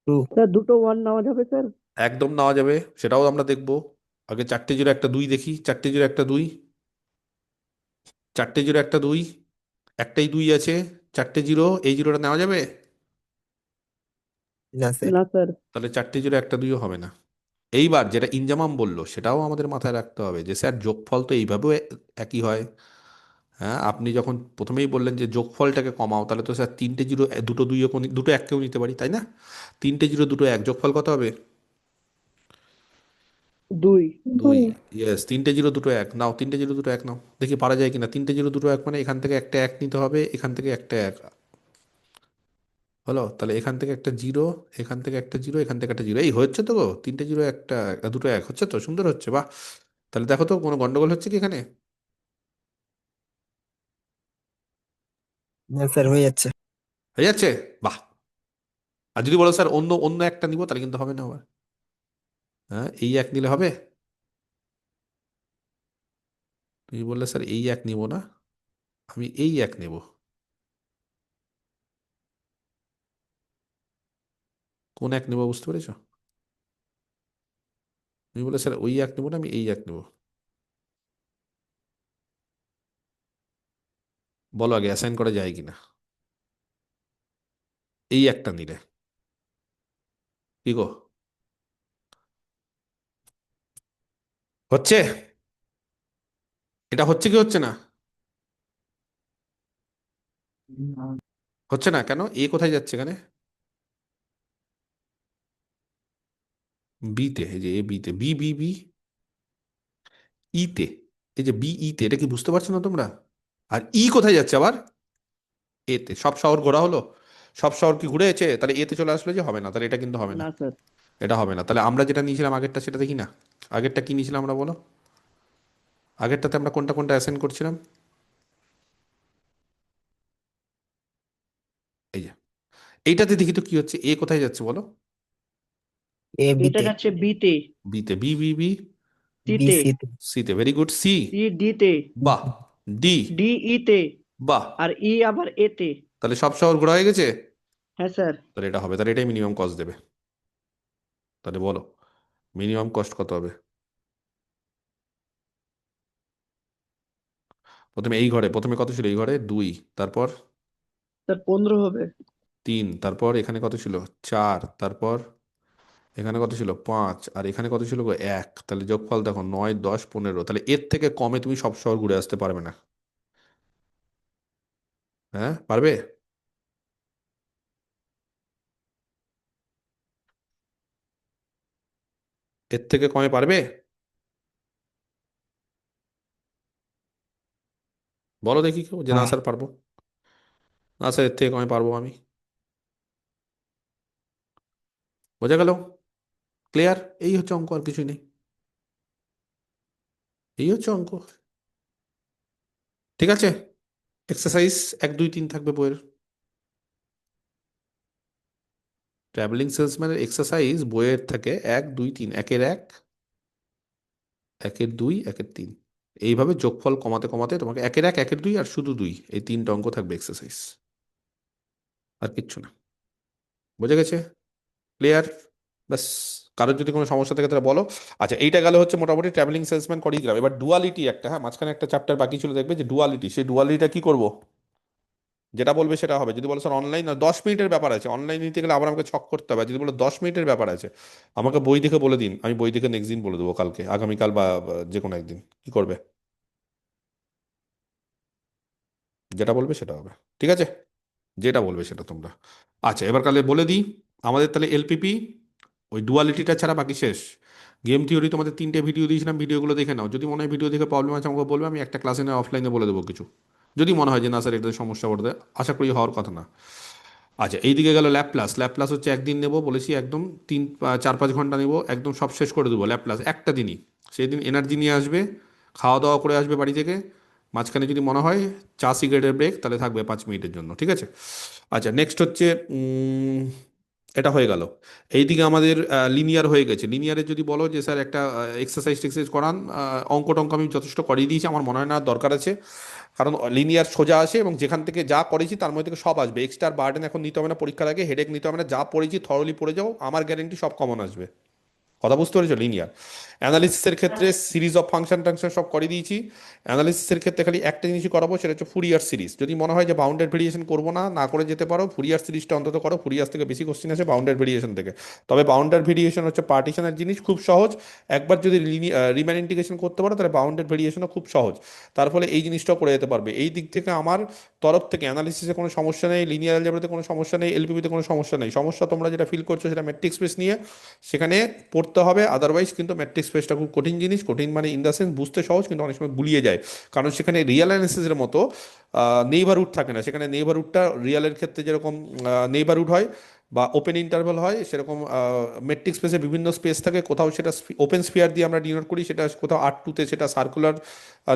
2। স্যার দুটো ওয়ান নেওয়া যাবে স্যার? একদম নেওয়া যাবে, সেটাও আমরা দেখবো। আগে 4টে জিরো একটা দুই দেখি, 4টে জিরো একটা দুই, 4টে জিরো একটা দুই, একটাই দুই আছে, 4টে জিরো, এই জিরোটা নেওয়া যাবে? না স্যার। না স্যার। তাহলে 4টে জিরো একটা দুইও হবে না। এইবার যেটা ইনজামাম বললো সেটাও আমাদের মাথায় রাখতে হবে যে স্যার যোগফল তো এইভাবেও একই হয়। হ্যাঁ, আপনি যখন প্রথমেই বললেন যে যোগফলটাকে কমাও, তাহলে তো স্যার 3টে জিরো দুটো দুইও দুটো এককেও নিতে পারি, তাই না? 3টে জিরো দুটো এক, যোগফল কত হবে? দুই। দুই। ইয়েস, 3টে জিরো দুটো এক নাও, 3টে জিরো দুটো এক নাও, দেখি পারা যায় কিনা। 3টে জিরো দুটো এক মানে এখান থেকে একটা এক নিতে হবে, এখান থেকে একটা এক, হলো? তাহলে এখান থেকে একটা জিরো, এখান থেকে একটা জিরো, এখান থেকে একটা জিরো, এই হচ্ছে তো গো। 3টে জিরো একটা দুটো এক হচ্ছে তো, সুন্দর হচ্ছে, বাহ। তাহলে দেখো তো কোনো গন্ডগোল হচ্ছে কি এখানে? না স্যার, হয়ে যাচ্ছে। হয়ে যাচ্ছে, বাহ। আর যদি বলো স্যার অন্য অন্য একটা নিবো, তাহলে কিন্তু হবে না আবার। হ্যাঁ, এই এক নিলে হবে? তুমি বললে স্যার এই এক নিব না, আমি এই এক নেব। কোন এক নেব বুঝতে পেরেছো? তুমি বললে স্যার ওই এক নেব না, আমি এই এক নেব। বলো আগে অ্যাসাইন করা যায় কিনা এই একটা নিলে। কি গো, হচ্ছে? এটা হচ্ছে কি হচ্ছে না? হচ্ছে না কেন? এ কোথায় যাচ্ছে এখানে? বিতে, এই যে এ বিতে, বি বি বি ইতে, এই যে বি ইতে, এটা কি বুঝতে পারছো না তোমরা? আর ই কোথায় যাচ্ছে আবার? এতে। সব শহর ঘোরা হলো? সব শহর কি ঘুরেছে? তাহলে এতে চলে আসলে যে হবে না, তাহলে এটা কিন্তু হবে না। না স্যার। এটা হবে না। তাহলে আমরা যেটা নিয়েছিলাম আগেরটা সেটা দেখি না। আগেরটা কি নিয়েছিলাম আমরা বলো? আগেরটাতে আমরা কোনটা কোনটা অ্যাসাইন করছিলাম? এই যে এইটাতে দেখি তো কি হচ্ছে, এ কোথায় যাচ্ছে বলো? এ এটা বিতে, যাচ্ছে বিতে, বিতে, বি বি বি বি সিতে, সিতে, সিতে, ভেরি গুড। সি, সি ডিতে, বাহ। ডি, ডি ইতে, বাহ। আর ই আবার এতে। তাহলে সব শহর ঘোরা হয়ে গেছে। হ্যাঁ স্যার। তাহলে এটা হবে, তাহলে এটাই মিনিমাম কস্ট দেবে। তাহলে বলো মিনিমাম কস্ট কত হবে? প্রথমে এই ঘরে, প্রথমে কত ছিল এই ঘরে? 2, তারপর স্যার 15 হবে। 3, তারপর এখানে কত ছিল? 4, তারপর এখানে কত ছিল? 5, আর এখানে কত ছিল গো? 1। তাহলে যোগফল দেখো 9, 10, 15। তাহলে এর থেকে কমে তুমি সব শহর ঘুরে আসতে পারবে না। হ্যাঁ পারবে? এর থেকে কমে পারবে? বলো দেখি কেউ যে না হ্যাঁ স্যার পারবো। না স্যার এর থেকে কমে পারবো আমি। বোঝা গেল? ক্লিয়ার? এই হচ্ছে অঙ্ক, আর কিছুই নেই। এই হচ্ছে অঙ্ক। ঠিক আছে, এক্সারসাইজ 1, 2, 3 থাকবে বইয়ের। ট্রাভেলিং সেলসম্যানের এক্সারসাইজ বইয়ের থাকে 1, 2, 3, 1-এর 1, 1-এর 2, 1-এর 3। এইভাবে যোগফল কমাতে কমাতে তোমাকে 1-এর 1, 1-এর 2 আর শুধু 2, এই 3টে অঙ্ক থাকবে এক্সারসাইজ, আর কিচ্ছু না। বোঝা গেছে? ক্লিয়ার? ব্যাস। কারোর যদি কোনো সমস্যা থাকে তাহলে বলো। আচ্ছা, এইটা গেল হচ্ছে মোটামুটি ট্রাভেলিং সেলসম্যান করিয়ে দিলাম। এবার ডুয়ালিটি একটা, হ্যাঁ মাঝখানে একটা চ্যাপ্টার বাকি ছিল, দেখবে যে ডুয়ালিটি, সেই ডুয়ালিটিটা কি করব? যেটা বলবে সেটা হবে। যদি বলো স্যার অনলাইন 10 মিনিটের ব্যাপার আছে, অনলাইন নিতে গেলে আবার আমাকে ছক করতে হবে। আর যদি বলো 10 মিনিটের ব্যাপার আছে, আমাকে বই দেখে বলে দিন, আমি বই দেখে নেক্সট দিন বলে দেবো, কালকে, আগামীকাল বা যে কোনো একদিন। কি করবে? যেটা বলবে সেটা হবে। ঠিক আছে, যেটা বলবে সেটা তোমরা। আচ্ছা, এবার কালে বলে দিই আমাদের তাহলে এলপিপি ওই ডুয়ালিটিটা ছাড়া বাকি শেষ। গেম থিওরি তোমাদের 3টে ভিডিও দিয়েছিলাম, ভিডিওগুলো দেখে নাও। যদি মনে হয় ভিডিও দেখে প্রবলেম আছে আমাকে বলবে, আমি একটা ক্লাসে না অফলাইনে বলে দেবো কিছু। যদি মনে হয় যে না স্যার এটাতে সমস্যা পড়বে, আশা করি হওয়ার কথা না। আচ্ছা, এইদিকে গেল ল্যাপ্লাস। ল্যাপ্লাস হচ্ছে একদিন নেব বলেছি, একদম 4-5 ঘন্টা নেব, একদম সব শেষ করে দেবো ল্যাপ্লাস একটা দিনই। সেই দিন এনার্জি নিয়ে আসবে, খাওয়া দাওয়া করে আসবে বাড়ি থেকে। মাঝখানে যদি মনে হয় চা সিগারেটের ব্রেক, তাহলে থাকবে 5 মিনিটের জন্য। ঠিক আছে? আচ্ছা, নেক্সট হচ্ছে এটা হয়ে গেল। এইদিকে আমাদের লিনিয়ার হয়ে গেছে। লিনিয়ারে যদি বলো যে স্যার একটা এক্সারসাইজ টেক্সারসাইজ করান, অঙ্ক টঙ্ক আমি যথেষ্ট করিয়ে দিয়েছি, আমার মনে হয় না আর দরকার আছে। কারণ লিনিয়ার সোজা আসে এবং যেখান থেকে যা করেছি তার মধ্যে থেকে সব আসবে। এক্সট্রা বার্ডেন এখন নিতে হবে না, পরীক্ষার আগে হেডেক নিতে হবে না। যা পড়েছি থরলি পড়ে যাও, আমার গ্যারেন্টি সব কমন আসবে। কথা বুঝতে পেরেছো? লিনিয়ার অ্যানালিসিসের ক্ষেত্রে সিরিজ অফ ফাংশন টাংশন সব করে দিয়েছি। অ্যানালিসিসের ক্ষেত্রে খালি একটা জিনিসই করাবো, সেটা হচ্ছে ফুরিয়ার সিরিজ। যদি মনে হয় যে বাউন্ডেড ভেরিয়েশন করবো না, না করে যেতে পারো, ফুরিয়ার সিরিজটা অন্তত করো। ফুরিয়ার থেকে বেশি কোশ্চেন আছে বাউন্ডেড ভেরিয়েশন থেকে। তবে বাউন্ডেড ভেরিয়েশন হচ্ছে পার্টিশনের জিনিস, খুব সহজ। একবার যদি রিম্যান ইন্টিগ্রেশন করতে পারো, তাহলে বাউন্ডেড ভেরিয়েশনও খুব সহজ। তার ফলে এই জিনিসটাও করে যেতে পারবে। এই দিক থেকে আমার তরফ থেকে অ্যানালিসিসে কোনো সমস্যা নেই, লিনিয়ার অ্যালজেব্রাতে কোনো সমস্যা নেই, এলপিপিতে কোনো সমস্যা নেই। সমস্যা তোমরা যেটা ফিল করছো সেটা ম্যাট্রিক্স স্পেস নিয়ে, সেখানে পড়তে হবে। আদারওয়াইজ কিন্তু ম্যাট্রিক্স স্পেসটা খুব কঠিন জিনিস। কঠিন মানে ইন দ্য সেন্স বুঝতে সহজ, কিন্তু অনেক সময় গুলিয়ে যায়। কারণ সেখানে রিয়েল অ্যানালিসিসের মতো নেইবারহুড থাকে না। সেখানে নেইবারহুডটা রিয়েলের ক্ষেত্রে যেরকম নেইবারহুড হয়, বা ওপেন ইন্টারভাল হয়, সেরকম মেট্রিক স্পেসে বিভিন্ন স্পেস থাকে, কোথাও সেটা ওপেন স্ফিয়ার দিয়ে আমরা ডিনোট করি, সেটা কোথাও R2-তে সেটা সার্কুলার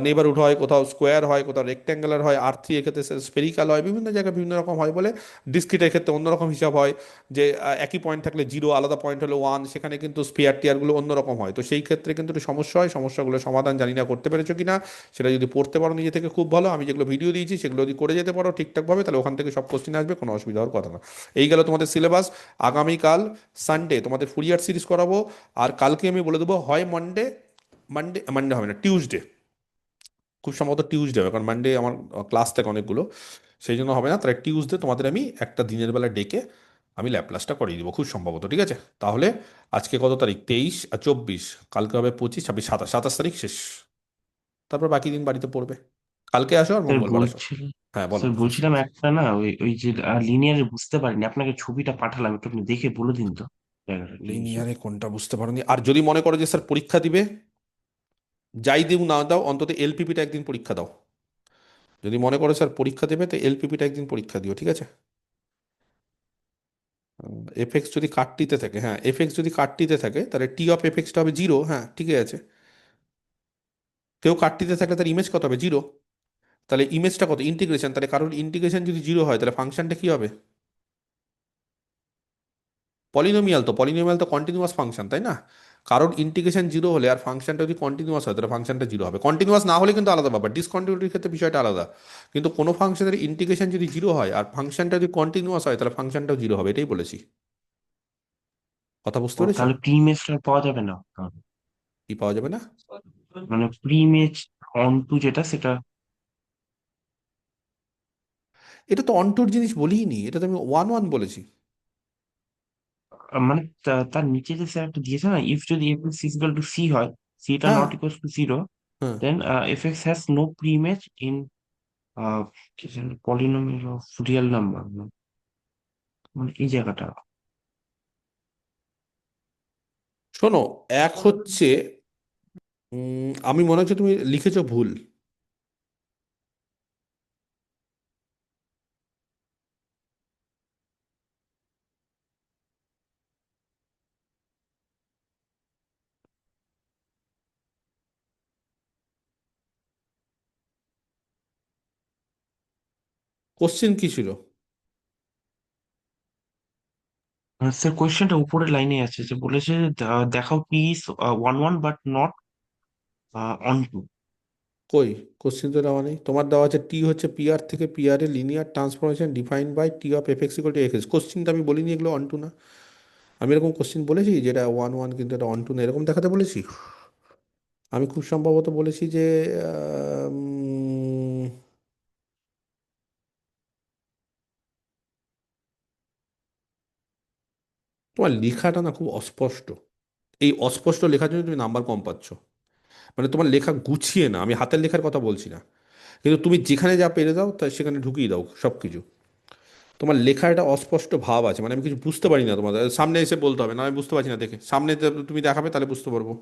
নেইবারহুড হয়, কোথাও স্কোয়ার হয়, কোথাও রেক্ট্যাঙ্গুলার হয়, R3 এক্ষেত্রে স্পেরিক্যাল হয়, বিভিন্ন জায়গায় বিভিন্ন রকম হয় বলে ডিসক্রিটের ক্ষেত্রে অন্যরকম হিসাব হয়, যে একই পয়েন্ট থাকলে 0, আলাদা পয়েন্ট হলে 1, সেখানে কিন্তু স্ফিয়ার টিয়ারগুলো অন্যরকম হয়। তো সেই ক্ষেত্রে কিন্তু একটু সমস্যা হয়, সমস্যাগুলো সমাধান জানি না করতে পেরেছো কিনা, সেটা যদি পড়তে পারো নিজে থেকে খুব ভালো। আমি যেগুলো ভিডিও দিয়েছি সেগুলো যদি করে যেতে পারো ঠিকঠাকভাবে, তাহলে ওখান থেকে সব কোশ্চিন আসবে, কোনো অসুবিধা হওয়ার কথা না। এই গেল তোমাদের সিলেবাস। আগামীকাল সানডে তোমাদের ফুরিয়ার সিরিজ করাবো, আর কালকে আমি বলে দেবো হয় মানডে, মানডে মানডে হবে না, টিউসডে, খুব সম্ভবত টিউসডে হবে, কারণ মানডে আমার ক্লাস থাকে অনেকগুলো, সেই জন্য হবে না। তাহলে টিউসডে তোমাদের আমি একটা দিনের বেলা ডেকে আমি ল্যাব ক্লাসটা করিয়ে দিব খুব সম্ভবত, ঠিক আছে? তাহলে আজকে কত তারিখ? 23 আর 24, কালকে হবে 25, 26, 27, 27 তারিখ শেষ। তারপর বাকি দিন বাড়িতে পড়বে। কালকে আসো আর স্যার মঙ্গলবার আসো। বলছিলাম হ্যাঁ বলো। স্যার বলছিলাম একটা না, ওই যে লিনিয়ার বুঝতে পারিনি, আপনাকে ছবিটা পাঠালাম, একটু আপনি দেখে বলে দিন তো জায়গাটা কি হয়েছে। লিনিয়ারে কোনটা বুঝতে পারোনি? আর যদি মনে করো যে স্যার পরীক্ষা দিবে, যাই দিও না দাও, অন্তত এলপিপিটা একদিন পরীক্ষা দাও। যদি মনে করো স্যার পরীক্ষা দেবে, তো এলপিপিটা একদিন পরীক্ষা দিও, ঠিক আছে? এফএক্স যদি কাটতিতে থাকে, হ্যাঁ এফএক্স যদি কাটতিতে থাকে, তাহলে T(f(x) হবে 0, হ্যাঁ ঠিকই আছে। কেউ কাটতিতে থাকলে তার ইমেজ কত হবে? 0। তাহলে ইমেজটা কত? ইন্টিগ্রেশন, তাহলে কারোর ইন্টিগ্রেশন যদি 0 হয়, তাহলে ফাংশনটা কি হবে? পলিনোমিয়াল। তো পলিনোমিয়াল তো কন্টিনিউয়াস ফাংশন, তাই না? কারোর ইন্টিগ্রেশন 0 হলে আর ফাংশনটা যদি কন্টিনিউয়াস হয়, তাহলে ফাংশনটা 0 হবে। কন্টিনিউয়াস না হলে কিন্তু আলাদা ব্যাপার, ডিসকন্টিনিউটির ক্ষেত্রে বিষয়টা আলাদা। কিন্তু কোনো ফাংশনের ইন্টিগ্রেশন যদি 0 হয় আর ফাংশনটা যদি কন্টিনিউয়াস হয়, তাহলে ফাংশনটাও 0 হবে, এটাই বলেছি। কথা বুঝতে ও পেরেছো? তাহলে প্রি ইমেজটা পাওয়া যাবে না তাহলে? কি পাওয়া যাবে না? মানে প্রি ইমেজ অন টু যেটা সেটা। এটা তো অনটোর জিনিস বলিই নি, এটা তো আমি 1 1 বলেছি। মানে তার নিচে যে স্যার একটা দিয়েছে না, ইফ যদি F X equal to C হয়, সিটা হ্যাঁ। নট ইকুয়াল টু জিরো, হ্যাঁ। Then F X has no pre image in polynomial of real number, মানে এই জায়গাটা। শোনো, এক হচ্ছে আমি মনে হচ্ছে তুমি লিখেছো ভুল। কোশ্চেন কি ছিল? স্যার কোয়েশ্চেনটা উপরের লাইনে আছে, যে বলেছে দেখাও P is one one but not onto. কই? কোশ্চেন তো দেওয়া নেই। তোমার দেওয়া আছে টি হচ্ছে পিআর থেকে পিআর এর linear transformation defined by T(f(x) = x). কোশ্চেনটা আমি বলিনি এগুলো অন টু না। আমি এরকম কোশ্চেন বলেছি যেটা 1 1 কিন্তু এটা অন টু না, এরকম দেখাতে বলেছি? আমি খুব সম্ভবত বলেছি যে তোমার লেখাটা না খুব অস্পষ্ট। এই অস্পষ্ট লেখার জন্য তুমি নাম্বার কম পাচ্ছ। মানে তোমার লেখা গুছিয়ে না, আমি হাতের লেখার কথা বলছি না, কিন্তু তুমি যেখানে যা পেরে দাও তাই সেখানে ঢুকিয়ে দাও সব কিছু। তোমার লেখার একটা অস্পষ্ট ভাব আছে, মানে আমি কিছু বুঝতে পারি না। তোমাদের সামনে এসে বলতে হবে না, আমি বুঝতে পারছি না দেখে। সামনে তুমি দেখাবে, তাহলে বুঝতে পারবো।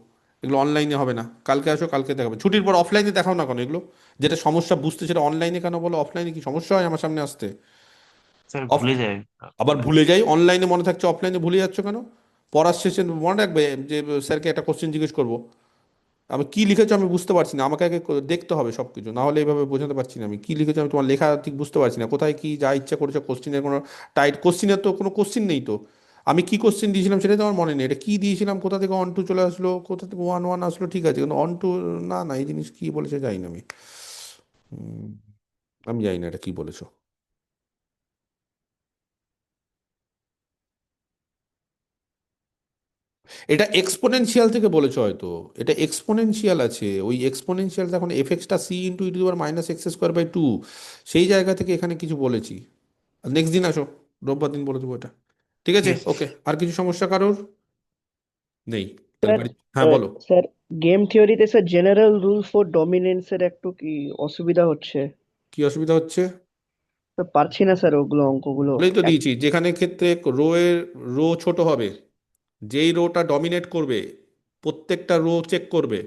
এগুলো অনলাইনে হবে না। কালকে আসো, কালকে দেখাবে। ছুটির পর অফলাইনে দেখাও না কেন এগুলো? যেটা সমস্যা বুঝতে সেটা অনলাইনে কেন বলো? অফলাইনে কি সমস্যা হয় আমার সামনে আসতে? স্যার অফ ভুলে যায়। আবার ভুলে যাই, অনলাইনে মনে থাকছে, অফলাইনে ভুলে যাচ্ছ কেন? পড়ার শেষে মনে রাখবে যে স্যারকে একটা কোশ্চেন জিজ্ঞেস করবো, আমি কি লিখেছো আমি বুঝতে পারছি না, আমাকে আগে দেখতে হবে সব কিছু, না হলে এইভাবে বোঝাতে পারছি না। আমি কি লিখেছো, আমি তোমার লেখা ঠিক বুঝতে পারছি না, কোথায় কি যা ইচ্ছা করেছো। কোশ্চিনের কোনো টাইট, কোশ্চিনের তো কোনো কোশ্চিন নেই তো। আমি কি কোশ্চিন দিয়েছিলাম সেটাই তো আমার মনে নেই। এটা কি দিয়েছিলাম, কোথা থেকে অন টু চলে আসলো, কোথা থেকে 1 1 আসলো, ঠিক আছে, কিন্তু অন টু না, না এই জিনিস কি বলেছে জানি না আমি। হুম, আমি জানি না এটা কি বলেছো। এটা এক্সপোনেনশিয়াল থেকে বলেছো হয়তো। এটা এক্সপোনেনশিয়াল আছে, ওই এক্সপোনেনশিয়াল এখন এফএক্সটা c × e⁻(x²/2), সেই জায়গা থেকে এখানে কিছু বলেছি। নেক্সট দিন আসো, রোববার দিন বলে দেবো এটা। ঠিক ঠিক আছে, আছে। ওকে। আর কিছু সমস্যা কারোর নেই? তাহলে স্যার, বাড়ি, হ্যাঁ বলো। স্যার গেম থিওরিতে স্যার জেনারেল রুল ফর ডমিনেন্সের একটু কি অসুবিধা হচ্ছে? কি অসুবিধা হচ্ছে? তো পারছি না স্যার ওগুলো অঙ্কগুলো। বলেই তো এক দিয়েছি, যেখানে ক্ষেত্রে রো ছোট হবে, যেই রোটা ডমিনেট করবে, প্রত্যেকটা রো চেক করবে।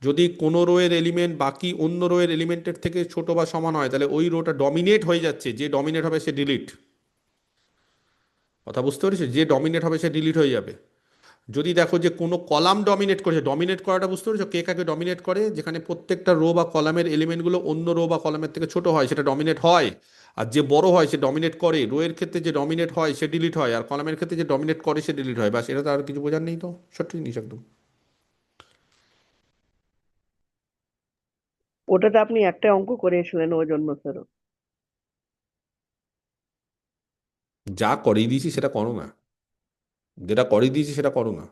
যদি কোনো রোয়ের এলিমেন্ট বাকি অন্য রোয়ের এলিমেন্টের থেকে ছোট বা সমান হয়, তাহলে ওই রোটা ডমিনেট হয়ে যাচ্ছে, যে ডমিনেট হবে সে ডিলিট। কথা বুঝতে পেরেছো? যে ডমিনেট হবে সে ডিলিট হয়ে যাবে। যদি দেখো যে কোনো কলাম ডমিনেট করেছে, ডমিনেট করাটা বুঝতে পেরেছো? কে কাকে ডমিনেট করে, যেখানে প্রত্যেকটা রো বা কলামের এলিমেন্টগুলো অন্য রো বা কলামের থেকে ছোট হয় সেটা ডমিনেট হয়, আর যে বড় হয় সে ডমিনেট করে। রো এর ক্ষেত্রে যে ডমিনেট হয় সে ডিলিট হয়, আর কলামের ক্ষেত্রে যে ডমিনেট করে সে ডিলিট হয়। ব্যাস, এটা তো আর কিছু বোঝার নেই, তো সঠিক জিনিস একদম। ওটাতে আপনি একটা অঙ্ক করিয়েছিলেন ওই জন্য স্যার। যা করিয়ে দিয়েছি সেটা করো না, যেটা করিয়ে দিয়েছি সেটা করো না।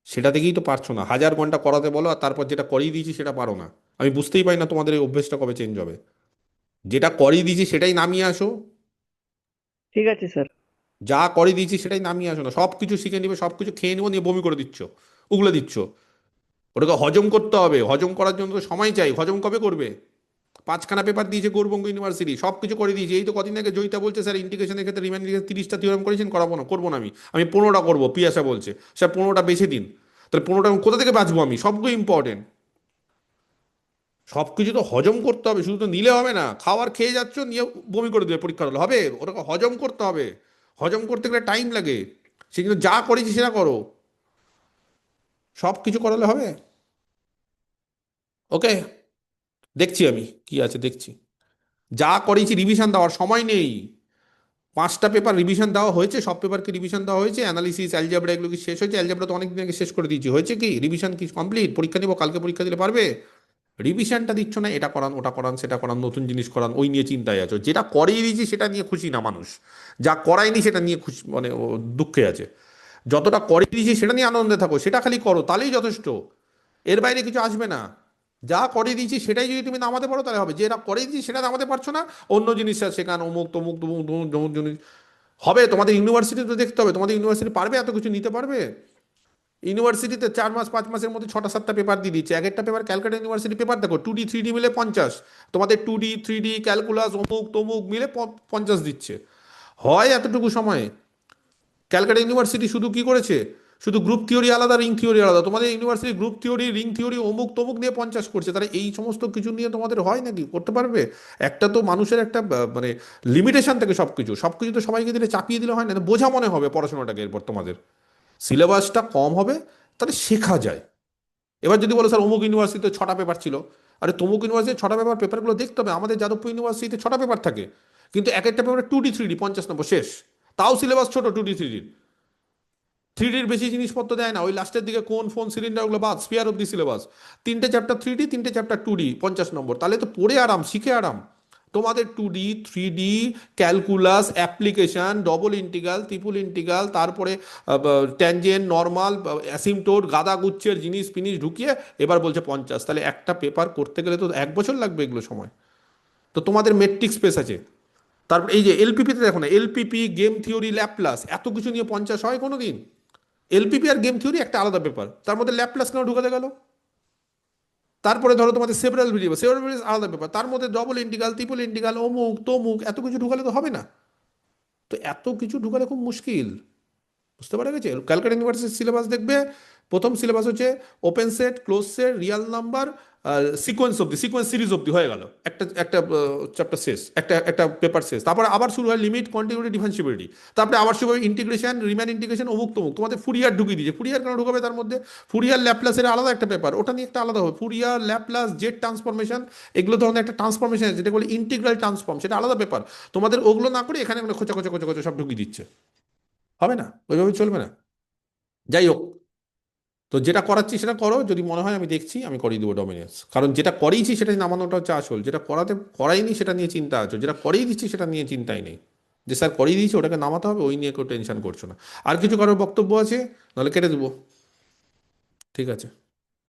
সেটা থেকেই তো পারছো না, 1000 ঘন্টা করাতে বলো আর তারপর যেটা করিয়ে দিয়েছি সেটা পারো না। আমি বুঝতেই পারি না তোমাদের এই অভ্যেসটা কবে চেঞ্জ হবে। যেটা করিয়ে দিয়েছি সেটাই নামিয়ে আসো। ঠিক আছে স্যার। যা করে দিয়েছি সেটাই নামিয়ে আসো না, সব কিছু শিখে নিবে, সব কিছু খেয়ে নিবো, নিয়ে বমি করে দিচ্ছ, উগলে দিচ্ছ। ওটাকে হজম করতে হবে, হজম করার জন্য তো সময় চাই। হজম কবে করবে? 5খানা পেপার দিয়েছে গৌড়বঙ্গ ইউনিভার্সিটি, সব কিছু করে দিয়েছে। এই তো কদিন আগে জয়িতা বলছে স্যার ইন্টিগ্রেশনের ক্ষেত্রে রিমান 30টা থিওরেম করেছেন, করাবো না, করবো না। আমি 15টা করবো, পিয়াসা বলছে স্যার 15টা বেছে দিন। তাহলে 15টা কোথা থেকে বাঁচবো আমি? সবগুলো ইম্পর্টেন্ট। সব কিছু তো হজম করতে হবে, শুধু তো নিলে হবে না। খাবার খেয়ে যাচ্ছ, নিয়ে বমি করে দেবে পরীক্ষা হলে হবে? ওটাকে হজম করতে হবে, হজম করতে গেলে টাইম লাগে। সেই জন্য যা করেছি সেটা করো, সব কিছু করালে হবে? ওকে, দেখছি আমি কি আছে দেখছি। যা করেছি, রিভিশন দেওয়ার সময় নেই। 5টা পেপার রিভিশন দেওয়া হয়েছে, সব পেপারকে রিভিশন দেওয়া হয়েছে। অ্যানালিসিস, অ্যালজেব্রা এগুলো কি শেষ হয়েছে? অ্যালজেব্রা তো অনেকদিন আগে শেষ করে দিয়েছি, হয়েছে কি? রিভিশন কি কমপ্লিট? পরীক্ষা নিবো, কালকে পরীক্ষা দিলে পারবে? রিভিশনটা দিচ্ছ না, এটা করান ওটা করান সেটা করান, নতুন জিনিস করান, ওই নিয়ে চিন্তায় আছো। যেটা করিয়ে দিয়েছি সেটা নিয়ে খুশি না মানুষ, যা করায়নি সেটা নিয়ে খুশি, মানে ও দুঃখে আছে। যতটা করিয়ে দিয়েছি সেটা নিয়ে আনন্দে থাকো, সেটা খালি করো, তাহলেই যথেষ্ট। এর বাইরে কিছু আসবে না। যা করিয়ে দিয়েছি সেটাই যদি তুমি নামাতে পারো তাহলে হবে। যেটা করিয়ে দিয়েছি সেটা নামাতে পারছো না, অন্য জিনিস শেখান, অমুক তমুক তমুক তমুক তমুক জিনিস হবে। তোমাদের ইউনিভার্সিটি তো দেখতে হবে, তোমাদের ইউনিভার্সিটি পারবে এত কিছু নিতে পারবে? ইউনিভার্সিটিতে 4 মাস 5 মাসের মধ্যে 6টা 7টা পেপার দিয়ে দিচ্ছে। এক একটা পেপার, ক্যালকাটা ইউনিভার্সিটি পেপার দেখো, 2D 3D মিলে 50। তোমাদের 2D 3D ক্যালকুলাস অমুক তমুক মিলে 50 দিচ্ছে। হয় এতটুকু সময়ে? ক্যালকাটা ইউনিভার্সিটি শুধু কি করেছে? শুধু গ্রুপ থিওরি আলাদা, রিং থিওরি আলাদা। তোমাদের university group theory, ring theory অমুক তমুক নিয়ে 50 করছে। তাহলে এই সমস্ত কিছু নিয়ে তোমাদের হয় নাকি? করতে পারবে? একটা তো মানুষের একটা মানে লিমিটেশন থাকে, সব কিছু সব কিছু তো সবাইকে দিলে, চাপিয়ে দিলে হয় না। বোঝা মনে হবে পড়াশোনাটাকে। এরপর তোমাদের সিলেবাসটা কম হবে, তাহলে শেখা যায়। এবার যদি বলো স্যার অমুক ইউনিভার্সিটিতে 6টা পেপার ছিল, আরে তমুক ইউনিভার্সিটির 6টা পেপার, পেপারগুলো দেখতে হবে। আমাদের যাদবপুর ইউনিভার্সিটিতে 6টা পেপার থাকে, কিন্তু এক একটা পেপারে 2D 3D 50 নম্বর শেষ। তাও সিলেবাস ছোট 2D 3D। 3Dর বেশি জিনিসপত্র দেয় না, ওই লাস্টের দিকে কোন ফোন সিলিন্ডার ওগুলো বাদ, স্পেয়ার অব দি সিলেবাস। 3টে চ্যাপ্টার 3D, 3টে চ্যাপ্টার 2D, 50 নম্বর। তাহলে তো পড়ে আরাম, শিখে আরাম। তোমাদের 2D 3D calculus, application, double integral, triple integral, তারপরে ট্যানজেন্ট, নর্মাল, অ্যাসিমটোট, গাদা গুচ্ছের জিনিস ফিনিশ ঢুকিয়ে এবার বলছে 50। তাহলে একটা পেপার করতে গেলে তো 1 বছর লাগবে এগুলো সময়। তো তোমাদের মেট্রিক স্পেস আছে। তারপর এই যে এলপিপিতে দেখো না, এলপিপি, গেম থিওরি, ল্যাপ্লাস, এত কিছু নিয়ে 50 হয় কোনো দিন? এলপিপি আর গেম থিওরি একটা আলাদা পেপার, তার মধ্যে ল্যাপ্লাস কেন ঢুকাতে গেল? তারপরে ধরো তোমাদের সেভারাল ভেরিয়েবল, সেভারাল ভেরিয়েবল আলাদা পেপার, তার মধ্যে ডবল ইন্টিগ্রাল, ট্রিপল ইন্টিগ্রাল, অমুক তমুক, এত কিছু ঢুকালে তো হবে না। তো এত কিছু ঢুকালে খুব মুশকিল। বুঝতে পারা গেছে? ক্যালকাটা ইউনিভার্সিটির সিলেবাস দেখবে, প্রথম সিলেবাস হচ্ছে open set, close set, Real number, sequence অব্দি, সিকোয়েন্স সিরিজ অব্দি হয়ে গেল। একটা একটা চ্যাপ্টার শেষ, একটা একটা পেপার শেষ। তারপরে আবার শুরু হয় লিমিট, কন্টিনিউটি, ডিফারেন্সিবিলিটি। তারপরে আবার শুরু হয় ইন্টিগ্রেশন, রিম্যান ইন্টিগ্রেশন, অমুক তমুক। তোমাদের ফুরিয়ার ঢুকিয়ে দিয়েছে। ফুরিয়ার কেন ঢুকাবে তার মধ্যে? ফুরিয়ার ল্যাপ্লাসের আলাদা একটা পেপার, ওটা নিয়ে একটা আলাদা হবে। ফুরিয়ার, ল্যাপ্লাস, জেড ট্রান্সফরমেশন, এগুলো ধরনের একটা ট্রান্সফরমেশন আছে যেটা বলে ইন্টিগ্রাল ট্রান্সফর্ম, সেটা আলাদা পেপার। তোমাদের ওগুলো না করে এখানে খোঁচা খোঁচা খোঁচা খোঁচা সব ঢুকিয়ে দিচ্ছে। হবে না, ওইভাবে চলবে না। যাই হোক, তো যেটা করাচ্ছি সেটা করো। যদি মনে হয় আমি দেখছি, আমি করিয়ে দেবো ডমিনেন্স। কারণ যেটা করিয়েছি সেটা নামানোটা হচ্ছে আসল। যেটা করাইনি সেটা নিয়ে চিন্তা আছে, যেটা করিয়ে দিচ্ছি সেটা নিয়ে চিন্তাই নেই। যে স্যার করিয়ে দিয়েছি ওটাকে নামাতে হবে, ওই নিয়ে কেউ টেনশন করছো না। আর কিছু কারোর বক্তব্য আছে? নাহলে কেটে দেবো। ঠিক আছে।